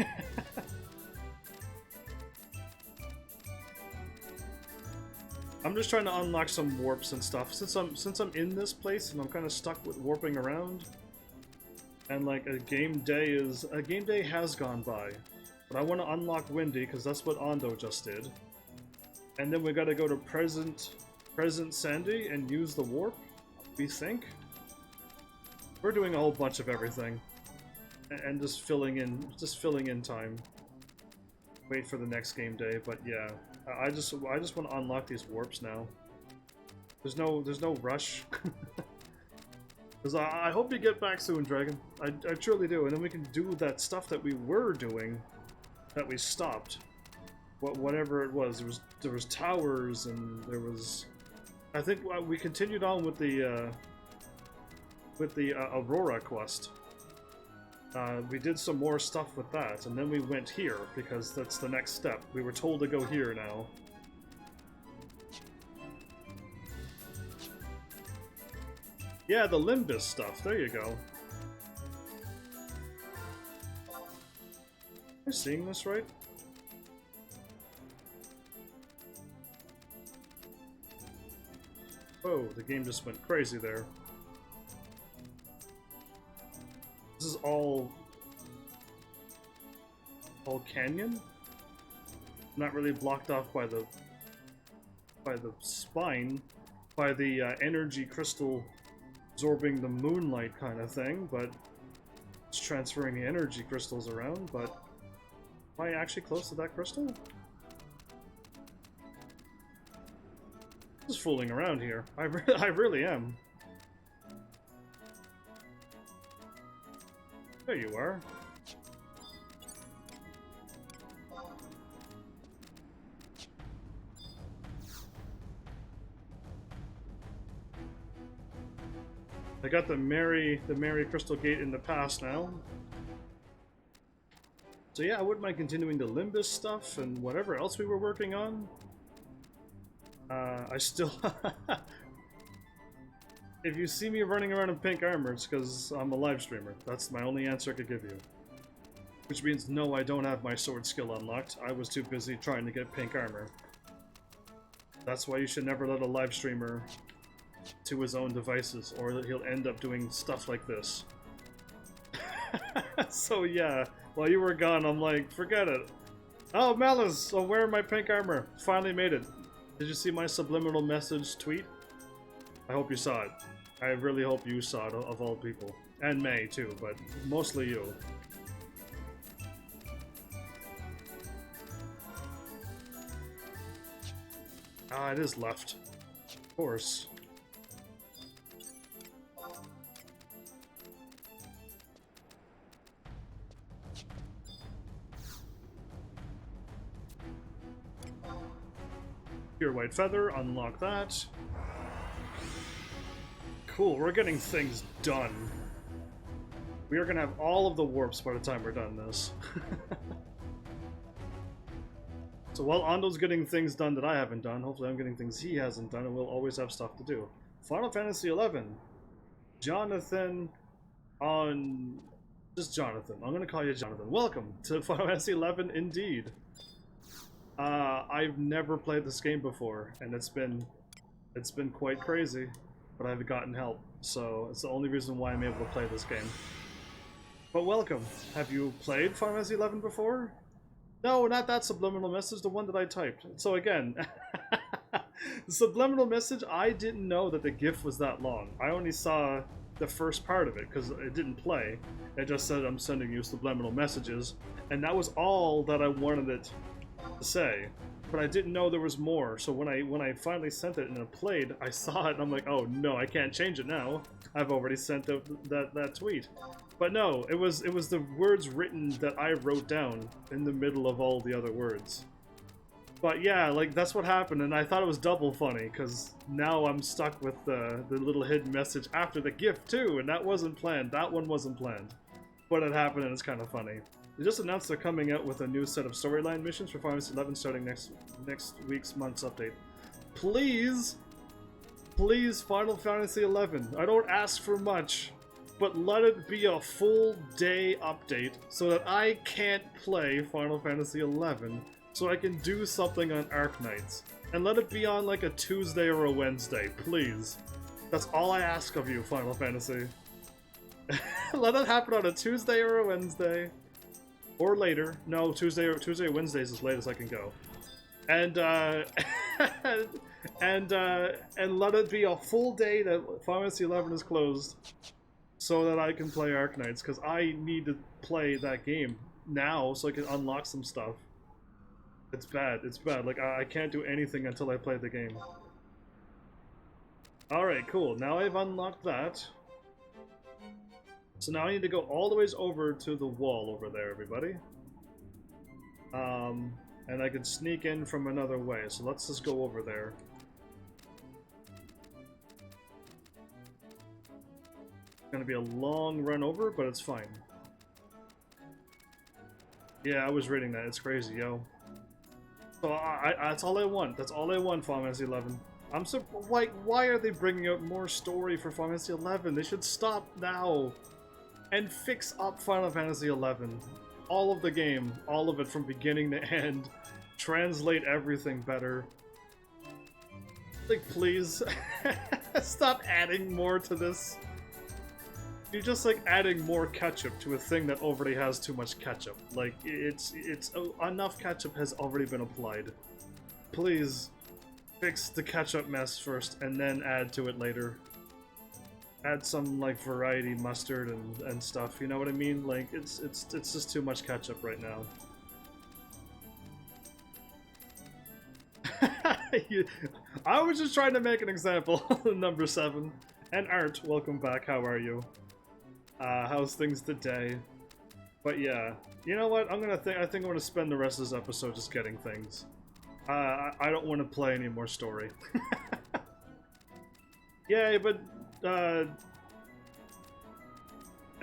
Speaker 1: I'm just trying to unlock some warps and stuff. Since I'm in this place and I'm kind of stuck with warping around, and like a game day has gone by, but I want to unlock Windy because that's what Ondo just did, and then we got to go to present Sandy and use the warp. We think we're doing a whole bunch of everything, and just filling in time. Wait for the next game day, but yeah. I just want to unlock these warps now. There's no rush. Because I hope you get back soon, Dragon. I truly do, and then we can do that stuff that we were doing, that we stopped. Whatever it was, there was towers, and there was. I think we continued on with the Aurora quest. We did some more stuff with that, and then we went here, because that's the next step. We were told to go here now. Yeah, the Limbus stuff, there you go. Am I seeing this right? Whoa, the game just went crazy there. This is all canyon? Not really blocked off by the spine, by the energy crystal absorbing the moonlight kind of thing, but it's transferring the energy crystals around, but am I actually close to that crystal? Just fooling around here. I really am. There you are. I got the Mary Crystal Gate in the past now. So yeah, I wouldn't mind continuing the Limbus stuff and whatever else we were working on. I still... If you see me running around in pink armor, it's because I'm a live streamer. That's my only answer I could give you. Which means, no, I don't have my sword skill unlocked. I was too busy trying to get pink armor. That's why you should never let a live streamer to his own devices, or he'll end up doing stuff like this. So yeah, while you were gone, I'm like, forget it. Oh, Malice! I'm wearing my pink armor. Finally made it. Did you see my subliminal message tweet? I hope you saw it. I really hope you saw it, of all people. And May, too, but mostly you. Ah, it is left. Of course. Pure white feather, unlock that. Cool, we're getting things done. We are gonna have all of the warps by the time we're done this. So while Ondo's getting things done that I haven't done, hopefully I'm getting things he hasn't done, and we'll always have stuff to do. Final Fantasy XI. Jonathan on... Just Jonathan. I'm gonna call you Jonathan. Welcome to Final Fantasy XI indeed. I've never played this game before, and it's been quite crazy, but I've gotten help, so it's the only reason why I'm able to play this game. But welcome. Have you played Final Fantasy XI before? No, not that subliminal message, the one that I typed. So again, the subliminal message, I didn't know that the GIF was that long. I only saw the first part of it because it didn't play. It just said I'm sending you subliminal messages, and that was all that I wanted it to say. But I didn't know there was more. So when I finally sent it and it played, I saw it and I'm like, oh no, I can't change it now. I've already sent that tweet. But no, it was the words written that I wrote down in the middle of all the other words. But yeah, like that's what happened, and I thought it was double funny because now I'm stuck with the little hidden message after the gift too, and that wasn't planned. That one wasn't planned, but it happened, and it's kind of funny. They just announced they're coming out with a new set of storyline missions for Final Fantasy 11 starting next month's update. Please, please, Final Fantasy 11. I don't ask for much, but let it be a full day update so that I can't play Final Fantasy 11, so I can do something on Arc Nights. And let it be on like a Tuesday or a Wednesday, please. That's all I ask of you, Final Fantasy. Let it happen on a Tuesday or a Wednesday. Or later. No, Tuesday or Wednesday is as late as I can go. And and let it be a full day that Final Fantasy 11 is closed, so that I can play Arc Nights, because I need to play that game now so I can unlock some stuff. It's bad. It's bad. Like I can't do anything until I play the game. All right, cool. Now I've unlocked that. So now I need to go all the ways over to the wall over there, everybody. And I can sneak in from another way, so let's just go over there. It's gonna be a long run over, but it's fine. Yeah, I was reading that. It's crazy, yo. So that's all I want. That's all I want, Final Fantasy 11. I'm so like, why are they bringing out more story for Final Fantasy 11? They should stop now. And fix up Final Fantasy XI. All of the game, all of it from beginning to end. Translate everything better. Like, please, stop adding more to this. You're just like adding more ketchup to a thing that already has too much ketchup. Like, it's enough ketchup has already been applied. Please, fix the ketchup mess first and then add to it later. Add some like variety mustard and stuff, you know what I mean? Like it's just too much ketchup right now. I was just trying to make an example. Number 7. And Art, welcome back. How are you? How's things today? But yeah, you know what? I think I'm gonna spend the rest of this episode just getting things. I don't want to play any more story. Yay, but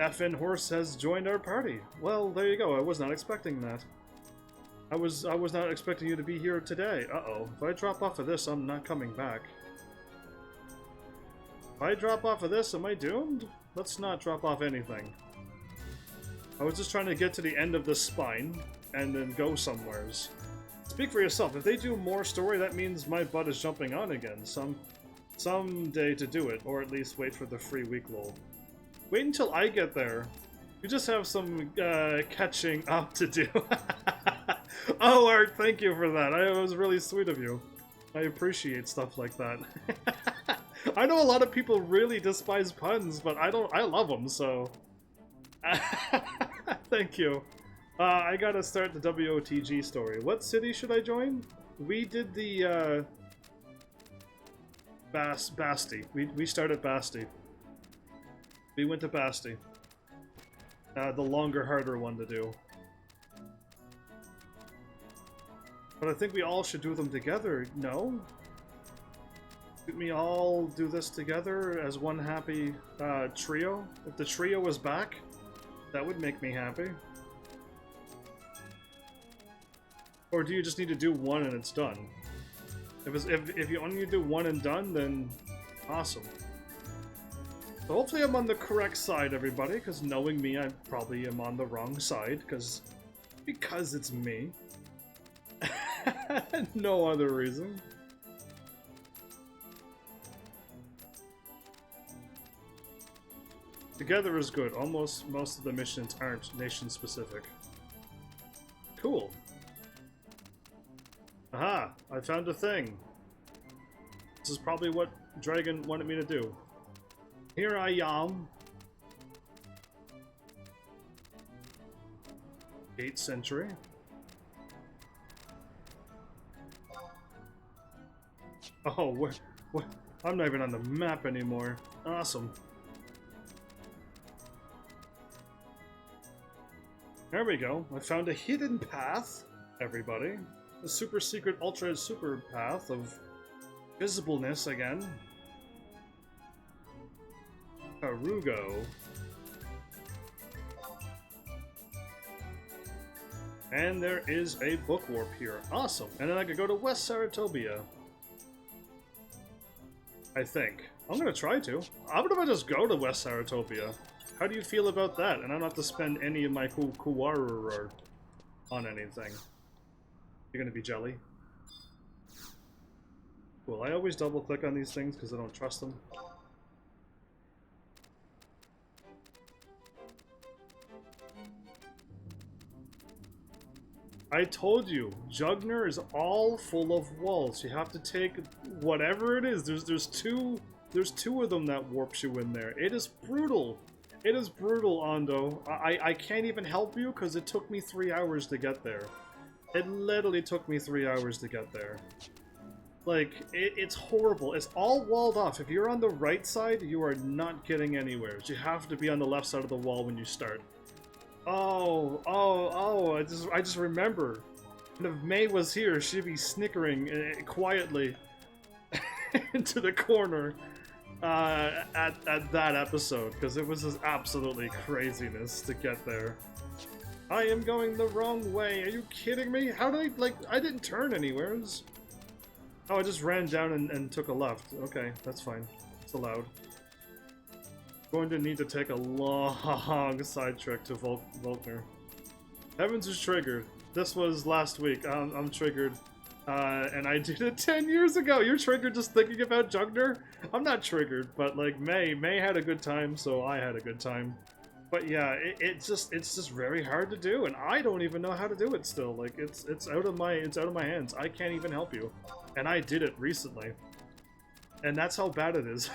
Speaker 1: FN Horse has joined our party. Well, there you go. I was not expecting that. I was not expecting you to be here today. Uh-oh. If I drop off of this, I'm not coming back. If I drop off of this, am I doomed? Let's not drop off anything. I was just trying to get to the end of the spine and then go somewheres. Speak for yourself. If they do more story, that means my butt is jumping on again. Someday to do it, or at least wait for the free week lol. Wait until I get there. You just have some catching up to do. Oh, Art, thank you for that. It was really sweet of you. I appreciate stuff like that. I know a lot of people really despise puns, but I don't. I love them, so. Thank you. I gotta start the WOTG story. What city should I join? We did the Basti. We started Basti. We went to Basti. The longer, harder one to do. But I think we all should do them together, no? Should we all do this together as one happy trio? If the trio was back, that would make me happy. Or do you just need to do one and it's done? If you only do one and done, then awesome. So hopefully I'm on the correct side, everybody, because knowing me, I probably am on the wrong side, because it's me. No other reason. Together is good. Almost most of the missions aren't nation-specific. Cool. Aha! I found a thing. This is probably what Dragon wanted me to do. Here I am. 8th century. Oh, what? I'm not even on the map anymore. Awesome. There we go. I found a hidden path, everybody. A super secret, ultra super path of visibleness again. Karugo. And there is a book warp here. Awesome. And then I could go to West Saratobia. I think. I'm gonna try to. How about if I just go to West Saratobia? How do you feel about that? And I don't have to spend any of my Kuwaru on anything. You're gonna be jelly? Cool. I always double click on these things because I don't trust them. I told you, Jugner is all full of walls. You have to take whatever it is. There's two of them that warps you in there. It is brutal. It is brutal, Ando. I can't even help you because it took me 3 hours to get there. It literally took me 3 hours to get there. Like, it's horrible. It's all walled off. If you're on the right side, you are not getting anywhere. You have to be on the left side of the wall when you start. Oh, I just remember. And if May was here, she'd be snickering quietly into the corner at that episode, because it was just absolutely craziness to get there. I am going the wrong way. Are you kidding me? How did I didn't turn anywhere. Oh, I just ran down and took a left. Okay, that's fine. It's allowed. Going to need to take a long side trek to Volkner. Heavens is triggered. This was last week. I'm triggered. And I did it 10 years ago. You're triggered just thinking about Jugner? I'm not triggered, but like May had a good time, so I had a good time. But yeah, it's just very hard to do, and I don't even know how to do it still. Like it's out of my hands. I can't even help you. And I did it recently. And that's how bad it is.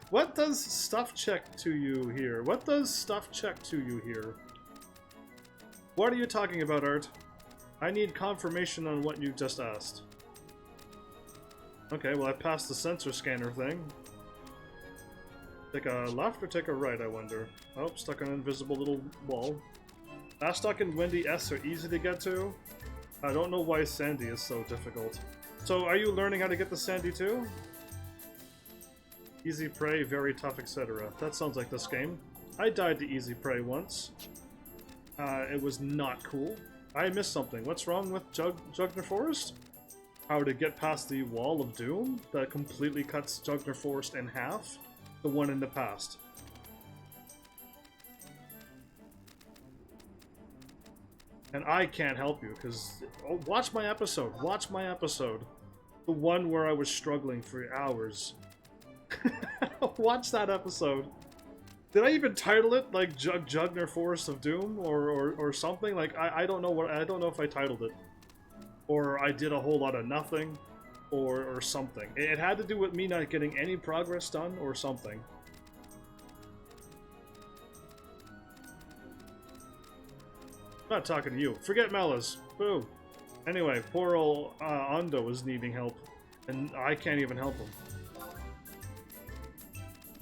Speaker 1: What does stuff check to you here? What does stuff check to you here? What are you talking about, Art? I need confirmation on what you just asked. Okay, well I passed the sensor scanner thing. Take a left or take a right, I wonder? Oh, stuck on an invisible little wall. Astock and Windy S are easy to get to. I don't know why Sandy is so difficult. So, are you learning how to get the Sandy too? Easy prey, very tough, etc. That sounds like this game. I died to easy prey once. It was not cool. I missed something. What's wrong with Jugner Forest? How to get past the Wall of Doom that completely cuts Jugner Forest in half? The one in the past. And I can't help you, because... Oh, watch my episode. Watch my episode. The one where I was struggling for hours. Watch that episode. Did I even title it like Jugner Forest of Doom or something? Like I don't know what I don't know if I titled it, or I did a whole lot of nothing, or something. It had to do with me not getting any progress done or something. I'm not talking to you. Forget Melis. Boo. Anyway, poor old Ando is needing help, and I can't even help him.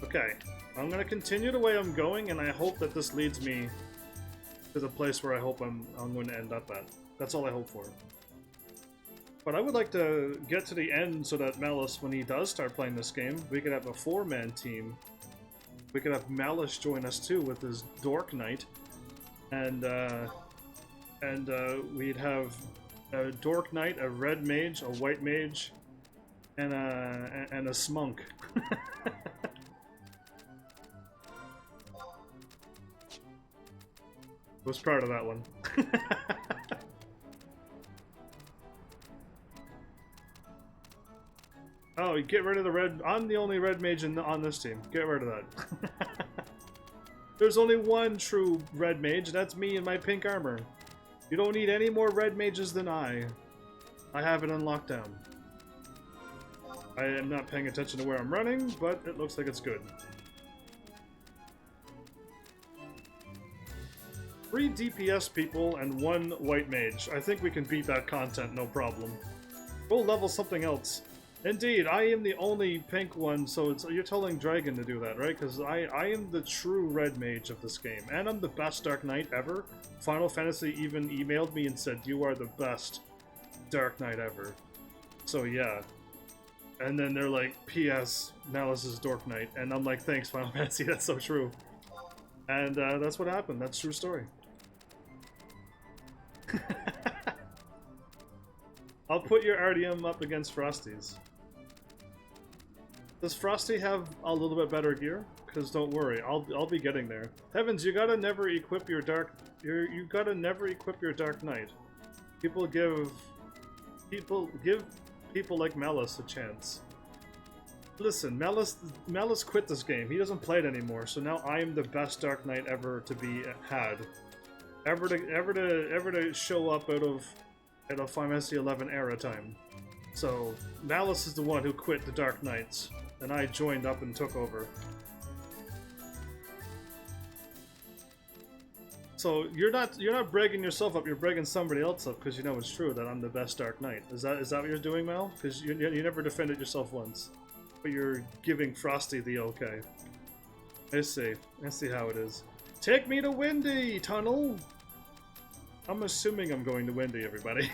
Speaker 1: Okay, I'm gonna continue the way I'm going, and I hope that this leads me to the place where I hope I'm going to end up at. That's all I hope for. But I would like to get to the end so that Melis, when he does start playing this game, we could have a 4-man team. We could have Melis join us too with his Dork Knight, and we'd have a Dork Knight, a Red Mage, a White Mage, and a Smunk. Was proud of that one. Oh, get rid of the red. I'm the only Red Mage on this team. Get rid of that. There's only one true Red Mage, and that's me in my pink armor. You don't need any more Red Mages than I. I have it on lockdown. I am not paying attention to where I'm running, but it looks like it's good. 3 DPS people and 1 white mage. I think we can beat that content, no problem. We'll level something else. Indeed, I am the only pink one, so you're telling Dragon to do that, right? Because I am the true red mage of this game, and I'm the best Dark Knight ever. Final Fantasy even emailed me and said, you are the best Dark Knight ever. So yeah. And then they're like, P.S. Malice is Dark Knight. And I'm like, thanks, Final Fantasy, that's so true. And that's what happened, that's true story. I'll put your RDM up against Frosty's. Does Frosty have a little bit better gear? Because don't worry, I'll be getting there. Heavens, you gotta never equip your dark. You gotta never equip your Dark Knight. People give people like Malice a chance. Listen, Malice quit this game. He doesn't play it anymore. So now I am the best Dark Knight ever to be had, ever to show up out of Final Fantasy 11 era time. So Malice is the one who quit the Dark Knights. And I joined up and took over. So you're not bragging yourself up, you're bragging somebody else up because you know it's true that I'm the best Dark Knight. Is that what you're doing, Mel? Because you never defended yourself once, but you're giving Frosty the okay. I see how it is. Take me to Windy Tunnel. I'm assuming I'm going to Windy, everybody.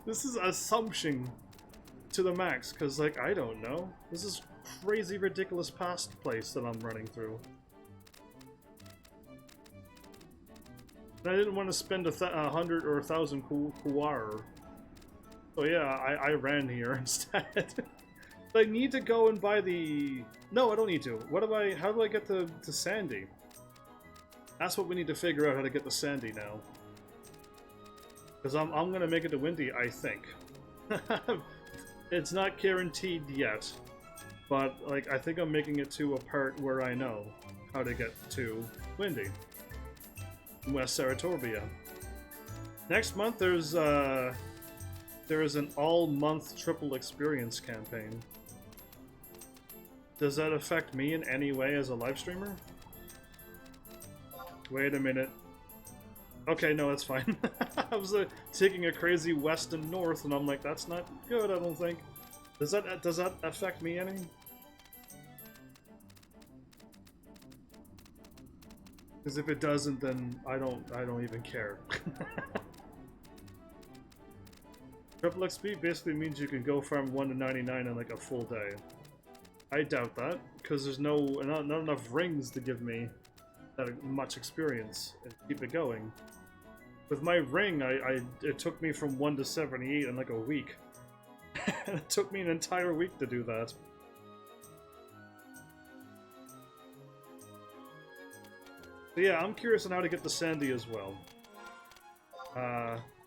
Speaker 1: This is assumption to the max, because, like, I don't know. This is crazy, ridiculous past place that I'm running through. And I didn't want to spend 100 or 1,000 kuar. So yeah, I ran here instead. I need to go and buy the... No, I don't need to. How do I get to Sandy? That's what we need to figure out, how to get to Sandy now. Because I'm gonna make it to Windy, I think. It's not guaranteed yet, but like I think I'm making it to a part where I know how to get to Windy, in West Saratorbia. Next month there is an all-month triple experience campaign. Does that affect me in any way as a live streamer? Wait a minute. Okay, no, that's fine. I was taking a crazy west and north, and I'm like, that's not good, I don't think. Does that affect me any? Because if it doesn't, then I don't even care. Triple XP basically means you can go from 1 to 99 in like a full day. I doubt that, because there's not enough rings to give me that much experience and keep it going. With my ring, it took me from 1 to 78 in like a week. It took me an entire week to do that. So yeah, I'm curious on how to get to Sandy as well.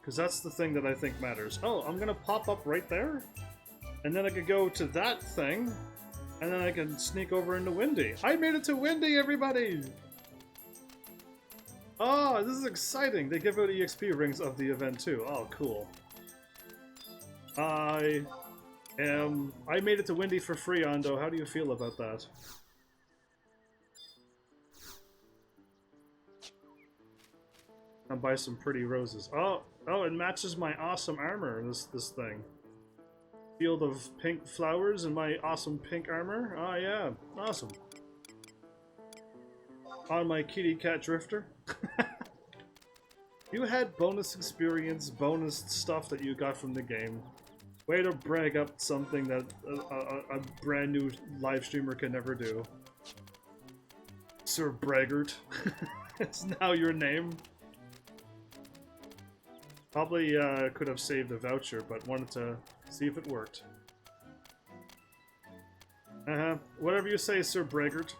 Speaker 1: Because that's the thing that I think matters. Oh, I'm gonna pop up right there? And then I could go to that thing, and then I can sneak over into Windy. I made it to Windy, everybody! Oh, this is exciting! They give out EXP rings of the event too. Oh, cool. I made it to Windy for free, Ando. How do you feel about that? I'll buy some pretty roses. Oh, it matches my awesome armor, this thing. Field of pink flowers and my awesome pink armor. Oh yeah, awesome. On my kitty cat drifter. You had bonus experience, bonus stuff that you got from the game. Way to brag up something that a brand new live streamer can never do. Sir Braggart. It's now your name. Probably could have saved a voucher, but wanted to see if it worked. Whatever you say, Sir Braggart.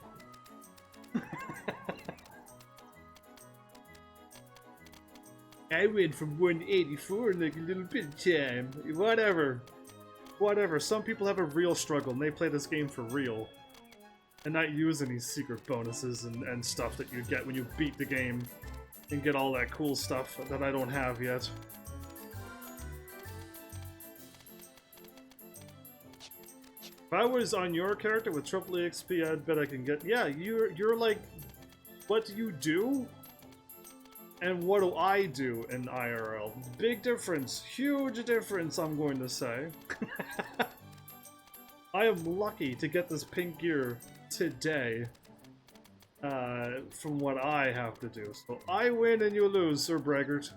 Speaker 1: I went from 184 in like a little bit of time. Whatever. Whatever. Some people have a real struggle and they play this game for real. And not use any secret bonuses and stuff that you get when you beat the game. And get all that cool stuff that I don't have yet. If I was on your character with triple EXP, I'd bet I can get... Yeah, you're like... What do you do? And what do I do in IRL? Big difference. Huge difference, I'm going to say. I am lucky to get this pink gear today. From what I have to do. So I win and you lose, Sir Braggart.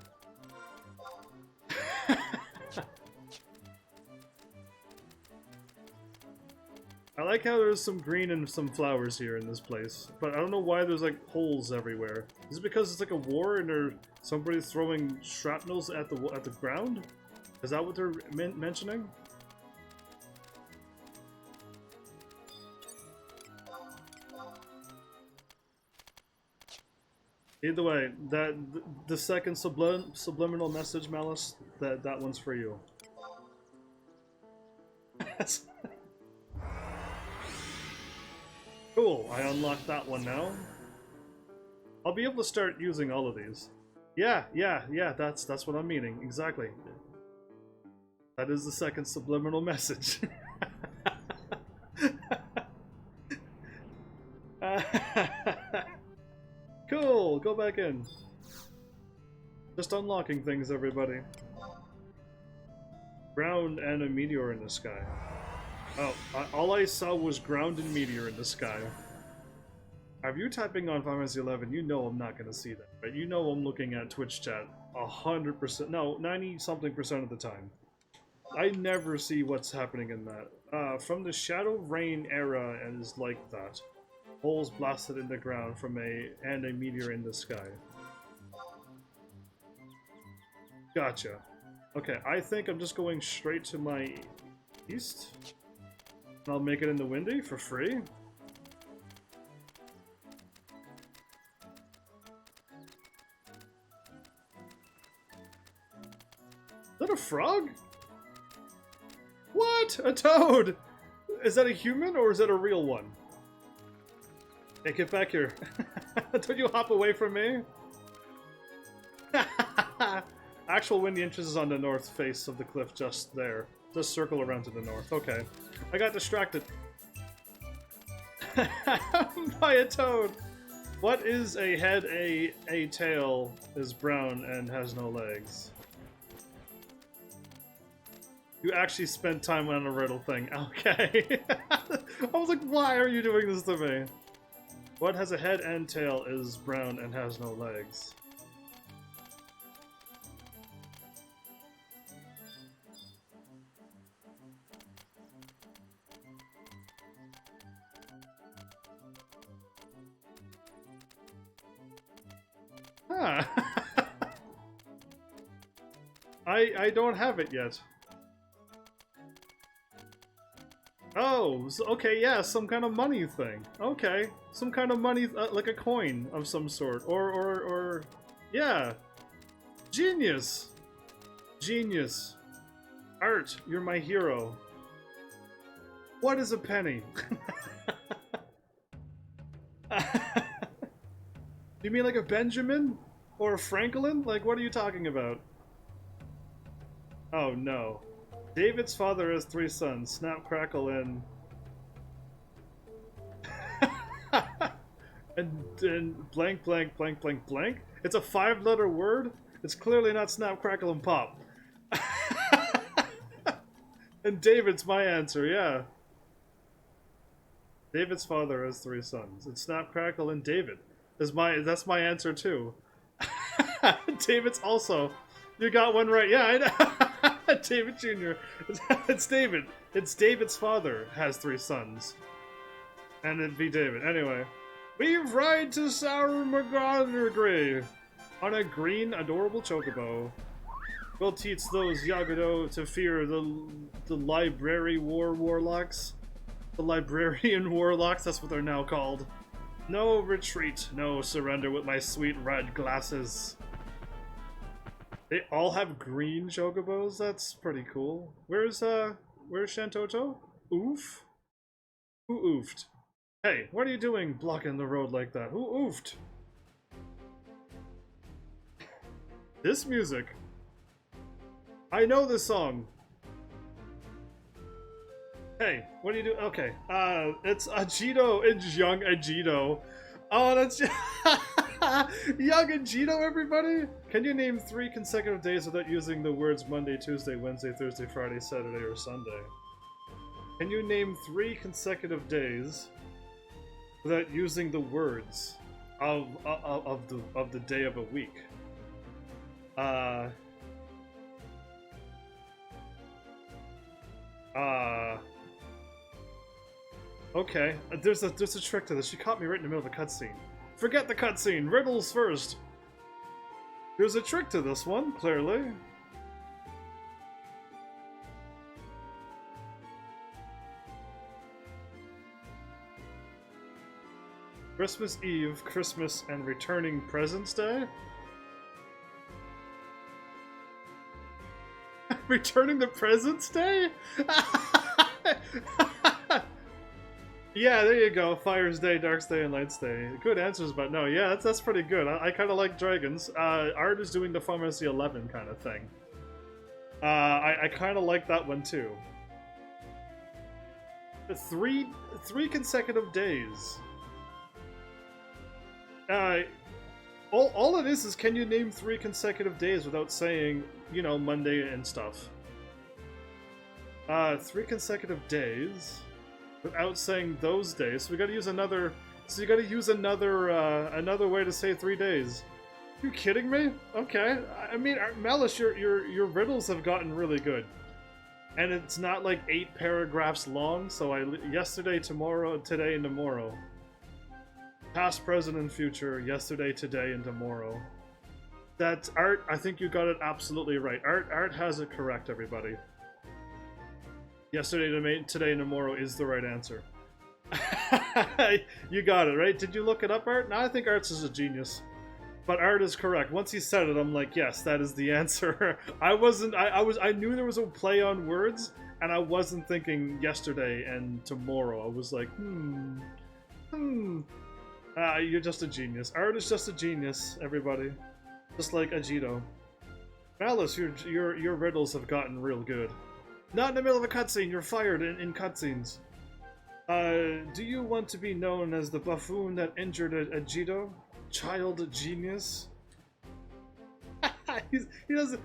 Speaker 1: I like how there's some green and some flowers here in this place, but I don't know why there's like holes everywhere. Is it because it's like a war and somebody's throwing shrapnels at the ground? Is that what they're mentioning? Either way, the second subliminal message, Malice, that one's for you. Cool, I unlocked that one now. I'll be able to start using all of these. Yeah, that's what I'm meaning, exactly. That is the second subliminal message. Cool, go back in. Just unlocking things, everybody. Ground and a meteor in the sky. Oh, all I saw was ground and meteor in the sky. If you're typing on Final Fantasy 11, you know I'm not going to see that. But you know I'm looking at Twitch chat 100%, no, 90-something% of the time. I never see what's happening in that. From the Shadow Rain era, and is like that. Holes blasted in the ground and a meteor in the sky. Gotcha. Okay, I think I'm just going straight to my east. I'll make it in the Windy for free. Is that a frog? What? A toad? Is that a human or is that a real one? Hey, get back here. Don't you hop away from me? Actual windy inches is on the north face of the cliff just there. Just circle around to the north. Okay. I got distracted. By a toad. What is a head, a tail, is brown and has no legs? You actually spent time on a riddle thing. Okay. I was like, why are you doing this to me? What has a head and tail, is brown and has no legs? Huh. I don't have it yet. Oh, okay, yeah, some kind of money thing. Okay, some kind of money, like a coin of some sort, or, yeah. Genius! Genius. Art, you're my hero. What is a penny? You mean like a Benjamin? Or a Franklin? Like, what are you talking about? Oh, no. David's father has 3 sons, Snap, Crackle, and... and blank, blank, blank, blank, blank? It's a 5-letter word? It's clearly not Snap, Crackle, and Pop. And David's my answer, yeah. David's father has 3 sons. It's Snap, Crackle, and David. That's my answer, too. David's also... You got one right. Yeah, I know. David Jr. It's David. It's David's father has 3 sons. And it'd be David. Anyway. We ride to Sour McGonagall on a green, adorable chocobo. We'll teach those Yagado to fear the library warlocks. The librarian warlocks, that's what they're now called. No retreat, no surrender with my sweet red glasses. They all have green chocobos? That's pretty cool. Where's Shantoto? Oof? Who oofed? Hey, what are you doing blocking the road like that? Who oofed? This music. I know this song. Hey, what do you do? Okay, it's Agito. It's young Agito. Oh, that's young Agito, everybody. Can you name 3 consecutive days without using the words Monday, Tuesday, Wednesday, Thursday, Friday, Saturday, or Sunday? Can you name 3 consecutive days without using the words of the day of a week? Okay, there's a trick to this. She caught me right in the middle of a cutscene. Forget the cutscene. Riddles first. There's a trick to this one, clearly. Christmas Eve, Christmas, and Returning Presents Day? Returning the Presents Day? Yeah, there you go. Fire's Day, Dark's Day, and Light's Day. Good answers, but no, yeah, that's pretty good. I kind of like dragons. Art is doing the Final Fantasy 11 kind of thing. I kind of like that one too. Three consecutive days. All it is can you name 3 consecutive days without saying, you know, Monday and stuff? 3 consecutive days without saying those days. So we gotta use another. So you gotta use another way to say 3 days. You kidding me? Okay. I mean, Malice, your riddles have gotten really good, and it's not like 8 paragraphs long. So yesterday, tomorrow, today, and tomorrow. Past, present, and future. Yesterday, today, and tomorrow. That's Art. I think you got it absolutely right. Art has it correct, everybody. Yesterday, today, and tomorrow is the right answer. You got it, right? Did you look it up, Art? No, I think Art's is a genius. But Art is correct. Once he said it, I'm like, yes, that is the answer. I knew there was a play on words, and I wasn't thinking yesterday and tomorrow. I was like, you're just a genius. Art is just a genius, everybody. Just like Agito. Malice, your riddles have gotten real good. Not in the middle of a cutscene, you're fired in cutscenes. Do you want to be known as the buffoon that injured Agito? Child genius? he doesn't.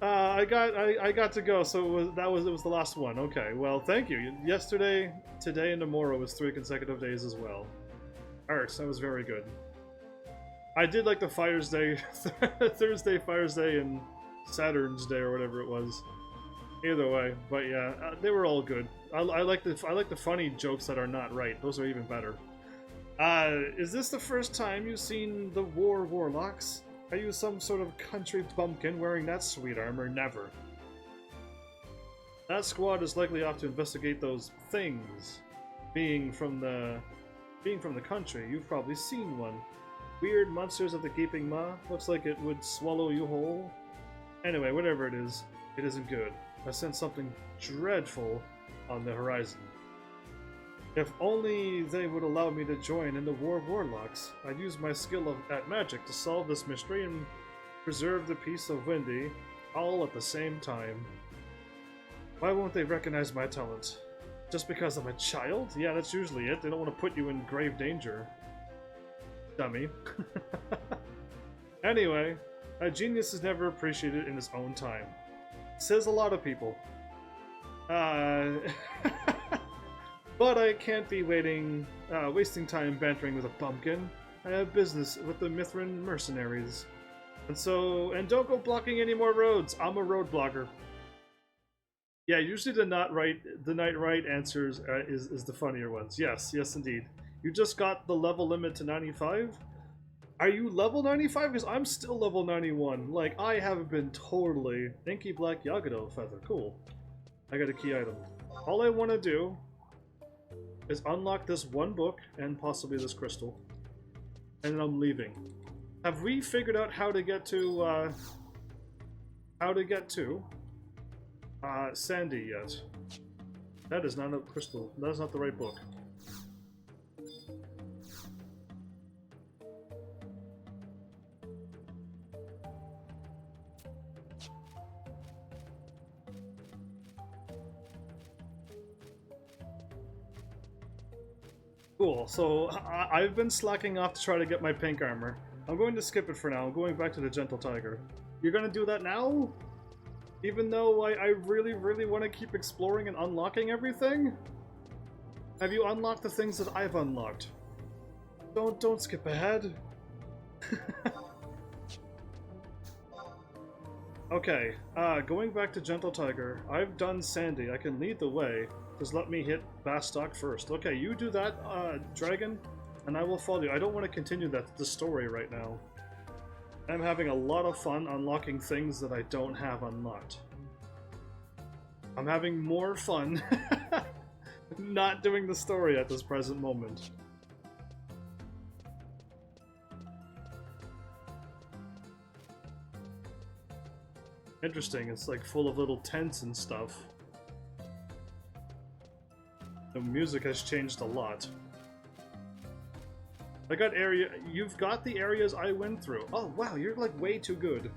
Speaker 1: I got to go, so it was the last one. Okay, well, thank you. Yesterday, today, and tomorrow was 3 consecutive days as well. Art, that was very good. I did like the Fire's Day, Thursday, Fire's Day, and Saturn's Day, or whatever it was. Either way, but yeah, they were all good. I like the funny jokes that are not right. Those are even better. Is this the first time you've seen the Warlocks? Are you some sort of country bumpkin wearing that sweet armor? Never. That squad is likely off to investigate those things. Being from the country, you've probably seen one. Weird monsters of the Gaping Maw. Looks like it would swallow you whole. Anyway, whatever it isn't good. I sense something dreadful on the horizon. If only they would allow me to join in the War of Warlocks, I'd use my skill at magic to solve this mystery and preserve the peace of Windy, all at the same time. Why won't they recognize my talent? Just because I'm a child? Yeah, that's usually it. They don't want to put you in grave danger. Dummy. Anyway, a genius is never appreciated in his own time. Says a lot of people. But I can't be wasting time bantering with a pumpkin. I have business with the Mithrin mercenaries. And don't go blocking any more roads. I'm a road blocker. Yeah, usually the not right answers is the funnier ones. Yes, indeed. You just got the level limit to 95? Are you level 95? Because I'm still level 91. Like, I haven't been totally... Inky Black Yagado Feather. Cool. I got a key item. All I want to do is unlock this one book and possibly this crystal. And then I'm leaving. Have we figured out how to get to... Sandy yet? That is not a crystal. That is not the right book. Cool, so I've been slacking off to try to get my pink armor. I'm going to skip it for now. I'm going back to the Gentle Tiger. You're gonna do that now? Even though I really, really want to keep exploring and unlocking everything? Have you unlocked the things that I've unlocked? Don't skip ahead. Okay, going back to Gentle Tiger, I've done Sandy. I can lead the way. Just let me hit Bastok first. Okay, you do that, Dragon, and I will follow you. I don't want to continue the story right now. I'm having a lot of fun unlocking things that I don't have unlocked. I'm having more fun not doing the story at this present moment. Interesting, it's like full of little tents and stuff. The music has changed a lot. I got you've got the areas I went through. Oh wow, you're like way too good.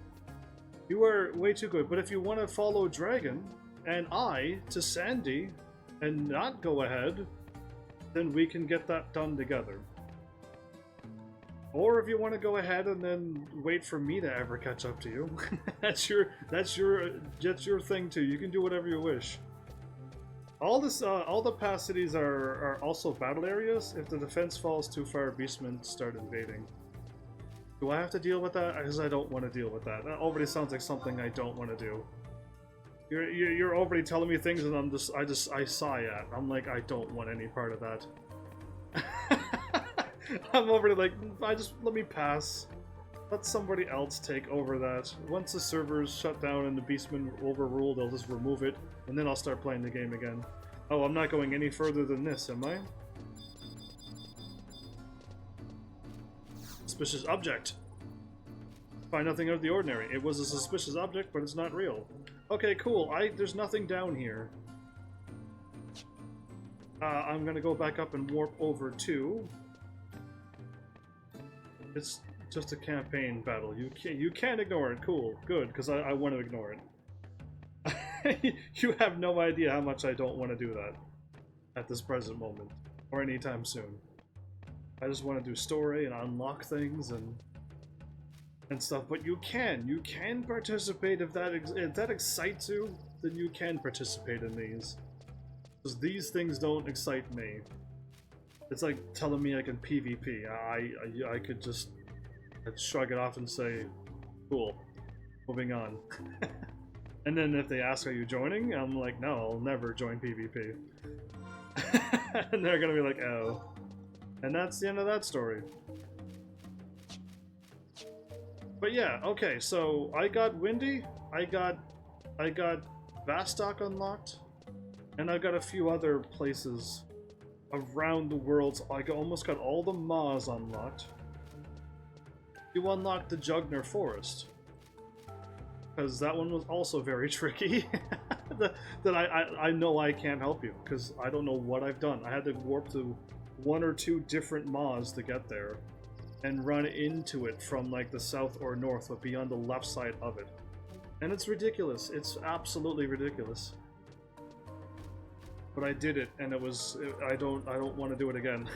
Speaker 1: You are way too good, but if you want to follow Dragon and I to Sandy and not go ahead, then we can get that done together. Or if you want to go ahead and then wait for me to ever catch up to you, that's your thing too. You can do whatever you wish. All the past cities are also battle areas. If the defense falls too far, beastmen start invading. Do I have to deal with that? Because I don't want to deal with that. That already sounds like something I don't want to do. You're already telling me things, and I sigh at. I'm like, I don't want any part of that. I'm already like, let me pass. Let somebody else take over that. Once the servers shut down and the beastmen overrule, they'll just remove it, and then I'll start playing the game again. Oh, I'm not going any further than this, am I? Suspicious object. Find nothing out of the ordinary. It was a suspicious object, but it's not real. Okay, cool. There's nothing down here. I'm gonna go back up and warp over to... It's just a campaign battle. You can't ignore it. Cool. Good, because I want to ignore it. You have no idea how much I don't want to do that at this present moment, or anytime soon. I just want to do story and unlock things and stuff. But you can participate if that excites you. Then you can participate in these, because these things don't excite me. It's like telling me I can PvP. I could just shrug it off and say, cool, moving on. And then if they ask, are you joining? I'm like, no, I'll never join PvP. And they're gonna be like, oh. And that's the end of that story. But yeah, okay, so I got Windy, I got Bastok unlocked, and I got a few other places around the world. So I almost got all the Maws unlocked. You unlocked the Jugner Forest, because that one was also very tricky. that I know I can't help you, because I don't know what I've done. I had to warp to 1 or 2 different Maws to get there, and run into it from like the south or north, but be on the left side of it. And it's ridiculous. It's absolutely ridiculous. But I did it, and it was. I don't want to do it again.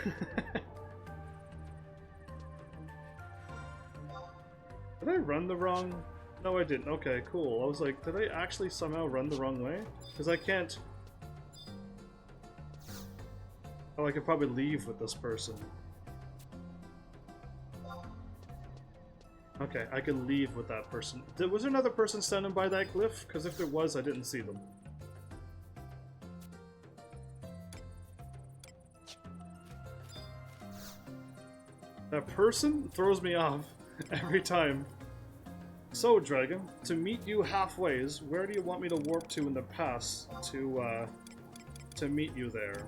Speaker 1: Did I run the wrong? No, I didn't. Okay, cool. I was like, did I actually somehow run the wrong way? Because I can't. Oh, I could probably leave with this person. Okay, I can leave with that person. Was there another person standing by that glyph? Because if there was, I didn't see them. That person throws me off every time. So, Dragon, to meet you halfway, where do you want me to warp to in the past to meet you there?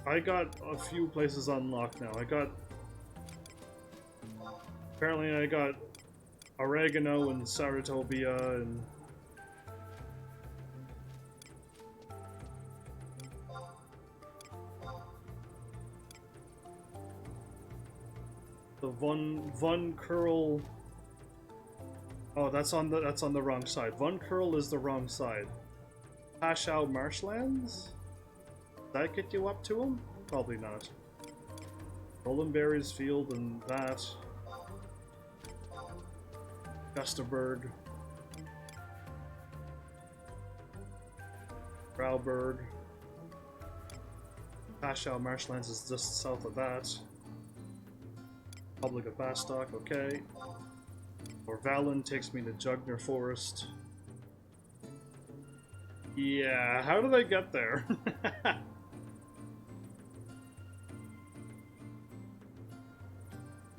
Speaker 1: I got a few places unlocked now. Apparently I got Oregano and Saratobia and... The Von Curl... Oh, that's on the wrong side. Von Curl is the wrong side. Pashao Marshlands? Did that get you up to him? Probably not. Rolandberry's field and that. Gustaberg. Grauberg. Pashau Marshlands is just south of that. Republic of Bastock, okay. Or Valen takes me to Jugner Forest. Yeah, how did I get there?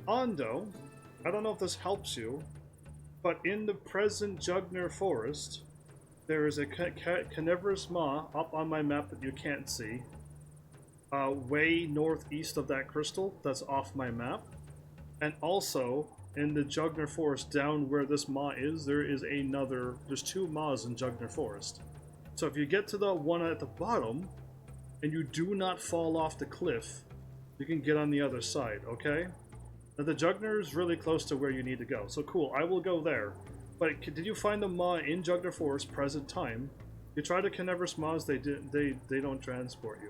Speaker 1: Ondo, I don't know if this helps you, but in the present Jugner Forest, there is a carnivorous maw up on my map that you can't see. Way northeast of that crystal that's off my map. And also, in the Jugner Forest down where this maw is, there's two maws in Jugner Forest. So if you get to the one at the bottom, and you do not fall off the cliff, you can get on the other side, okay? Now the Jugner is really close to where you need to go, so cool, I will go there. But did you find the maw in Jugner Forest present time? You try to carnivorous maws, they don't transport you.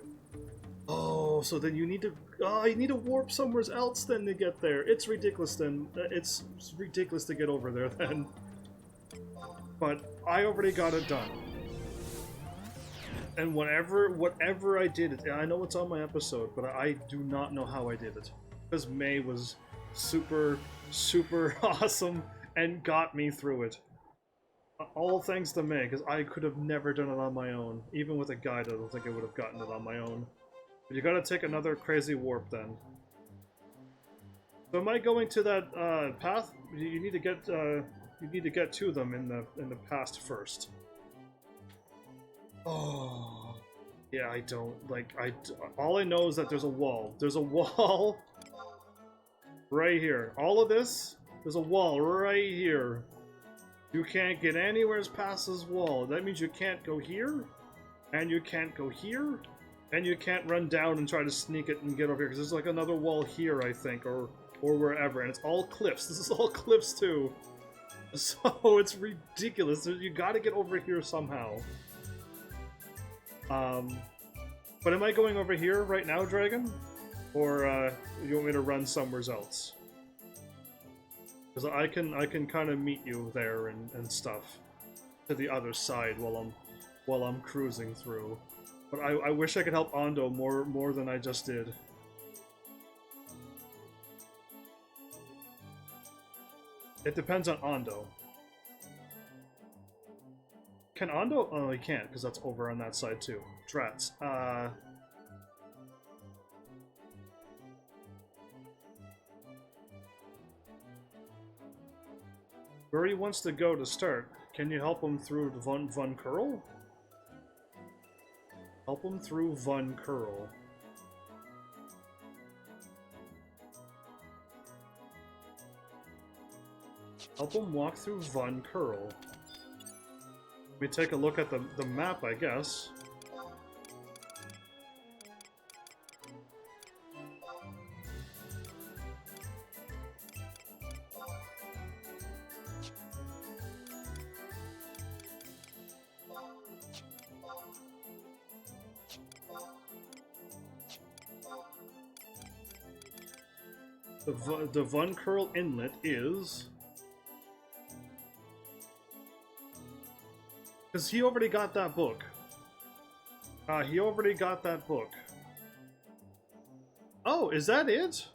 Speaker 1: Oh, so then you need to warp somewhere else then to get there. It's ridiculous then. It's ridiculous to get over there then. But I already got it done. And whatever I did, I know it's on my episode, but I do not know how I did it. Because May was super, super awesome and got me through it. All thanks to May, because I could have never done it on my own. Even with a guide, I don't think I would have gotten it on my own. But you gotta take another crazy warp then. So am I going to that path? You need to get to them in the past first. Oh, yeah. I don't like. All I know is that there's a wall. There's a wall right here. All of this. There's a wall right here. You can't get anywhere past this wall. That means you can't go here, and you can't go here. And you can't run down and try to sneak it and get over here, because there's like another wall here, I think, or wherever, and it's all cliffs. This is all cliffs, too. So it's ridiculous. You gotta get over here somehow. But am I going over here right now, Dragon? Or, you want me to run somewhere else? Because I can kind of meet you there and stuff. To the other side while I'm cruising through. But I wish I could help Ondo more than I just did. It depends on Ondo. Can Ondo? Oh, he can't, because that's over on that side too. Drats. Where he wants to go to start. Can you help him through Von Curl? Help him through Von Curl. Help him walk through Von Curl. Let me take a look at the map, I guess. The Von Curl Inlet is... Because he already got that book. He already got that book. Oh, is that it?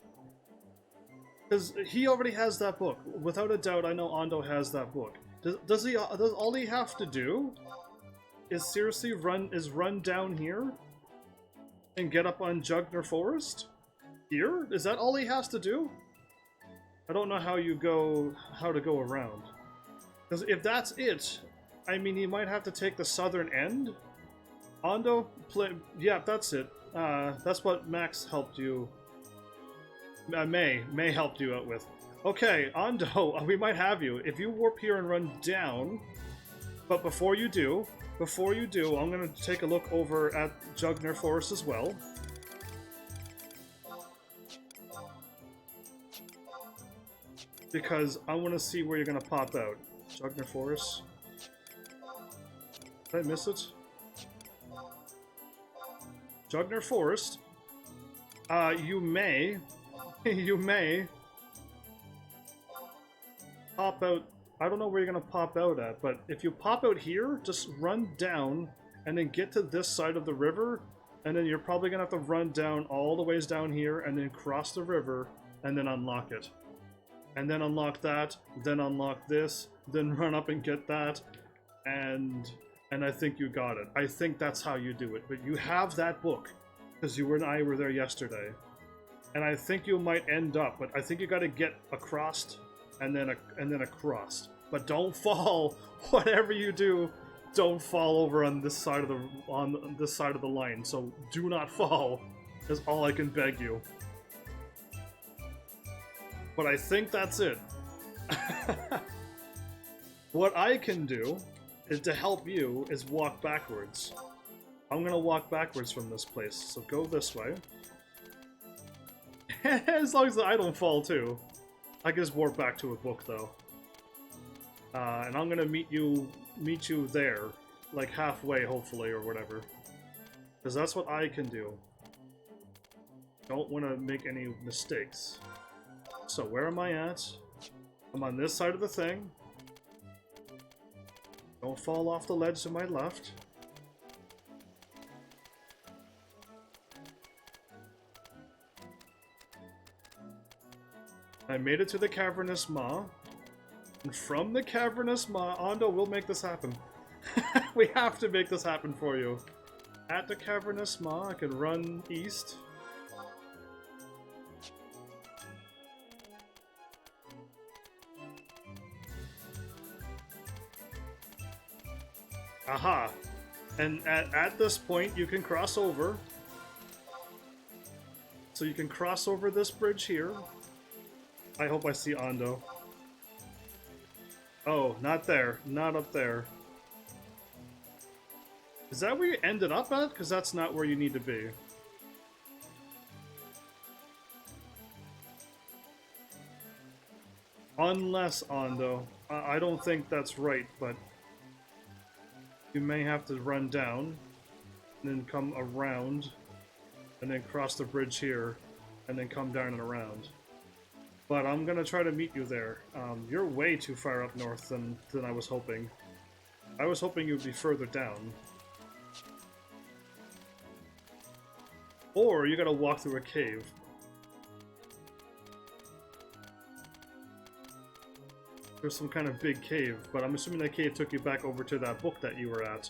Speaker 1: Because he already has that book. Without a doubt, I know Ondo has that book. Does all he have to do is seriously run down here and get up on Jugner Forest? Here? Is that all he has to do? I don't know how to go around. Because if that's it, I mean, he might have to take the southern end. Ondo, yeah, that's it. That's what Max helped you. May helped you out with. Okay, Ondo, we might have you. If you warp here and run down, but before you do, I'm gonna take a look over at Jugner Forest as well. Because I want to see where you're going to pop out. Jugner Forest. Did I miss it? Jugner Forest. You may, you may pop out. I don't know where you're gonna pop out at, but if you pop out here, just run down and then get to this side of the river, and then you're probably gonna have to run down all the ways down here and then cross the river and then unlock it. And then unlock that, then unlock this, then run up and get that, and I think you got it. I think that's how you do it. But you have that book, because you and I were there yesterday. And I think you might end up, but I think you gotta get across and then across. But don't fall. Whatever you do, don't fall over on this side of the line. So do not fall. Is all I can beg you. But I think that's it. What I can do is to help you is walk backwards. I'm gonna walk backwards from this place. So go this way. As long as I don't fall too. I can just warp back to a book though. And I'm gonna meet you there, like halfway hopefully or whatever. Because that's what I can do. Don't want to make any mistakes. So where am I at? I'm on this side of the thing. Don't fall off the ledge to my left. I made it to the Cavernous Maw. And from the Cavernous Maw, Ondo will make this happen. We have to make this happen for you. At the Cavernous Maw, I can run east. Aha! And at this point, you can cross over. So you can cross over this bridge here. I hope I see Ondo. Oh, not there. Not up there. Is that where you ended up at? Because that's not where you need to be. Unless, Ondo. I don't think that's right, but you may have to run down, and then come around, and then cross the bridge here, and then come down and around. But I'm gonna try to meet you there. You're way too far up north than I was hoping. I was hoping you'd be further down. Or you gotta walk through a cave. There's some kind of big cave, but I'm assuming that cave took you back over to that book that you were at.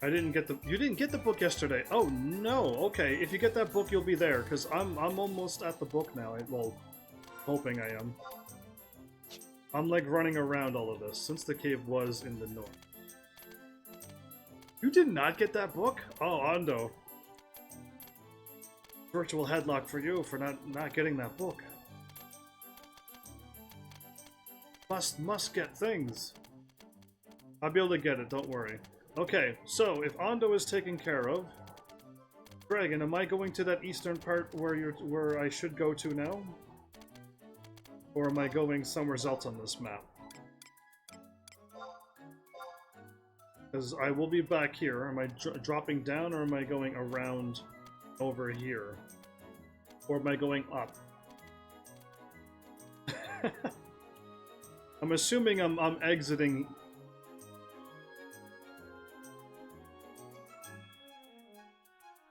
Speaker 1: You didn't get the book yesterday. Oh no, okay. If you get that book, you'll be there, because I'm almost at the book now. Well, hoping I am. I'm like running around all of this, since the cave was in the north. You did not get that book? Oh, Ondo. Virtual headlock for you for not getting that book. Must get things. I'll be able to get it, don't worry. Okay, so if Ondo is taken care of, Dragon, am I going to that eastern part where I should go to now? Or am I going somewhere else on this map? Because I will be back here. Am I dropping down, or am I going around over here? Or am I going up? I'm assuming I'm exiting.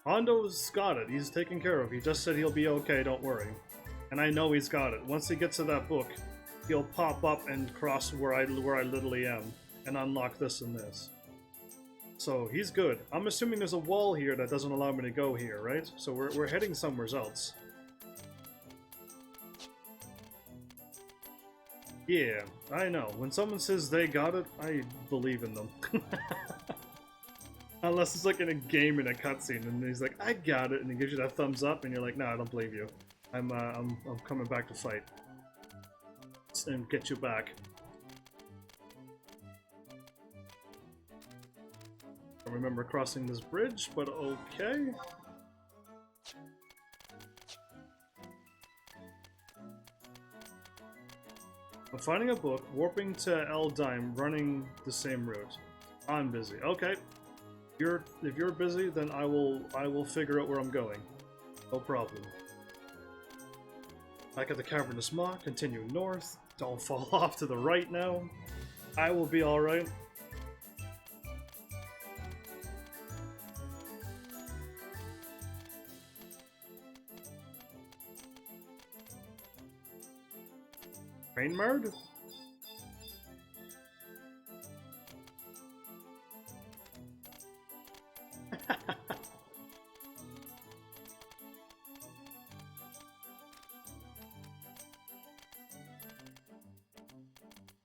Speaker 1: Ondo's got it. He's taken care of. He just said he'll be okay, don't worry. And I know he's got it. Once he gets to that book, he'll pop up and cross where I literally am and unlock this and this. So he's good. I'm assuming there's a wall here that doesn't allow me to go here, right? So we're heading somewhere else. Yeah, I know. When someone says they got it, I believe in them. Unless it's like in a game in a cutscene and he's like, I got it, and he gives you that thumbs up and you're like, no, I don't believe you. I'm coming back to fight. And get you back. I remember crossing this bridge, but okay. I'm finding a book, warping to Eldime, running the same route. I'm busy. Okay. If you're busy, then I will figure out where I'm going. No problem. Back at the cavernous maw, continue north. Don't fall off to the right now. I will be alright. Rainmard?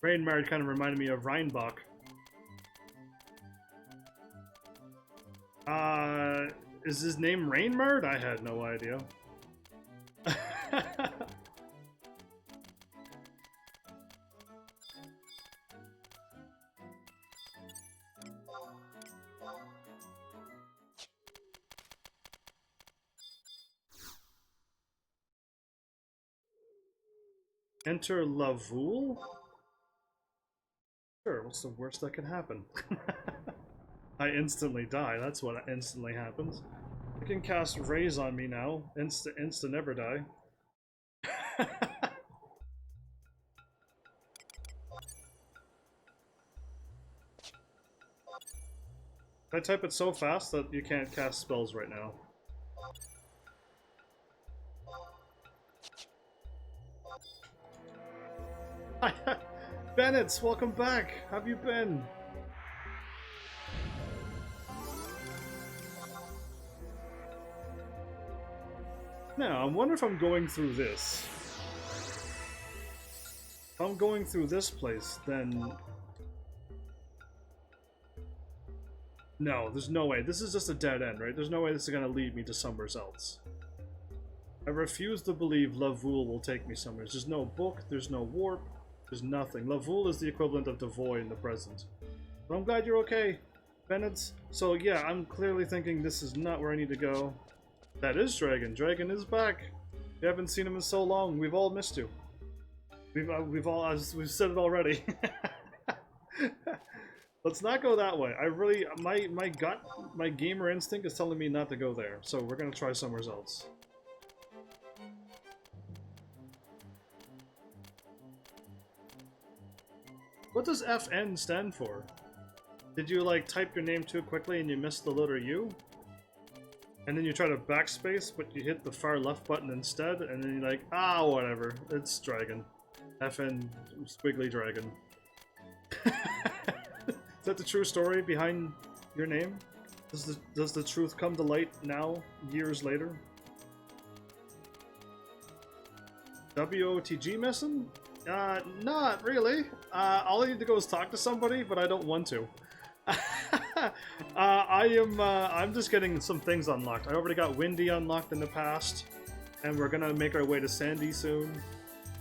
Speaker 1: Rainmard kind of reminded me of Reinbach. Is his name Rainmard? I had no idea. Enter Lavoul? Sure, what's the worst that can happen? I instantly die, that's what instantly happens. You can cast Raise on me now. Insta never die. I type it so fast that you can't cast spells right now. Bennett, welcome back! How have you been? Now, I wonder if I'm going through this. If I'm going through this place, then... No, there's no way. This is just a dead end, right? There's no way this is going to lead me to somewhere else. I refuse to believe Lavoul will take me somewhere. There's no book, there's no warp, there's nothing. Lavoul is the equivalent of Devoy in the present. But I'm glad you're okay, Bennett. So yeah, I'm clearly thinking this is not where I need to go. That is Dragon. Dragon is back. We haven't seen him in so long. We've all missed you. We've said it already. Let's not go that way. I really, my gut, my gamer instinct is telling me not to go there. So we're gonna try somewhere else. What does FN stand for? Did you like type your name too quickly and you missed the letter U? And then you try to backspace, but you hit the far left button instead, and then you're like, ah, whatever, it's Dragon. FN Squiggly Dragon. Is that the true story behind your name? Does the truth come to light now, years later? WOTG missing? Not really. All I need to go is talk to somebody, but I don't want to. I'm just getting some things unlocked. I already got Windy unlocked in the past, and we're gonna make our way to Sandy soon.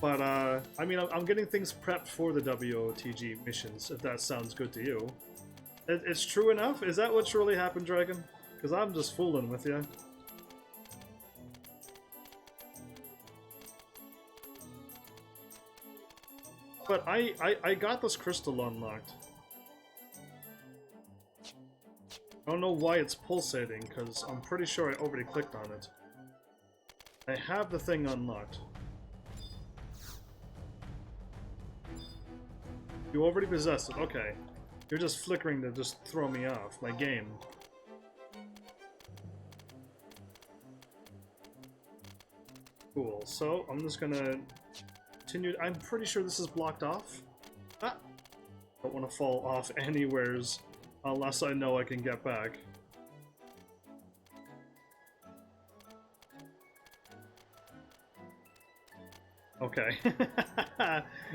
Speaker 1: But, I mean, I'm getting things prepped for the WOTG missions, if that sounds good to you. It's true enough? Is that what's really happened, Dragon? Because I'm just fooling with you. But I got this crystal unlocked. I don't know why it's pulsating, because I'm pretty sure I already clicked on it. I have the thing unlocked. You already possess it, okay. You're just flickering to just throw me off, my game. Cool, so I'm just gonna continue. I'm pretty sure this is blocked off. Ah! Don't want to fall off anywheres unless I know I can get back. Okay.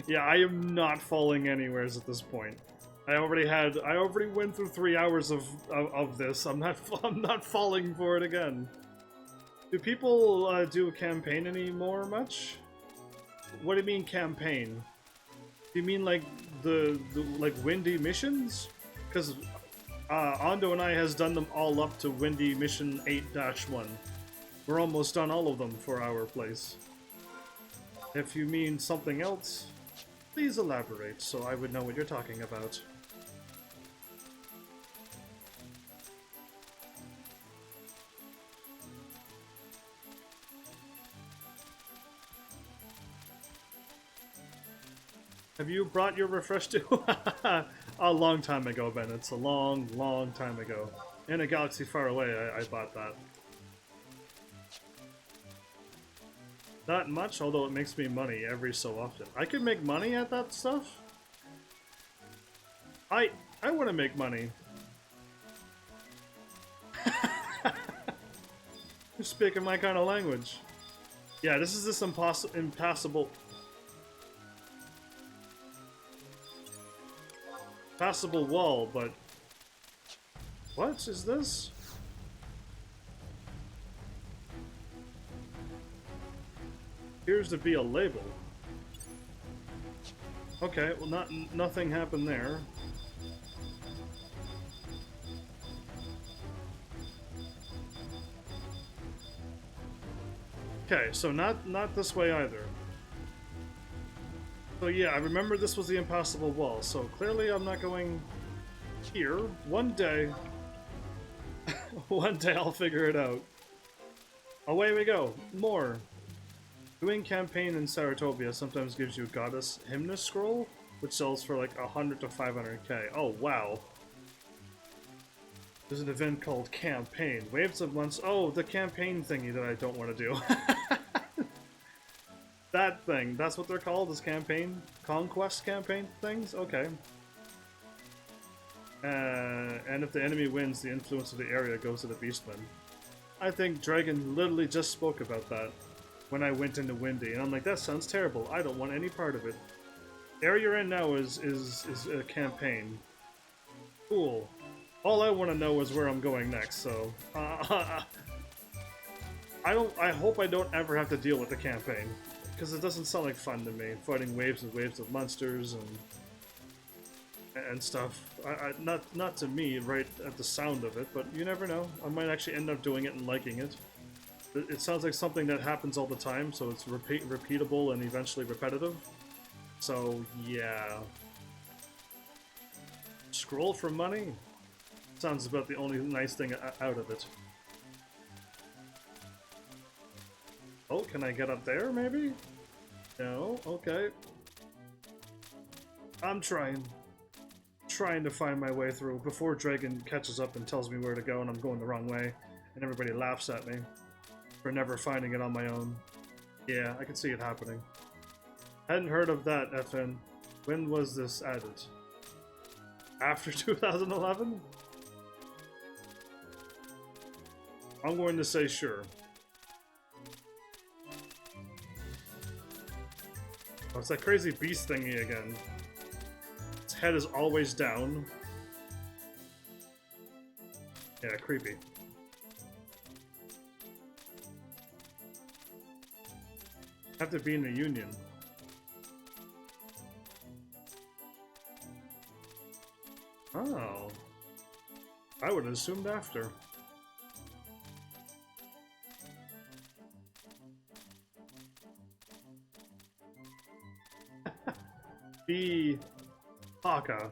Speaker 1: Yeah, I am not falling anywheres at this point. I already went through 3 hours of this. I'm not falling for it again. Do people do a campaign anymore much? What do you mean campaign? Do you mean like the like Windy missions? Because Ando and I has done them all up to Windy Mission 8-1. We're almost done all of them for our place. If you mean something else, please elaborate so I would know what you're talking about. Have you brought your refresh to? A long time ago, Ben. It's a long, long time ago. In a galaxy far away, I bought that. Not much, although it makes me money every so often. I can make money at that stuff? I want to make money. You're speaking my kind of language. Yeah, this is this impassable wall, but what is this? Appears to be a label. Okay, well, nothing happened there. Okay, so not this way either. So yeah, I remember this was the impassable wall, so clearly I'm not going here. One day, one day I'll figure it out. Away we go. More. Doing campaign in Saratopia sometimes gives you a Goddess Hymnus scroll, which sells for like 100 to 500k. Oh wow. There's an event called Campaign. Waves of months. Oh, the campaign thingy that I don't want to do. That thing. That's what they're called, is campaign? Conquest campaign things? Okay. And if the enemy wins, the influence of the area goes to the Beastman. I think Dragon literally just spoke about that when I went into Windy, and I'm like, that sounds terrible. I don't want any part of it. Area you're in now is a campaign. Cool. All I want to know is where I'm going next, so I hope I don't ever have to deal with the campaign, because it doesn't sound like fun to me, fighting waves and waves of monsters and stuff. Not to me, right at the sound of it, but you never know. I might actually end up doing it and liking it. It sounds like something that happens all the time, so it's repeatable and eventually repetitive. So yeah. Scroll for money? Sounds about the only nice thing out of it. Oh, can I get up there, maybe? No? Okay. I'm trying to find my way through before Dragon catches up and tells me where to go and I'm going the wrong way, and everybody laughs at me for never finding it on my own. Yeah, I can see it happening. Hadn't heard of that, FN. When was this added? After 2011? I'm going to say sure. Oh, it's that crazy beast thingy again. Its head is always down. Yeah, creepy. Have to be in a union. Oh. I would have assumed after. The Haka.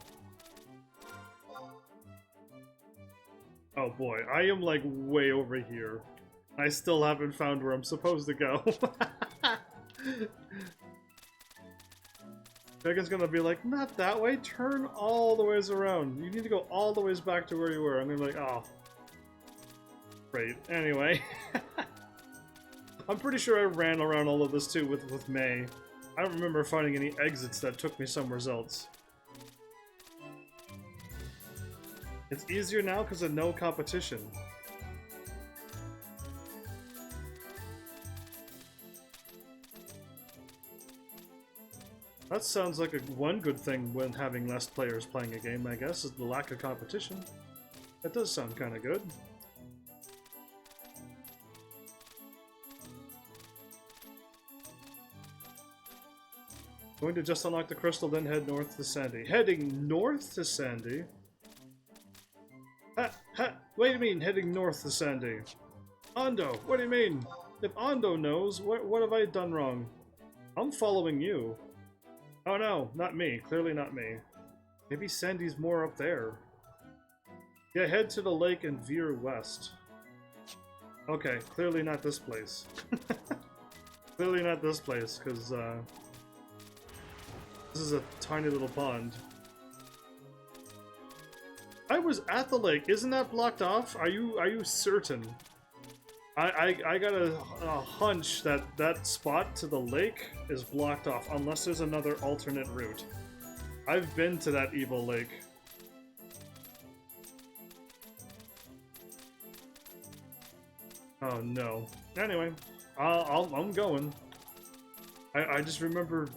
Speaker 1: Oh boy, I am like way over here. I still haven't found where I'm supposed to go. Megan's gonna be like, not that way, turn all the ways around. You need to go all the ways back to where you were. I'm gonna be like, oh. Great. Anyway. I'm pretty sure I ran around all of this too with May. I don't remember finding any exits that took me somewhere else. It's easier now because of no competition. That sounds like one good thing when having less players playing a game, I guess, is the lack of competition. That does sound kind of good. Going to just unlock the crystal, then head north to Sandy. Heading north to Sandy? Ha! What do you mean, heading north to Sandy? Ondo, what do you mean? If Ondo knows, what have I done wrong? I'm following you. Oh no, not me. Clearly not me. Maybe Sandy's more up there. Yeah, head to the lake and veer west. Okay, clearly not this place. Clearly not this place, because This is a tiny little pond. I was at the lake. Isn't that blocked off? Are you certain? I got a hunch that that spot to the lake is blocked off unless there's another alternate route. I've been to that evil lake. Oh no. Anyway, I'm going. I just remember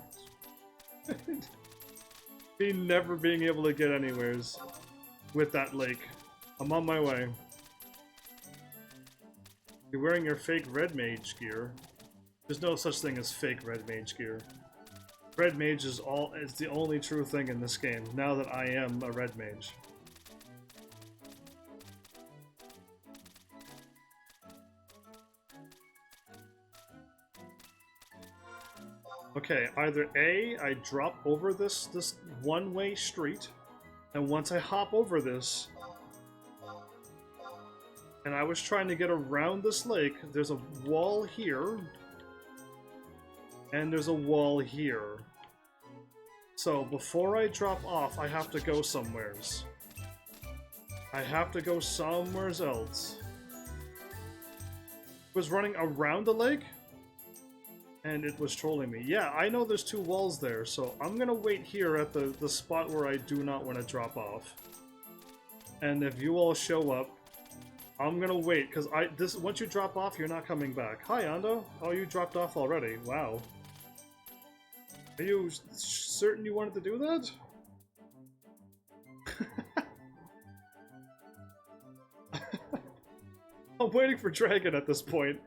Speaker 1: never being able to get anywheres with that lake. I'm on my way. You're wearing your fake Red Mage gear. There's no such thing as fake Red Mage gear. Red Mage is the only true thing in this game, now that I am a Red Mage. Okay, either A, I drop over this one-way street, and once I hop over this, and I was trying to get around this lake, there's a wall here, and there's a wall here. So before I drop off, I have to go somewheres. I have to go somewheres else. Was running around the lake? And it was trolling me. Yeah, I know there's two walls there, so I'm gonna wait here at the spot where I do not want to drop off. And if you all show up, I'm gonna wait, because once you drop off, you're not coming back. Hi, Ando. Oh, you dropped off already. Wow. Are you certain you wanted to do that? I'm waiting for Dragon at this point.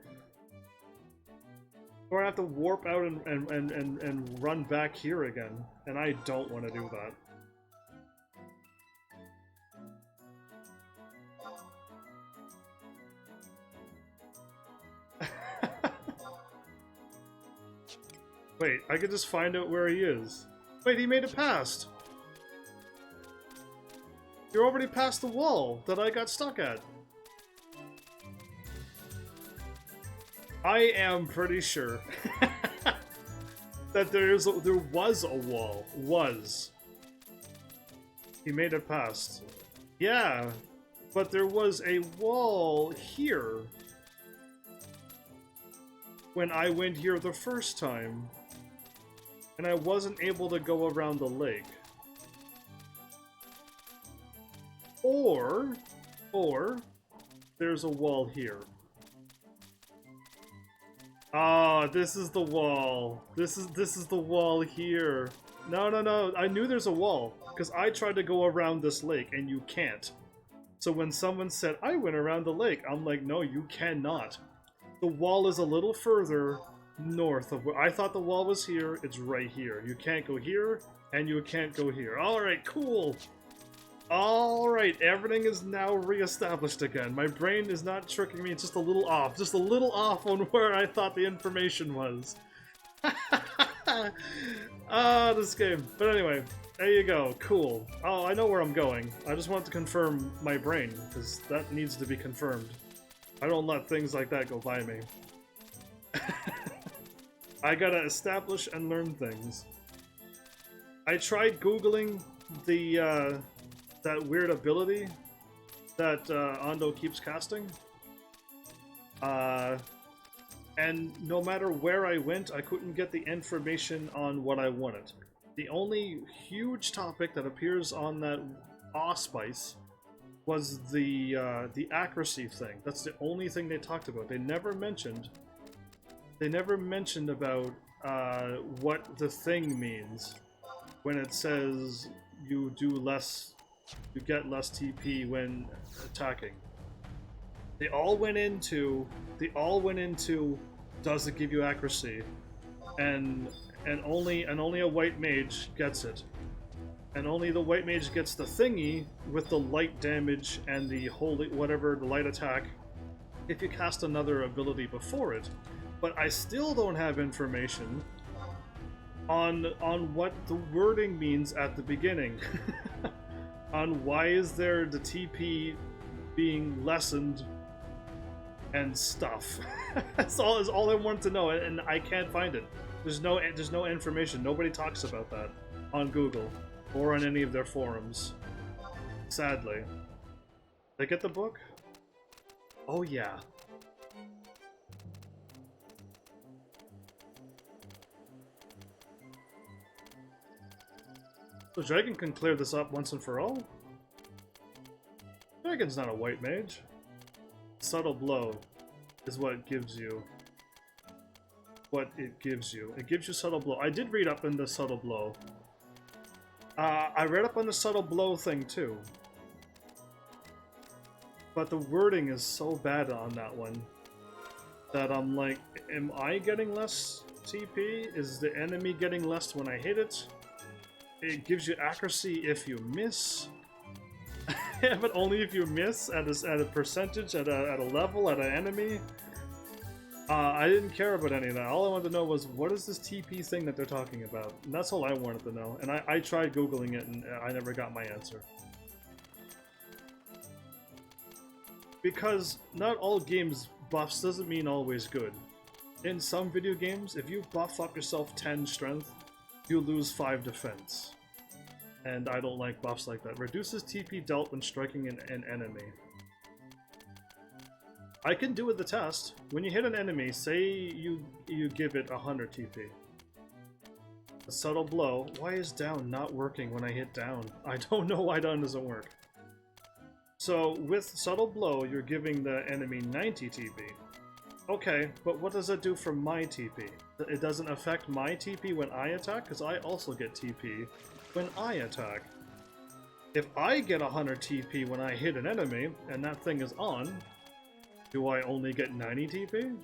Speaker 1: Or I have to warp out and run back here again. And I don't want to do that. Wait, I could just find out where he is. Wait, he made it past! You're already past the wall that I got stuck at. I am pretty sure that there was a wall. He made it past. Yeah, but there was a wall here when I went here the first time. And I wasn't able to go around the lake. Or there's a wall here. Ah, this is the wall. This is the wall here. No. I knew there's a wall because I tried to go around this lake and you can't. So when someone said I went around the lake, I'm like, no, you cannot. The wall is a little further north of where I thought the wall was here. It's right here. You can't go here and you can't go here. All right, cool. All right, everything is now reestablished again. My brain is not tricking me. It's just a little off on where I thought the information was. Ah, this game. But anyway, there you go. Cool. Oh, I know where I'm going. I just wanted to confirm my brain because that needs to be confirmed. I don't let things like that go by me. I gotta establish and learn things. I tried Googling the, that weird ability that Ando keeps casting. And no matter where I went, I couldn't get the information on what I wanted. The only huge topic that appears on that Allspice was the accuracy thing. That's the only thing they talked about. They never mentioned about what the thing means when it says you get less TP when attacking. They all went into does it give you accuracy, and only a white mage gets it, and only the white mage gets the thingy with the light damage and the holy whatever the light attack if you cast another ability before it. But I still don't have information on what the wording means at the beginning. On why is there the TP being lessened and stuff. That's all I want to know, and I can't find it. There's no information. Nobody talks about that. on Google or on any of their forums. Sadly. Did I get the book? Oh yeah. So Dragon can clear this up once and for all? Dragon's not a white mage. Subtle blow is what it gives you. It gives you subtle blow. I did read up in the subtle blow. I read up on the subtle blow thing too. But the wording is so bad on that one that I'm like, am I getting less TP? Is the enemy getting less when I hit it? It gives you accuracy if you miss. Yeah, but only if you miss at a percentage, at a level, at an enemy. I didn't care about any of that. All I wanted to know was, what is this TP thing that they're talking about? And that's all I wanted to know. And I tried Googling it and I never got my answer. Because not all games buffs doesn't mean always good. In some video games, if you buff up yourself 10 strength, you lose 5 defense. And I don't like buffs like that. Reduces TP dealt when striking an enemy. I can do it the test. When you hit an enemy, say you give it 100 TP. A subtle blow. Why is down not working when I hit down? I don't know why down doesn't work. So with subtle blow, you're giving the enemy 90 TP. Okay, but what does that do for my TP? It doesn't affect my TP when I attack, because I also get TP when I attack. If I get 100 TP when I hit an enemy, and that thing is on, do I only get 90 TP?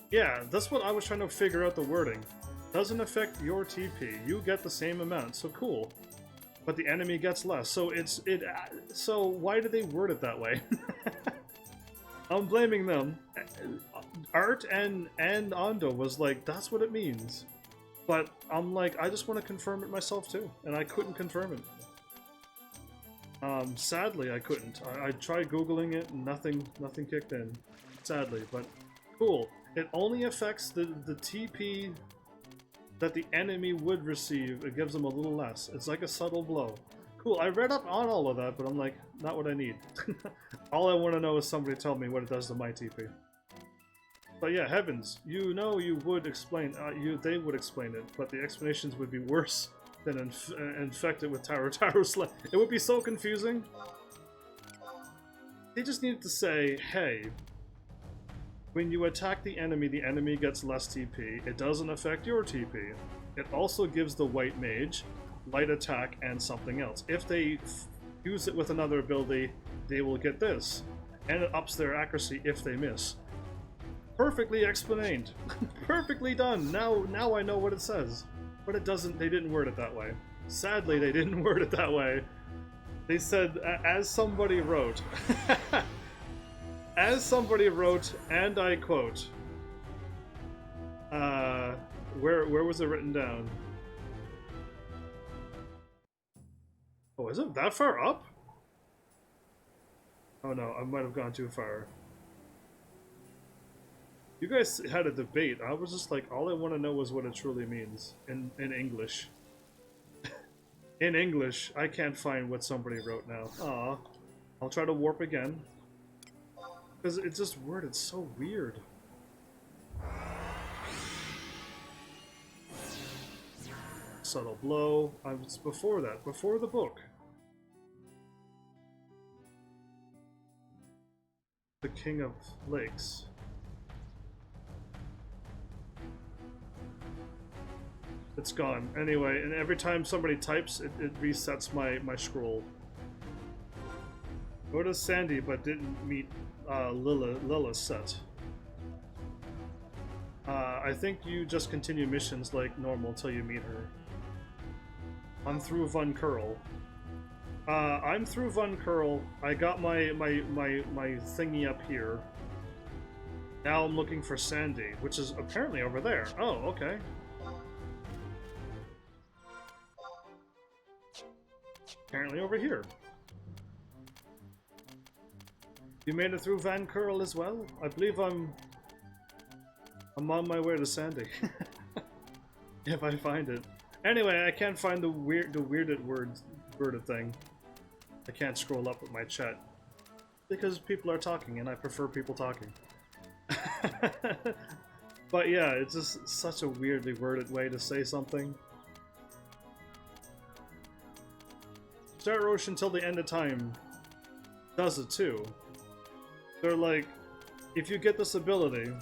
Speaker 1: Yeah, that's what I was trying to figure out the wording. Doesn't affect your TP, you get the same amount, so cool. But the enemy gets less, so so why do they word it that way? I'm blaming them. Art and Ando was like, that's what it means. But I'm like, I just want to confirm it myself too, and I couldn't confirm it. Sadly, I couldn't. I tried Googling it, and nothing kicked in. Sadly, but cool. It only affects the TP that the enemy would receive. It gives them a little less. It's like a subtle blow. Cool, I read up on all of that, but I'm like, not what I need. All I want to know is somebody tell me what it does to my TP. But yeah, heavens, you know you would explain, they would explain it, but the explanations would be worse than infected with Taro Slay. It would be so confusing. They just needed to say, hey, when you attack the enemy gets less TP. It doesn't affect your TP. It also gives the white mage light attack and something else. If they use it with another ability, they will get this. And it ups their accuracy if they miss. Perfectly explained. Perfectly done. Now I know what it says. But it doesn't, they didn't word it that way. Sadly, they didn't word it that way. They said, as somebody wrote. As somebody wrote, and I quote, where was it written down? Oh, is it that far up? Oh no, I might have gone too far. You guys had a debate. I was just like, all I want to know is what it truly means in English. In English, I can't find what somebody wrote now. Aw. I'll try to warp again. Because it's just worded so weird. Subtle blow. I was before that, before the book. The King of Lakes. It's gone. Anyway, and every time somebody types, it resets my scroll. Go to Sandy, but didn't meet Lila's set. I think you just continue missions like normal until you meet her. I'm through Von Curl. I'm through Von Curl. I got my thingy up here. Now I'm looking for Sandy, which is apparently over there. Oh, okay. Apparently over here. You made it through Van Curl as well? I believe I'm on my way to Sandy. if I find it. Anyway, I can't find the worded thing. I can't scroll up with my chat because people are talking, and I prefer people talking. But yeah, it's just such a weirdly worded way to say something. Star Roche until the end of time does it too. They're like, if you get this ability,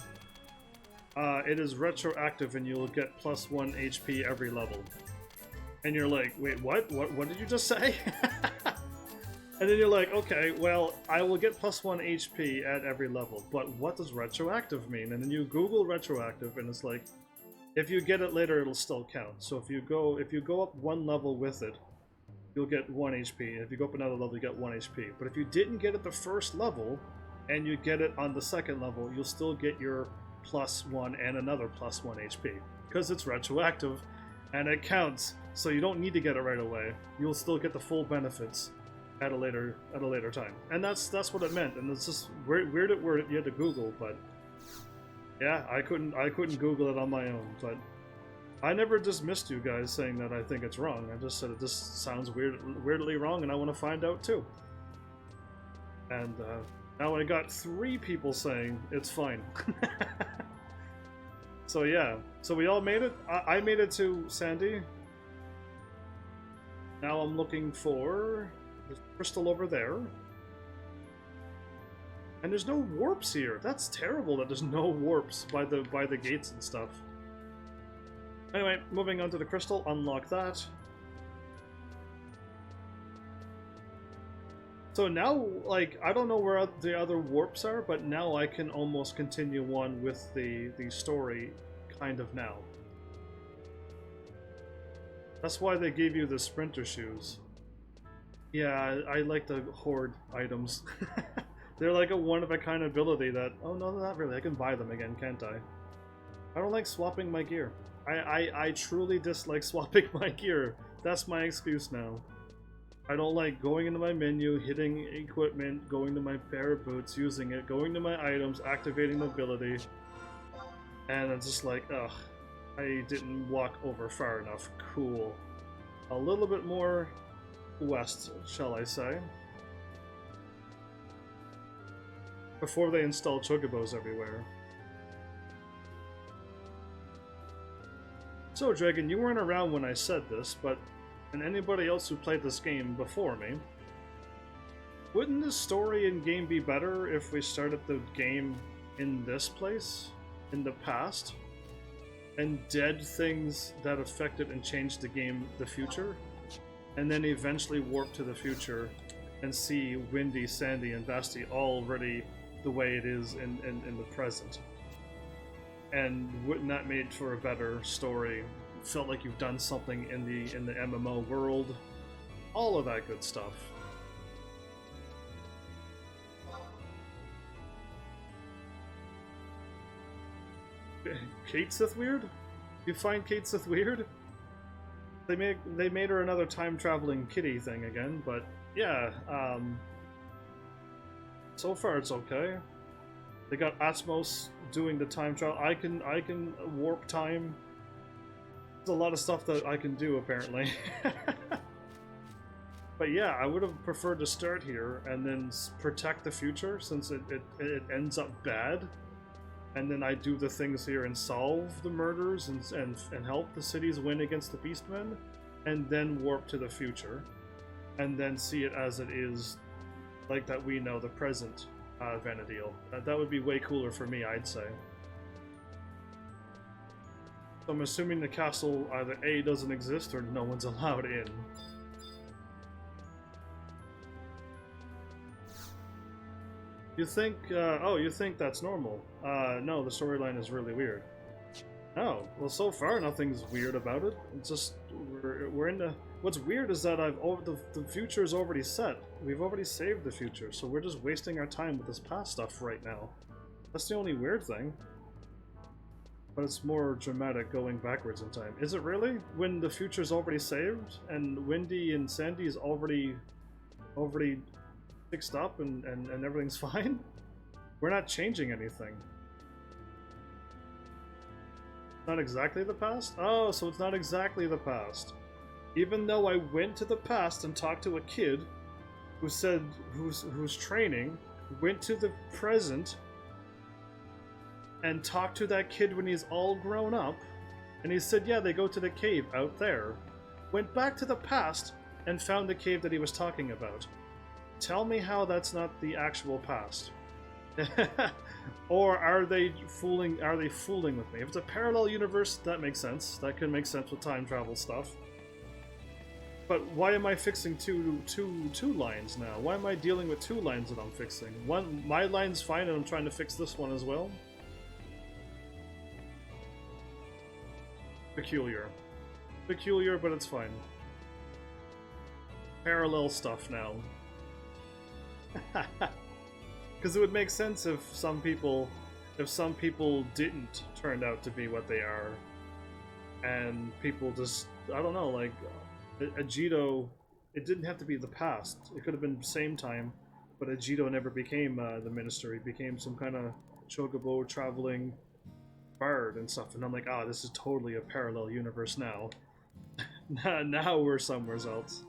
Speaker 1: it is retroactive and you'll get +1 HP every level. And you're like, wait, what? What did you just say? And then you're like, okay, well, I will get +1 HP at every level, but what does retroactive mean? And then you Google retroactive, and it's like, if you get it later, it'll still count. So if you go up one level with it, you'll get 1 HP, and if you go up another level, you get 1 HP. But if you didn't get it the first level, and you get it on the second level, you'll still get your +1 and another +1 HP, because it's retroactive, and it counts. So you don't need to get it right away. You'll still get the full benefits at a later time, and that's what it meant. And it's just weird you had to Google, but yeah, I couldn't Google it on my own. But I never dismissed you guys saying that I think it's wrong. I just said it just sounds weirdly wrong, and I want to find out too. And now I got 3 people saying it's fine. So yeah, so we all made it. I made it to Sandy. Now I'm looking for the crystal over there. And there's no warps here. That's terrible that there's no warps by the gates and stuff. Anyway, moving on to the crystal, unlock that. So now, like, I don't know where the other warps are, but now I can almost continue on with the story, kind of now. That's why they gave you the sprinter shoes. Yeah, I like the horde items. They're like a one-of-a-kind ability that... Oh, no, not really. I can buy them again, can't I? I don't like swapping my gear. I truly dislike swapping my gear. That's my excuse now. I don't like going into my menu, hitting equipment, going to my pair of boots, using it, going to my items, activating the ability. And it's just like, ugh. I didn't walk over far enough. Cool. A little bit more west, shall I say. Before they install chocobos everywhere. So, Dragon, you weren't around when I said this, but... and anybody else who played this game before me, wouldn't the story in game be better if we started the game in this place, in the past, and did things that affected and changed the game, the future, and then eventually warp to the future and see Windy, Sandy, and Basti already the way it is in the present? And wouldn't that make for a better story? Felt like you've done something in the MMO world, all of that good stuff. Kate Sith weird? You find Kate Sith weird? They made her another time traveling kitty thing again, but yeah, so far it's okay. They got Atmos doing the time travel. I can warp time. There's a lot of stuff that I can do, apparently. But yeah, I would have preferred to start here and then protect the future, since it ends up bad. And then I do the things here and solve the murders and help the cities win against the Beastmen. And then warp to the future. And then see it as it is, like that we know, the present Vana'diel. That would be way cooler for me, I'd say. So I'm assuming the castle either A, doesn't exist, or no one's allowed in. You think, oh, you think that's normal? No, the storyline is really weird. Oh, well, so far nothing's weird about it. It's just, we're in the... What's weird is that the future is already set. We've already saved the future, so we're just wasting our time with this past stuff right now. That's the only weird thing. But it's more dramatic going backwards in time. Is it really? When the future's already saved, and Windy and Sandy is already fixed up and everything's fine? We're not changing anything. Not exactly the past? Oh, so it's not exactly the past. Even though I went to the past and talked to a kid who said who's training, went to the present and talked to that kid when he's all grown up, and he said, yeah, they go to the cave out there. Went back to the past and found the cave that he was talking about. Tell me how that's not the actual past. Or are they fooling with me? If it's a parallel universe, that makes sense. That could make sense with time travel stuff. But why am I fixing two lines now? Why am I dealing with two lines that I'm fixing? One, my line's fine, and I'm trying to fix this one as well. Peculiar. Peculiar, but it's fine. Parallel stuff now. Because it would make sense if some people didn't turn out to be what they are, and people just, I don't know, like Agito, it didn't have to be the past. It could have been the same time, but Agito never became the minister. He became some kind of chocobo traveling bard and stuff. And I'm like, ah, this is totally a parallel universe now. Now we're somewhere else.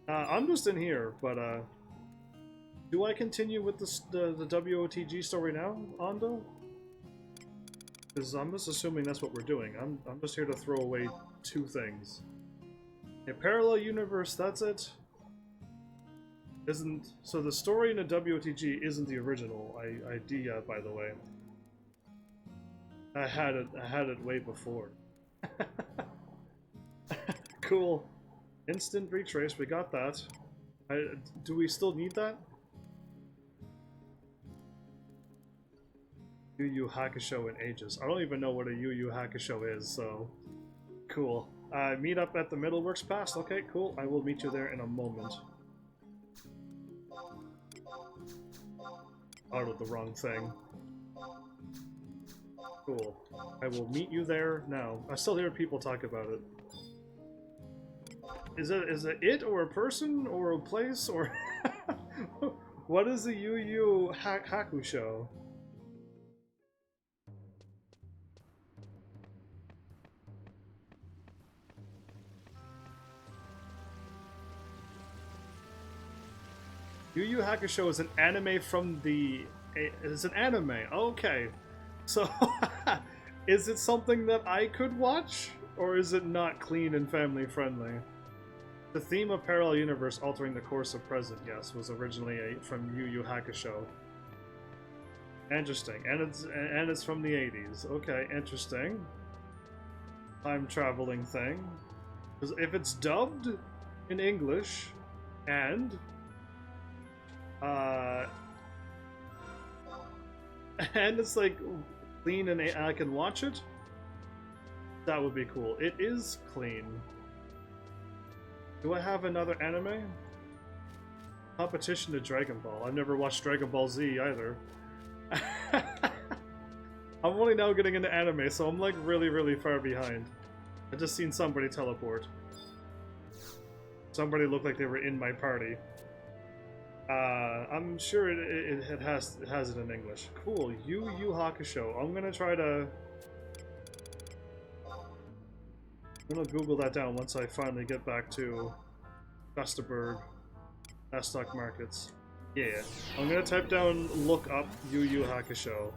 Speaker 1: I'm just in here, but do I continue with the WOTG story now, Ando? Because I'm just assuming that's what we're doing. I'm just here to throw away two things. A parallel universe, that's it. So the story in the WOTG isn't the original idea, by the way. I had it way before. Cool. Instant retrace, we got that. Do we still need that? Yu Yu Hakusho in ages. I don't even know what a Yu Yu Hakusho is, so... Cool. Meet up at the Middleworks Pass. Okay, cool. I will meet you there in a moment. Ordered the wrong thing. Cool. I will meet you there now. I still hear people talk about it. Is it or a person or a place or what is a Yu Yu Hakusho? Yu Yu Hakusho is an anime from the... It's an anime, okay. So, is it something that I could watch? Or is it not clean and family friendly? The theme of parallel universe altering the course of present, yes, was originally from Yu Yu Hakusho. Interesting, and it's from the 80s. Okay, interesting. Time traveling thing. Because if it's dubbed in English, and it's like clean and I can watch it, that would be cool. It is clean. Do I have another anime? Competition to Dragon Ball. I've never watched Dragon Ball Z either. I'm only now getting into anime, so I'm like really far behind. I just seen somebody teleport. Somebody looked like they were in my party. I'm sure it has it in English. Cool. Yu Yu Hakusho. I'm gonna try to... I'm gonna Google that down once I finally get back to Vesterberg, stock markets. Yeah, I'm gonna type down look up Yu Yu Hakusho.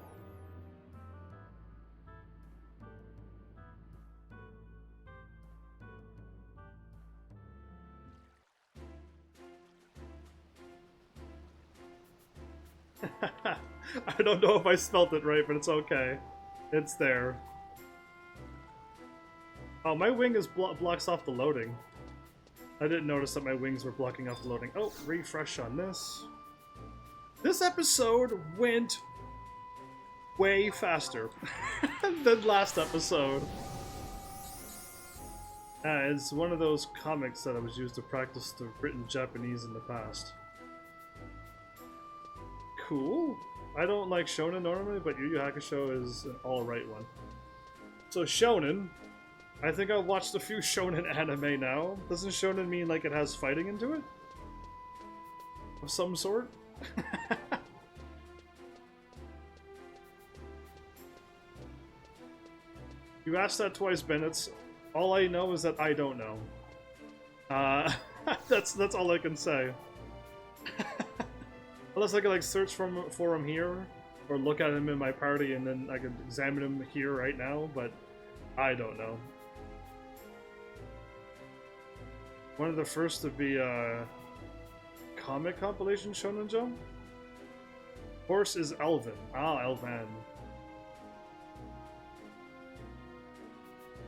Speaker 1: I don't know if I spelt it right, but it's okay. It's there. Oh, my wing is blocks off the loading. I didn't notice that my wings were blocking off the loading. Oh, refresh on this. This episode went way faster than last episode. It's one of those comics that I was used to practice the written Japanese in the past. Cool. I don't like shonen normally, but Yu Yu Hakusho is an alright one. So shonen, I think I've watched a few shonen anime now. Doesn't shonen mean like it has fighting into it? Of some sort? You asked that twice, Bennett. All I know is that I don't know. That's all I can say. Unless I could like search for him here, or look at him in my party, and then I could examine him here right now. But I don't know. One of the first to be comic compilation Shonen Jump. Horse is Elvin. Ah, Elvan.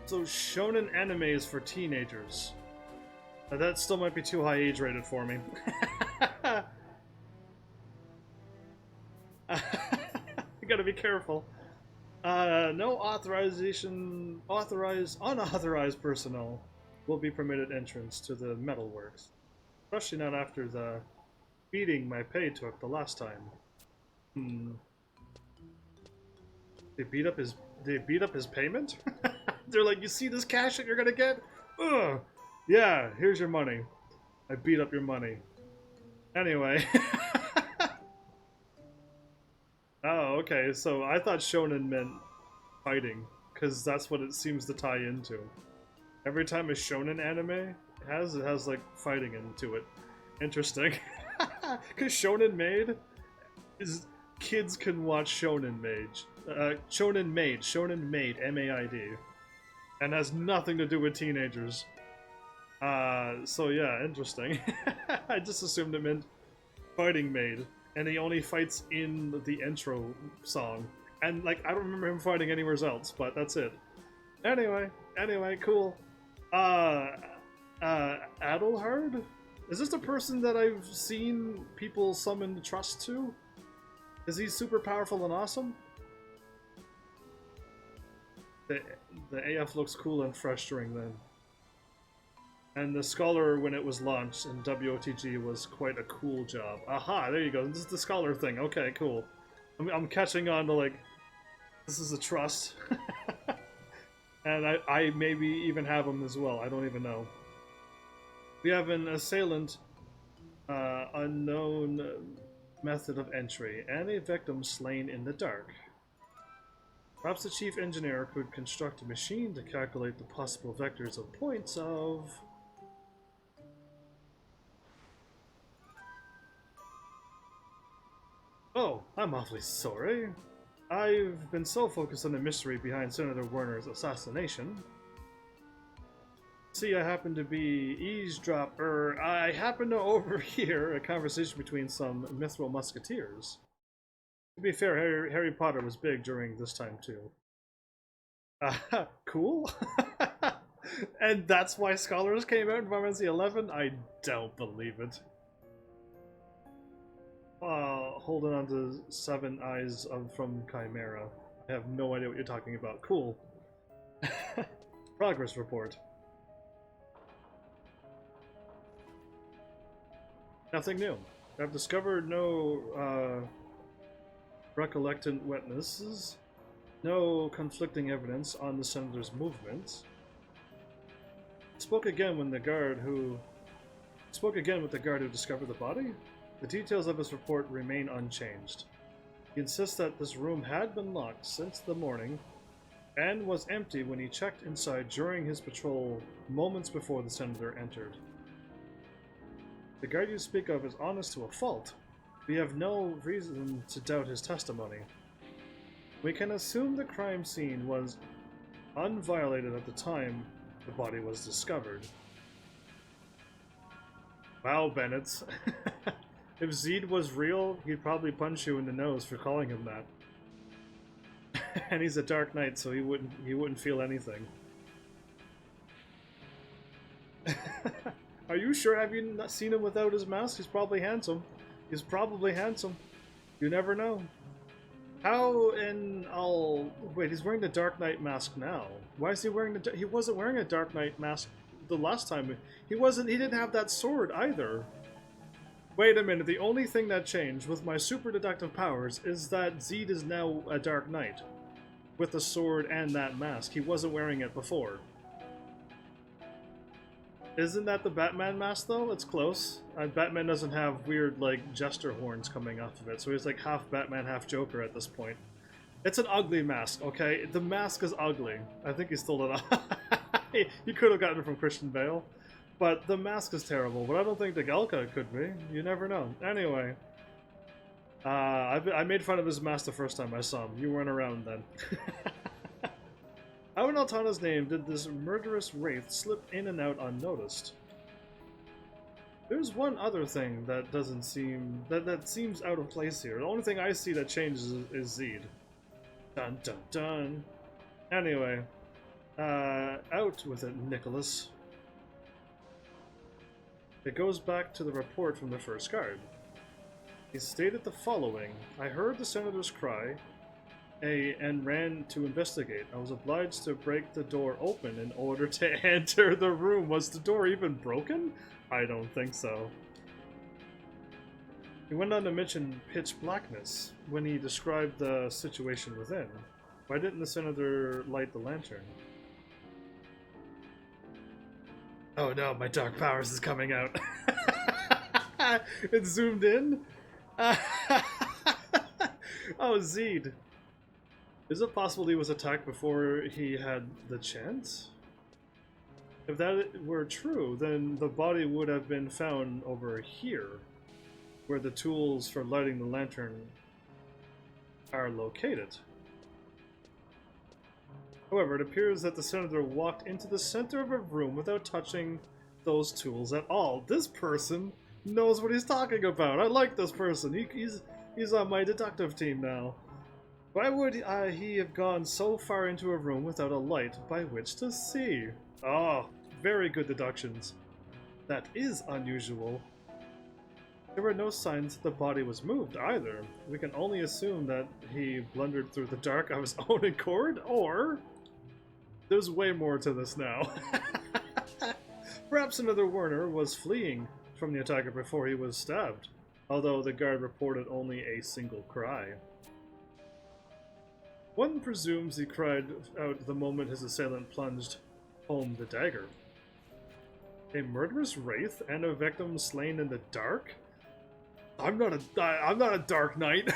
Speaker 1: So shonen anime is for teenagers. That still might be too high age rated for me. You gotta be careful. No unauthorized personnel will be permitted entrance to the metalworks. Especially not after the beating my pay took the last time. They beat up his payment? They're like, you see this cash that you're gonna get? Ugh! Yeah, here's your money. I beat up your money. Anyway. Oh, okay, so I thought shonen meant fighting, because that's what it seems to tie into. Every time a shonen anime it has like fighting into it. Interesting. Because Shonen Maid is kids can watch Shonen Mage. Shonen Maid, M-A-I-D. And has nothing to do with teenagers. So yeah, interesting. I just assumed it meant fighting maid. And he only fights in the intro song. And like, I don't remember him fighting anywhere else, but that's it. Anyway, cool. Adelhard? Is this the person that I've seen people summon trust to? Is he super powerful and awesome? The AF looks cool and fresh during then. And the Scholar, when it was launched in WOTG, was quite a cool job. Aha, there you go. This is the Scholar thing. Okay, cool. I'm catching on to, like, this is a trust. And I maybe even have them as well. I don't even know. We have an assailant, unknown method of entry, and a victim slain in the dark. Perhaps the chief engineer could construct a machine to calculate the possible vectors of points of... Oh, I'm awfully sorry. I've been so focused on the mystery behind Senator Werner's assassination. See, I happen to overhear a conversation between some mithril musketeers. To be fair, Harry Potter was big during this time too. Cool? And that's why Scholars came out in Final Fantasy 11? I don't believe it. Holding on to 7 Eyes from Chimera. I have no idea what you're talking about. Cool. Progress report. Nothing new. I've discovered no recollectant witnesses, no conflicting evidence on the Senator's movements. Spoke again with the guard who discovered the body. The details of his report remain unchanged. He insists that this room had been locked since the morning and was empty when he checked inside during his patrol moments before the Senator entered. The guard you speak of is honest to a fault. We have no reason to doubt his testimony. We can assume the crime scene was unviolated at the time the body was discovered. Wow, Bennett. If Zed was real, he'd probably punch you in the nose for calling him that. And he's a Dark Knight, so he wouldn't feel anything. Are you sure? Have you not seen him without his mask? He's probably handsome. He's probably handsome. You never know. How in all... Wait, he's wearing the Dark Knight mask now. Why is he wearing the... He wasn't wearing a Dark Knight mask the last time. He didn't have that sword either. Wait a minute, the only thing that changed with my super deductive powers is that Zed is now a Dark Knight. With the sword and that mask. He wasn't wearing it before. Isn't that the Batman mask though? It's close. Batman doesn't have weird like jester horns coming off of it, so he's like half Batman, half Joker at this point. It's an ugly mask, okay? The mask is ugly. I think he stole it off. He could have gotten it from Christian Bale. But the mask is terrible, but I don't think the Galka could be. You never know. Anyway. I made fun of his mask the first time I saw him. You weren't around then. How in Altana's name did this murderous wraith slip in and out unnoticed? There's one other thing that doesn't seem... that seems out of place here. The only thing I see that changes is Zed. Dun dun dun. Anyway. Out with it, Nicholas. It goes back to the report from the first guard. He stated the following: I heard the senator's cry and ran to investigate. I was obliged to break the door open in order to enter the room. Was the door even broken? I don't think so. He went on to mention pitch blackness when he described the situation within. Why didn't the senator light the lantern? Oh no, my dark powers is coming out. It zoomed in? Oh, Zed. Is it possible he was attacked before he had the chance? If that were true, then the body would have been found over here, where the tools for lighting the lantern are located. However, it appears that the senator walked into the center of a room without touching those tools at all. This person knows what he's talking about. I like this person. He's on my deductive team now. Why would he have gone so far into a room without a light by which to see? Oh, very good deductions. That is unusual. There were no signs that the body was moved either. We can only assume that he blundered through the dark of his own accord, or... there's way more to this now. Perhaps another Werner was fleeing from the attacker before he was stabbed, although the guard reported only a single cry. One presumes he cried out the moment his assailant plunged home the dagger. A murderous wraith and a victim slain in the dark? I'm not a Dark Knight.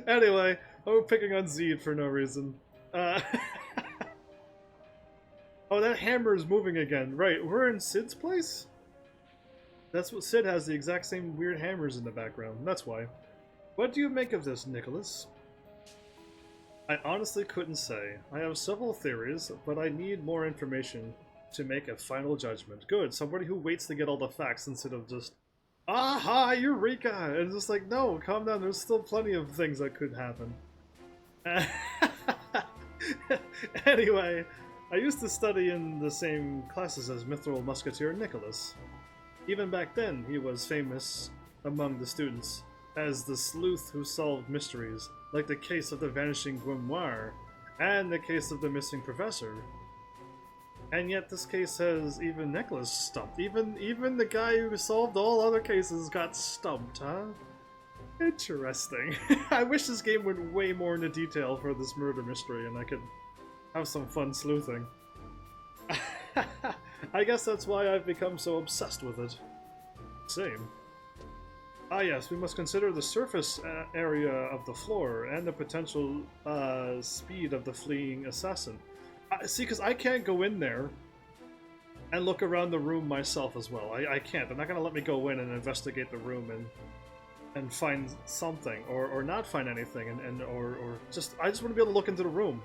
Speaker 1: Anyway, I'm picking on Zed for no reason. Oh, that hammer is moving again. Right, we're in Sid's place? That's what Sid has, the exact same weird hammers in the background. That's why. What do you make of this, Nicholas? I honestly couldn't say. I have several theories, but I need more information to make a final judgment. Good, somebody who waits to get all the facts instead of just, aha, eureka! And just like, no, calm down, there's still plenty of things that could happen. Anyway, I used to study in the same classes as Mithril Musketeer Nicholas. Even back then, he was famous among the students as the sleuth who solved mysteries, like the case of the vanishing grimoire, and the case of the missing professor. And yet this case has even Nicholas stumped. Even the guy who solved all other cases got stumped, huh? Interesting. I wish this game went way more into detail for this murder mystery and I could have some fun sleuthing. I guess that's why I've become so obsessed with it. Same. Ah yes, we must consider the surface area of the floor and the potential speed of the fleeing assassin. See, because I can't go in there and look around the room myself as well. I can't. They're not going to let me go in and investigate the room and find something, or not find anything, or just... I just want to be able to look into the room.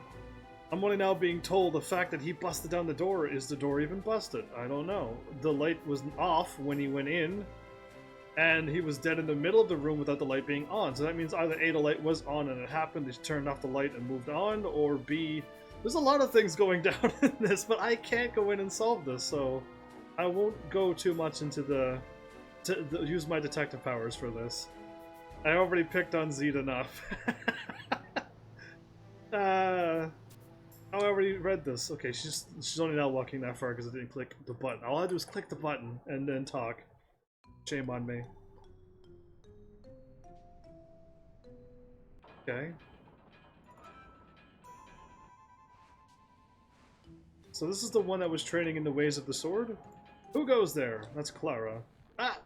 Speaker 1: I'm only now being told the fact that he busted down the door. Is the door even busted? I don't know. The light was off when he went in, and he was dead in the middle of the room without the light being on. So that means either A, the light was on and it happened, they turned off the light and moved on, or B, there's a lot of things going down in this, but I can't go in and solve this, so I won't go too much into use my detective powers for this. I already picked on Zed enough. Oh, I already read this. Okay, she's only now walking that far because I didn't click the button. All I do is click the button and then talk. Shame on me. Okay. So this is the one that was training in the ways of the sword? Who goes there? That's Clara. Ah!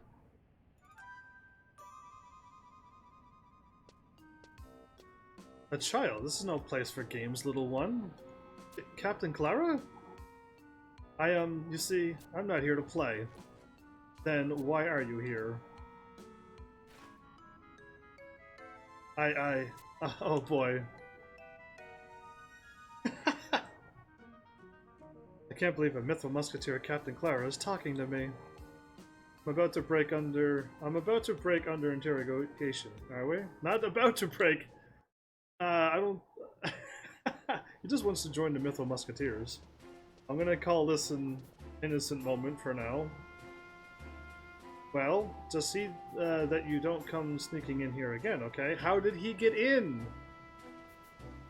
Speaker 1: A child? This is no place for games, little one. Captain Clara? You see, I'm not here to play. Then why are you here? Oh boy. I can't believe a mythical musketeer, Captain Clara, is talking to me. I'm about to break under interrogation. Are we? Not about to break. I don't. He just wants to join the mythical musketeers. I'm gonna call this an innocent moment for now. Well, just see that you don't come sneaking in here again, okay? How did he get in?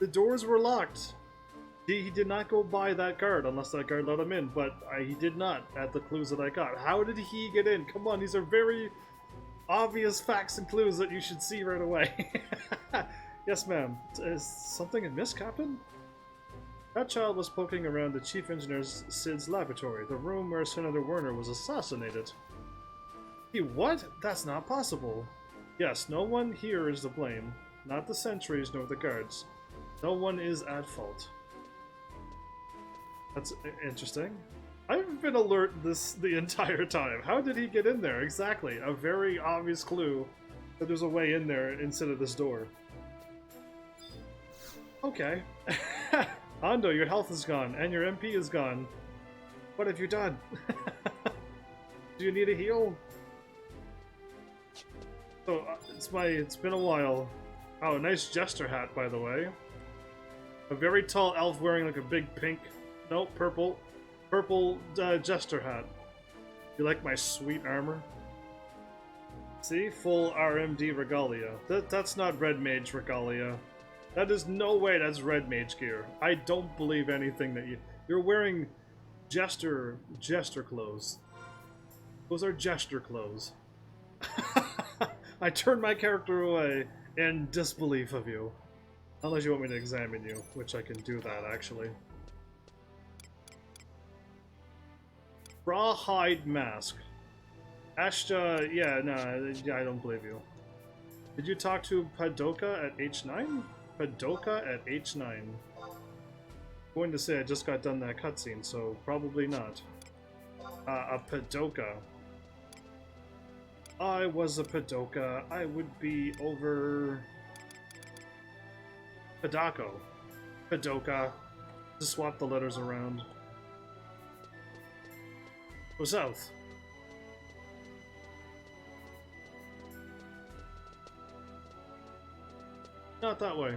Speaker 1: The doors were locked. He did not go by that guard unless that guard let him in, but he did not at the clues that I got. How did he get in? Come on, these are very obvious facts and clues that you should see right away. Yes, ma'am. Is something amiss, Captain? That child was poking around the Chief Engineer Sid's laboratory, the room where Senator Werner was assassinated. What? That's not possible. Yes, no one here is to blame. Not the sentries nor the guards. No one is at fault. That's interesting. I've been alert the entire time. How did he get in there? Exactly. A very obvious clue that there's a way in there instead of this door. Okay. Ando, your health is gone, and your MP is gone. What have you done? Do you need a heal? So, it's been a while. Oh, nice jester hat, by the way. A very tall elf wearing like a big pink, no, purple jester hat. You like my sweet armor? See? Full RMD regalia. That's not Red Mage regalia. That is no way that's Red Mage gear. I don't believe anything that you're wearing jester clothes. Those are jester clothes. I turned my character away in disbelief of you. Unless you want me to examine you, which I can do that, actually. Rawhide mask. Ashta, yeah, I don't believe you. Did you talk to Padoka at H9? Padoka at H9. I'm going to say I just got done that cutscene, so probably not. A Padoka. I was a Padoka. I would be over... Padako. Padoka. Just swap the letters around. Go south. Not that way.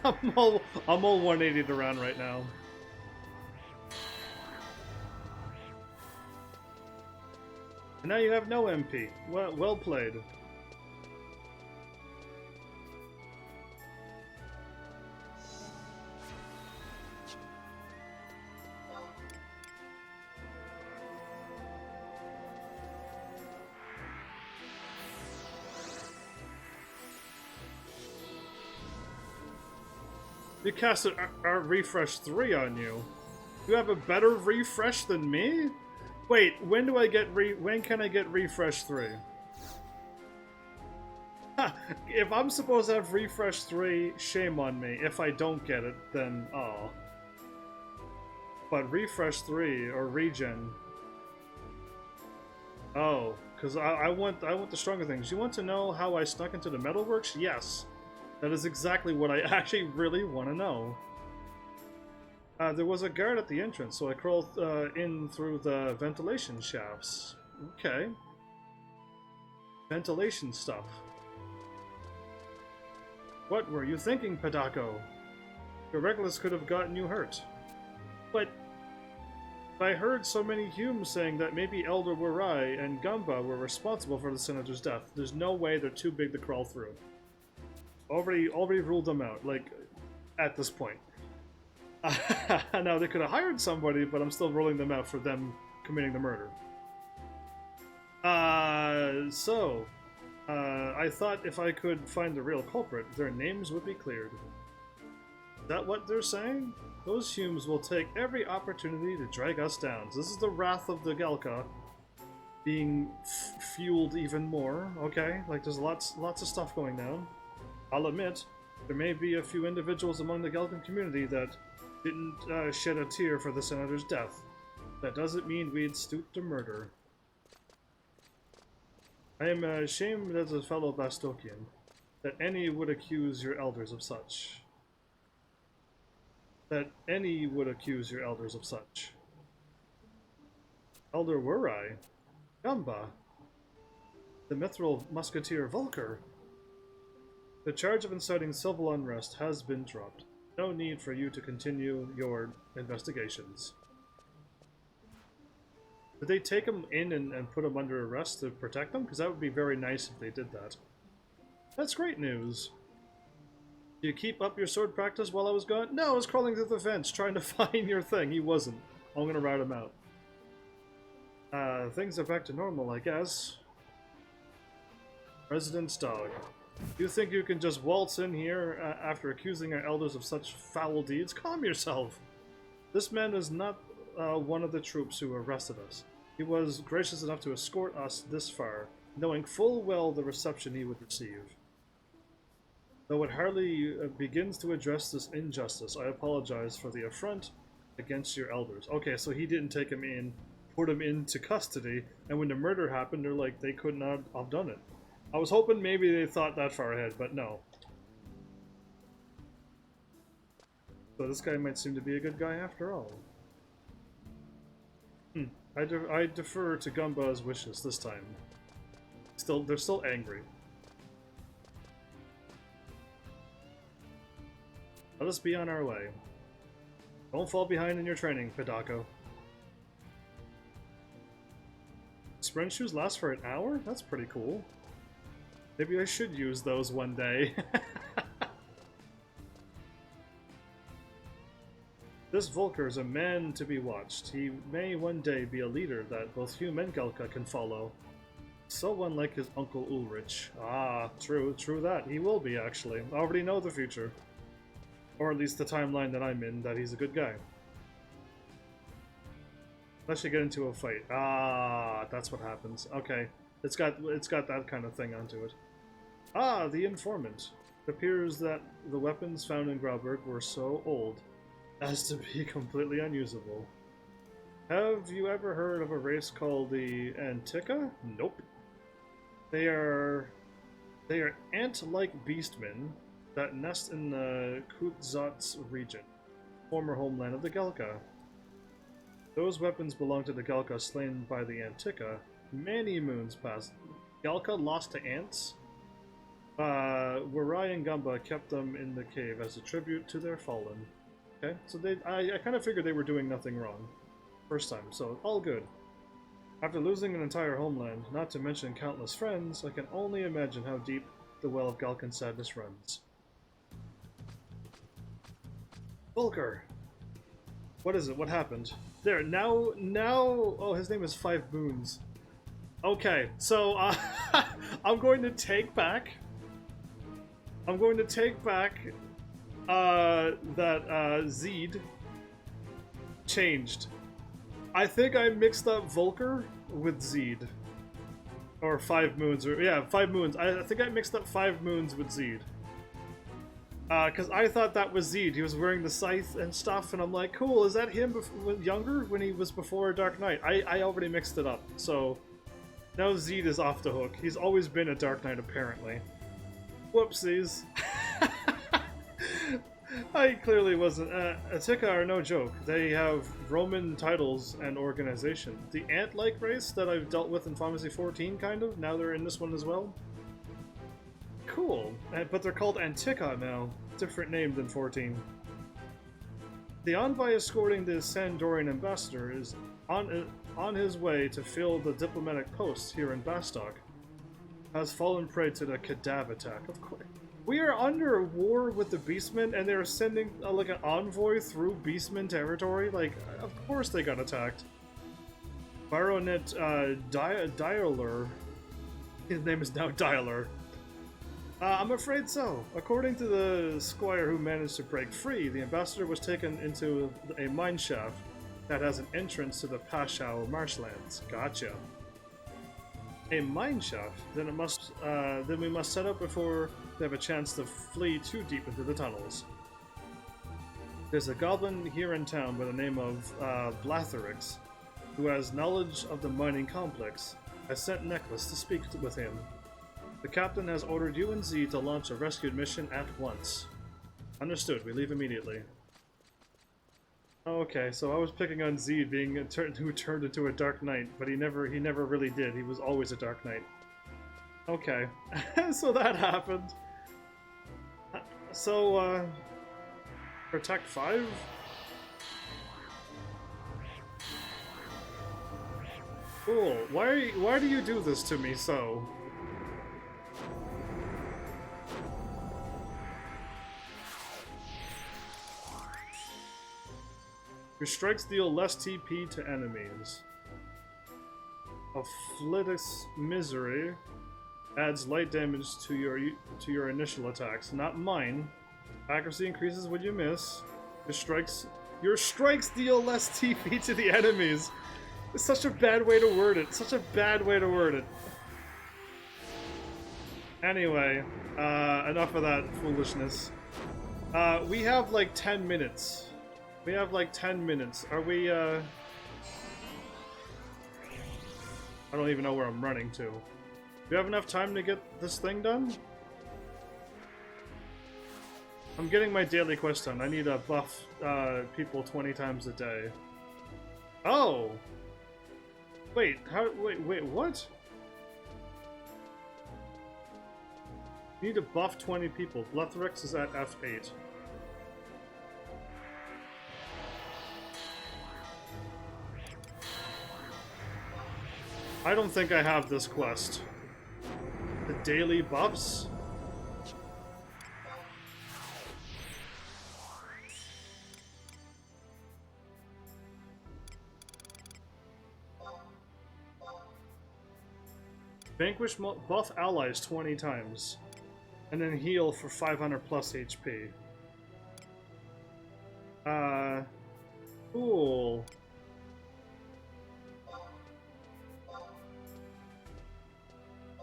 Speaker 1: I'm all 180'd around right now. And now you have no MP. Well played. You cast a refresh 3 on you. You have a better refresh than me? Wait, when can I get refresh 3? If I'm supposed to have refresh 3, shame on me. If I don't get it, then oh. But refresh 3 or regen. Oh, because I want the stronger things. You want to know how I snuck into the metalworks? Yes. That is exactly what I actually really want to know. There was a guard at the entrance, so I crawled in through the ventilation shafts. Okay. Ventilation stuff. What were you thinking, Padako? Your reckless could have gotten you hurt. But I heard so many Humes saying that maybe Elder Warai and Gumba were responsible for the senator's death. There's no way they're too big to crawl through. Already ruled them out, like, at this point. Now, they could have hired somebody, but I'm still ruling them out for them committing the murder. I thought if I could find the real culprit, their names would be cleared. Is that what they're saying? Those Humes will take every opportunity to drag us down. So this is the wrath of the Gelka being fueled even more, okay? Like, there's lots of stuff going down. I'll admit, There may be a few individuals among the Galkan community that didn't shed a tear for the senator's death. That doesn't mean we'd stoop to murder. I am ashamed as a fellow Bastokian that any would accuse your elders of such. Elder were I? Gamba, the mithril musketeer Volker. The charge of inciting civil unrest has been dropped. No need for you to continue your investigations. Did they take him in and put him under arrest to protect him? Because that would be very nice if they did that. That's great news. Do you keep up your sword practice while I was gone? No, I was crawling through the vents trying to find your thing. He wasn't. I'm gonna rat him out. Things are back to normal, I guess. Resident's dog. You think you can just waltz in here after accusing our elders of such foul deeds? Calm yourself. This man is not one of the troops who arrested us. He was gracious enough to escort us this far, knowing full well the reception he would receive. Though it hardly begins to address this injustice, I apologize for the affront against your elders. Okay, so he didn't take him in, put him into custody, and when the murder happened, they're like, they could not have done it. I was hoping maybe they thought that far ahead, but no. So this guy might seem to be a good guy after all. I defer to Gumba's wishes this time. They're still angry. Let us be on our way. Don't fall behind in your training, Pedako. Sprint shoes last for an hour? That's pretty cool. Maybe I should use those one day. This Volker is a man to be watched. He may one day be a leader that both Hume and Gelka can follow. So unlike his uncle Ulrich. Ah, true that. He will be, actually. I already know the future. Or at least the timeline that I'm in, that he's a good guy. Unless you get into a fight. Ah, that's what happens. Okay. It's got that kind of thing onto it. Ah, the informant. It appears that the weapons found in Grauberg were so old as to be completely unusable. Have you ever heard of a race called the Antica? Nope. They are ant-like beastmen that nest in the Kutzats region, former homeland of the Galka. Those weapons belong to the Galka slain by the Antica many moons past. Galka lost to ants? Warai and Gumba kept them in the cave as a tribute to their fallen. Okay, so I kind of figured they were doing nothing wrong first time, so all good. After losing an entire homeland, not to mention countless friends, I can only imagine how deep the well of Galkan sadness runs. Volker! What is it? What happened? There, now, oh, his name is 5 Moons. Okay, so, I'm going to take back that Zed changed. I think I mixed up Volker with Zed. Or 5 Moons, or yeah, 5 Moons. I think I mixed up 5 Moons with Zed. Because I thought that was Zed. He was wearing the scythe and stuff, and I'm like, cool, is that him younger when he was before Dark Knight? I already mixed it up, so now Zed is off the hook. He's always been a Dark Knight, apparently. Whoopsies. I clearly wasn't. Attica are no joke. They have Roman titles and organization. The ant-like race that I've dealt with in Final Fantasy 14, kind of. Now they're in this one as well. Cool. But they're called Antica now. Different name than 14. The envoy escorting the Sandorian ambassador is on his way to fill the diplomatic post here in Bastok. Has fallen prey to the Cadav attack. Of course. We are under war with the Beastmen, and they're sending like an envoy through Beastmen territory. Like, of course they got attacked. Baronet Dialer. His name is now Dialer. I'm afraid so. According to the squire who managed to break free, the ambassador was taken into a mineshaft that has an entrance to the Pashao marshlands. Gotcha. A mineshaft? Then we must set up before they have a chance to flee too deep into the tunnels. There's a goblin here in town by the name of Blatherix, who has knowledge of the mining complex. I sent Necklace to speak with him. The captain has ordered you and Z to launch a rescue mission at once. Understood, we leave immediately. Okay, so I was picking on Z being who turned into a Dark Knight, but he never really did. He was always a Dark Knight. Okay, so that happened. So, Protect 5? Cool. Why do you do this to me so? Your strikes deal less TP to enemies. Afflictus Misery adds light damage to your initial attacks, not mine. Accuracy increases when you miss. Your strikes deal less TP to the enemies. It's such a bad way to word it. Such a bad way to word it. Anyway, enough of that foolishness. We have like 10 minutes. We have like 10 minutes. Are we, I don't even know where I'm running to. Do we have enough time to get this thing done? I'm getting my daily quest done. I need to buff people 20 times a day. Oh! Wait, wait, what? You need to buff 20 people. Blatherix is at F8. I don't think I have this quest. The daily buffs? Vanquish buff allies 20 times. And then heal for 500 plus HP. Cool.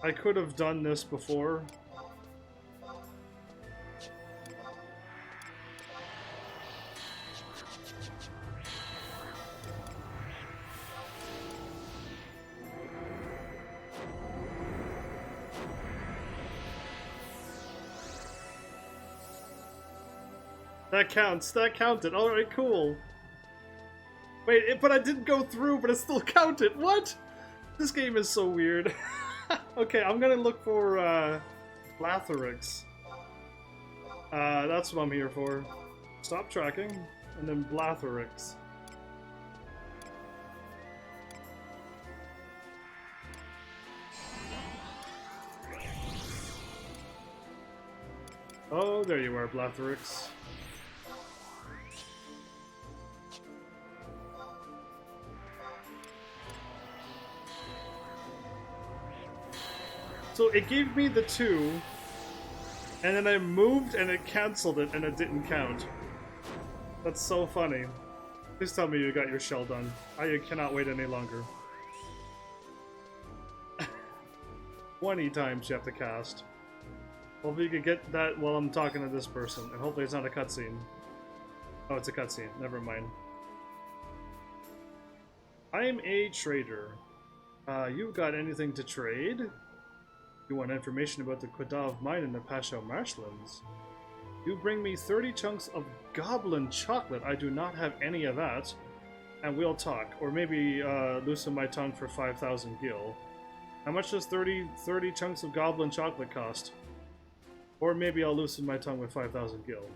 Speaker 1: I could have done this before. That counts. That counted. Alright, cool. Wait, but I didn't go through, but it still counted. What? This game is so weird. Okay, I'm gonna look for, Blatherix. That's what I'm here for. Stop tracking, and then Blatherix. Oh, there you are, Blatherix. So it gave me the 2, and then I moved and it cancelled it and it didn't count. That's so funny. Please tell me you got your shell done. I cannot wait any longer. 20 times you have to cast. Hopefully you can get that while I'm talking to this person, and hopefully it's not a cutscene. Oh, it's a cutscene. Never mind. I am a trader. You got anything to trade? You want information about the Quadav mine in the Pasho marshlands? You bring me 30 chunks of goblin chocolate. I do not have any of that. And we'll talk. Or maybe loosen my tongue for 5,000 gil. How much does 30 chunks of goblin chocolate cost? Or maybe I'll loosen my tongue with 5,000 gil.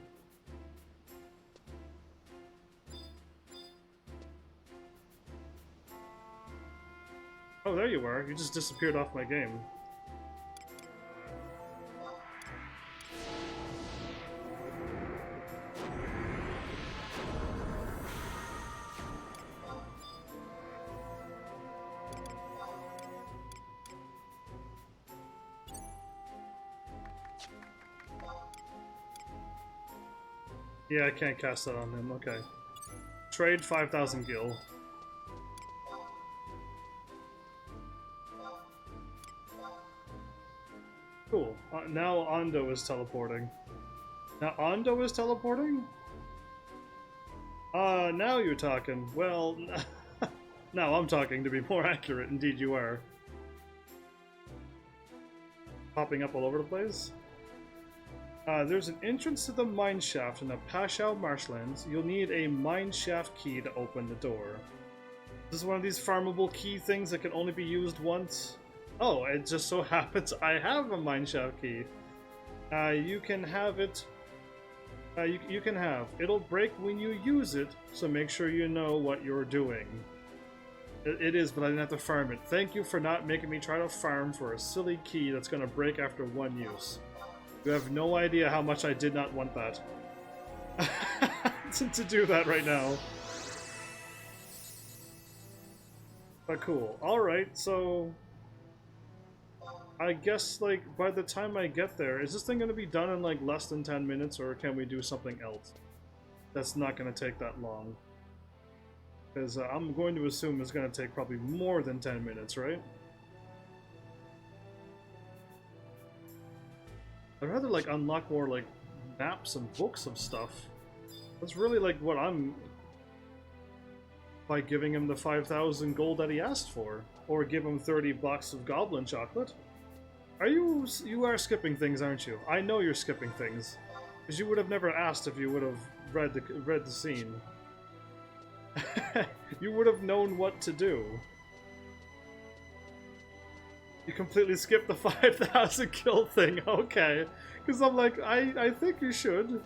Speaker 1: Oh, there you are. You just disappeared off my game. Yeah, I can't cast that on him. Okay. Trade 5,000 gil. Cool. Now Ando is teleporting. Now Ando is teleporting? Now you're talking. Well, now I'm talking, to be more accurate. Indeed you are. Popping up all over the place? There's an entrance to the mine shaft in the Pashao marshlands. You'll need a mine shaft key to open the door. This is one of these farmable key things that can only be used once. Oh, it just so happens I have a mine shaft key. You can have it. You can have. It'll break when you use it, so make sure you know what you're doing. It is, but I didn't have to farm it. Thank you for not making me try to farm for a silly key that's gonna break after one use. You have no idea how much I did not want that. to do that right now. But cool. Alright, so... I guess, like, by the time I get there, is this thing gonna be done in, like, less than 10 minutes, or can we do something else? That's not gonna take that long. Because I'm going to assume it's gonna take probably more than 10 minutes, right? I'd rather, like, unlock more, like, maps and books of stuff. That's really, like, what I'm... by giving him the 5,000 gold that he asked for. Or give him 30 blocks of goblin chocolate. You are skipping things, aren't you? I know you're skipping things. Because you would have never asked if you would have read the scene. You would have known what to do. You completely skipped the 5,000 kill thing, okay. Because I'm like, I think you should.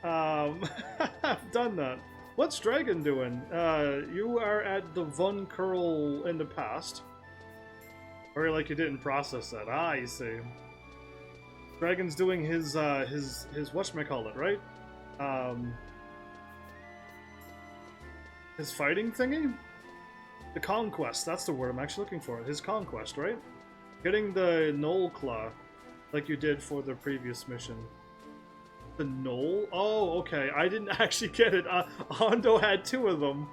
Speaker 1: I've done that. What's Dragon doing? You are at the Von Curl in the past. Or like you didn't process that. Ah, you see. Dragon's doing his whatchamacallit, right? His fighting thingy? The conquest, that's the word I'm actually looking for. His conquest, right? Getting the Knoll Claw, like you did for the previous mission. The Knoll? Oh, okay. I didn't actually get it. Hondo had 2 of them.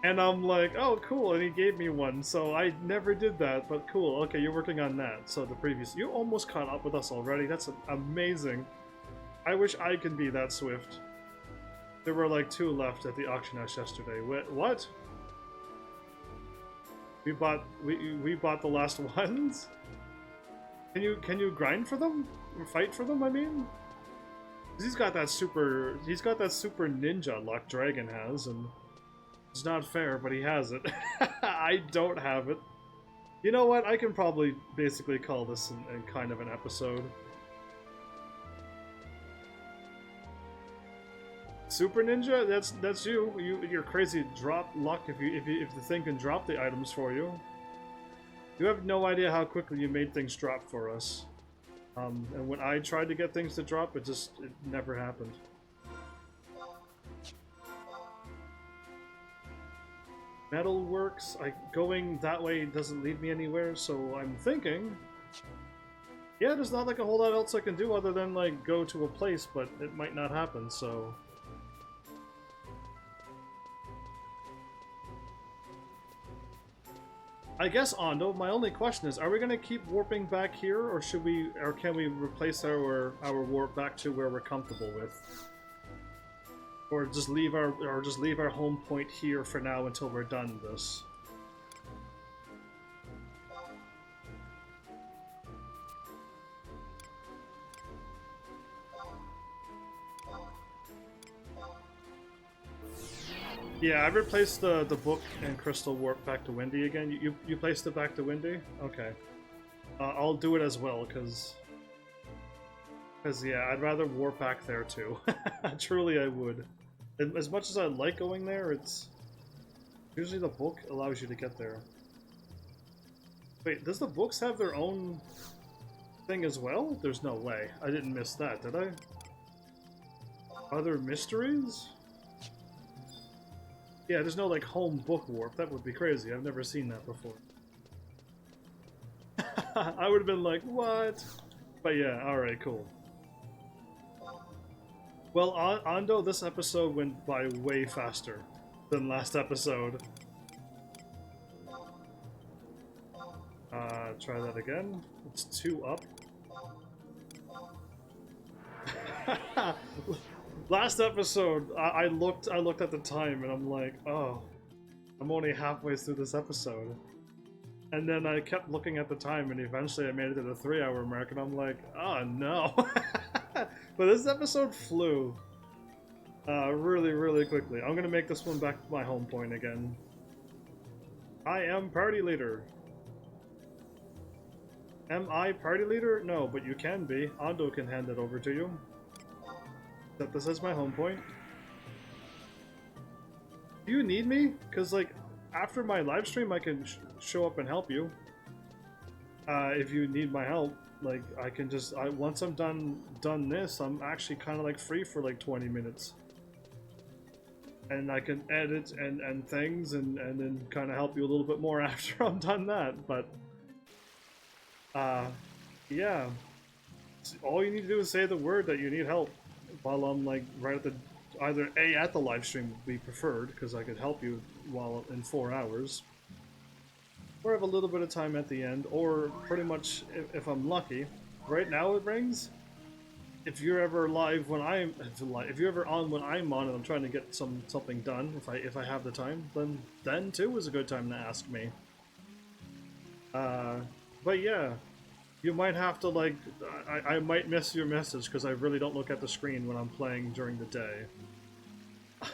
Speaker 1: And I'm like, oh, cool, and he gave me one. So I never did that, but cool. Okay, you're working on that. So the previous... You almost caught up with us already. That's amazing. I wish I could be that swift. There were like 2 left at the auction house yesterday. What? We bought the last ones? Can you grind for them? Or fight for them, I mean? 'Cause he's got that super ninja luck Dragon has, and it's not fair, but he has it. I don't have it. You know what? I can probably basically call this in kind of an episode. Super Ninja? That's you. You're crazy drop luck if the thing can drop the items for you. You have no idea how quickly you made things drop for us. And when I tried to get things to drop, it never happened. Metalworks, going that way doesn't lead me anywhere, so I'm thinking... Yeah, there's not like a whole lot else I can do other than like go to a place, but it might not happen, so... I guess, Ondo, my only question is, are we gonna keep warping back here, or can we replace our warp back to where we're comfortable with? Or just leave our home point here for now until we're done this? Yeah, I replaced the book and crystal warp back to Windy again. You placed it back to Windy? Okay. I'll do it as well, because yeah, I'd rather warp back there too. Truly I would. And as much as I like going there, it's... Usually the book allows you to get there. Wait, does the books have their own thing as well? There's no way. I didn't miss that, did I? Are there mysteries? Yeah, there's no, like, home book warp. That would be crazy. I've never seen that before. I would have been like, what? But yeah, alright, cool. Well, Ando, this episode went by way faster than last episode. Try that again. It's 2 up. Last episode, I looked at the time and I'm like, oh, I'm only halfway through this episode. And then I kept looking at the time and eventually I made it to the 3-hour mark and I'm like, oh no. But this episode flew really, really quickly. I'm gonna make this one back to my home point again. I am party leader. Am I party leader? No, but you can be. Ando can hand it over to you. That this is my home point. Do you need me? Because, like, after my live stream, I can show up and help you. If you need my help, like, I can just... once I'm done this, I'm actually kind of, like, free for, like, 20 minutes. And I can edit and things and then kind of help you a little bit more after I'm done that, but... yeah. All you need to do is say the word that you need help while I'm like right at the either at the live stream would be preferred because I could help you while in 4 hours, or have a little bit of time at the end, or pretty much if I'm lucky. Right now it rings. If you're ever live when if you're ever on when I'm on and I'm trying to get something done, if I have the time, then too is a good time to ask me. But yeah, you might have to, like, I might miss your message because I really don't look at the screen when I'm playing during the day.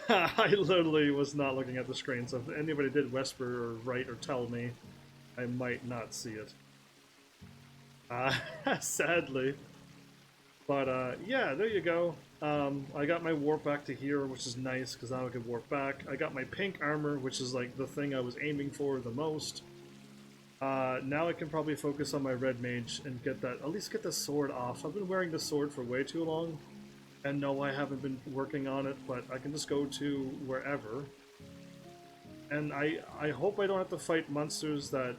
Speaker 1: I literally was not looking at the screen, so if anybody did whisper or write or tell me, I might not see it. Sadly. But yeah, there you go. I got my warp back to here, which is nice because now I can warp back. I got my pink armor, which is like the thing I was aiming for the most. Now I can probably focus on my Red Mage and get that, at least get the sword off. I've been wearing the sword for way too long, and no, I haven't been working on it, but I can just go to wherever. And I hope I don't have to fight monsters that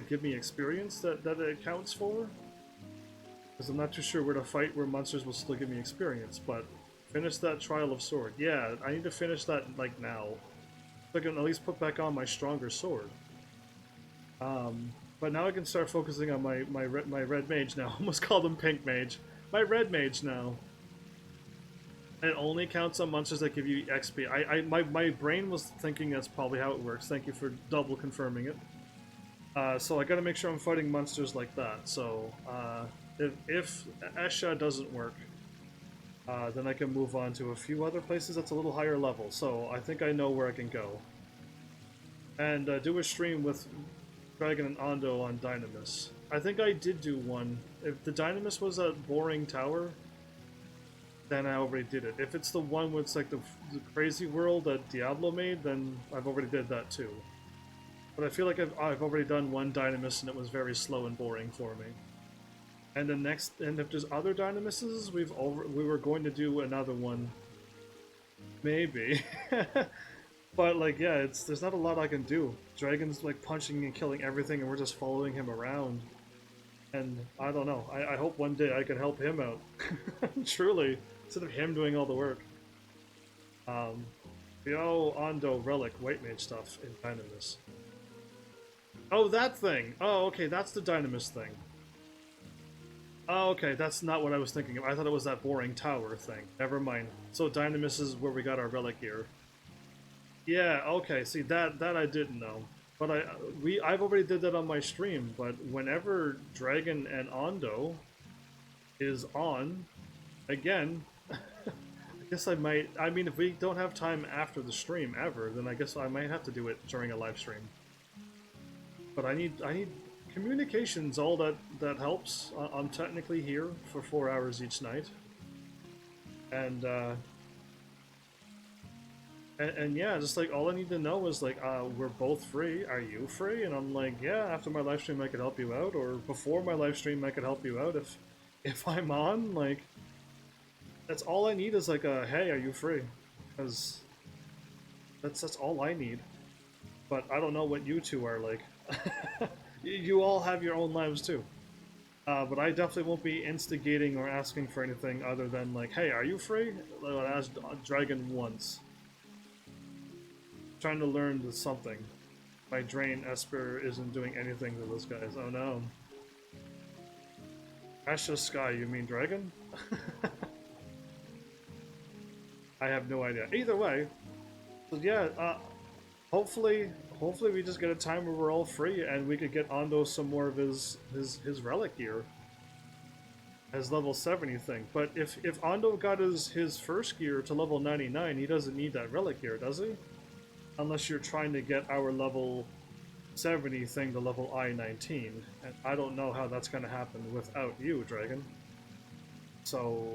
Speaker 1: give me experience that it counts for. Because I'm not too sure where to fight where monsters will still give me experience, but finish that Trial of Sword. Yeah, I need to finish that, like, now. So I can at least put back on my stronger sword. But now I can start focusing on my Red Mage now. I almost called him Pink Mage. My Red Mage now. It only counts on monsters that give you XP. My brain was thinking that's probably how it works. Thank you for double confirming it. So I gotta make sure I'm fighting monsters like that. So, if Esha doesn't work, then I can move on to a few other places that's a little higher level. So I think I know where I can go. And do a stream with Dragon and Ando on Dynamis. I think I did do one. If the Dynamis was a boring tower, then I already did it. If it's the one with like the crazy world that Diablo made, then I've already did that too. But I feel like I've already done one Dynamis and it was very slow and boring for me. And the next, and if there's other Dynamises, we were going to do another one. Maybe. But, like, yeah, there's not a lot I can do. Dragon's, like, punching and killing everything, and we're just following him around. And, I don't know. I hope one day I can help him out. Truly. Instead of him doing all the work. Yo, Ando, Relic, White Mage stuff in Dynamis. Oh, that thing! Oh, okay, that's the Dynamis thing. Oh, okay, that's not what I was thinking of. I thought it was that boring tower thing. Never mind. So Dynamis is where we got our Relic gear. Yeah, okay, see, that I didn't know. But I've already did that on my stream, but whenever Dragon and Ando is on, again, I guess I might, I mean, if we don't have time after the stream ever, then I guess I might have to do it during a live stream. But I need communications, all that helps. I'm technically here for 4 hours each night. And yeah, just like all I need to know is like, we're both free. Are you free? And I'm like, yeah. After my live stream, I could help you out, or before my live stream, I could help you out if I'm on. Like, that's all I need is like a hey, are you free? Because that's all I need. But I don't know what you two are like. You all have your own lives too. But I definitely won't be instigating or asking for anything other than like, hey, are you free? I'll ask Dragon once. Trying to learn something. My Drain Esper isn't doing anything to those guys. Oh no. Ashes Sky, you mean Dragon? I have no idea. Either way, so yeah, hopefully we just get a time where we're all free and we could get Ando some more of his relic gear. His level 70 thing. But if Ando got his first gear to level 99, he doesn't need that relic gear, does he? Unless you're trying to get our level 70 thing to level I-19. And I don't know how that's going to happen without you, Dragon. So,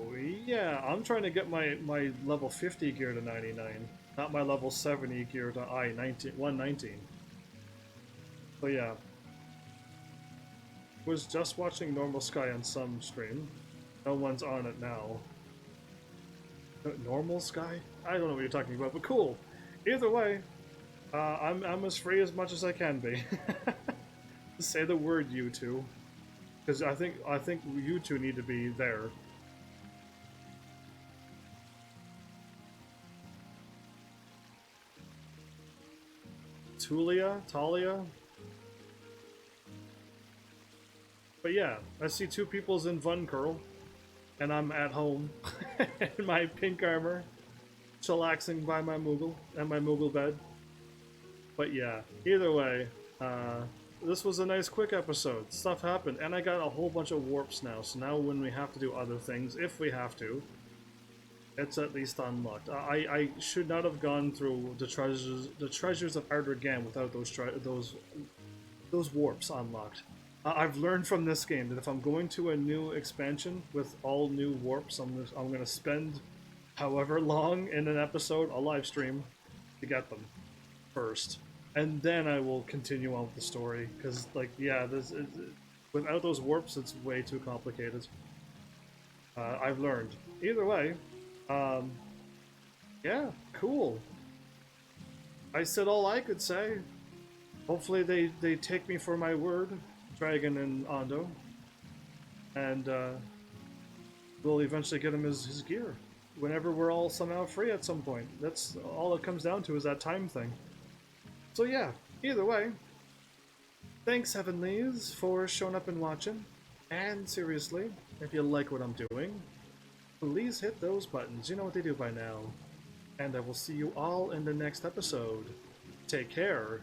Speaker 1: yeah, I'm trying to get my level 50 gear to 99, not my level 70 gear to I-119. So yeah. Was just watching Normal Sky on some stream. No one's on it now. Normal Sky? I don't know what you're talking about, but cool. Either way, I'm as free as much as I can be. Say the word, you two, because I think you two need to be there. Talia. But yeah, I see two peoples in Vun Curl, and I'm at home in my pink armor, chillaxing by my Moogle and my Moogle bed. But yeah, either way, this was a nice quick episode. Stuff happened, and I got a whole bunch of warps now, so now when we have to do other things, if we have to, it's at least unlocked. I should not have gone through the treasures of Ardrigan without those warps unlocked. I've learned from this game that if I'm going to a new expansion with all new warps, I'm gonna spend however long in an episode, a live stream, to get them first, and then I will continue on with the story. Because, like, yeah, without those warps, it's way too complicated. I've learned. Either way, yeah, cool. I said all I could say. Hopefully they take me for my word, Dragon and Ando, and we'll eventually get him his gear whenever we're all somehow free at some point. That's all it comes down to, is that time thing. So yeah, either way, thanks Heavenlies for showing up and watching, and seriously, if you like what I'm doing, please hit those buttons. You know what they do by now. And I will see you all in the next episode. Take care.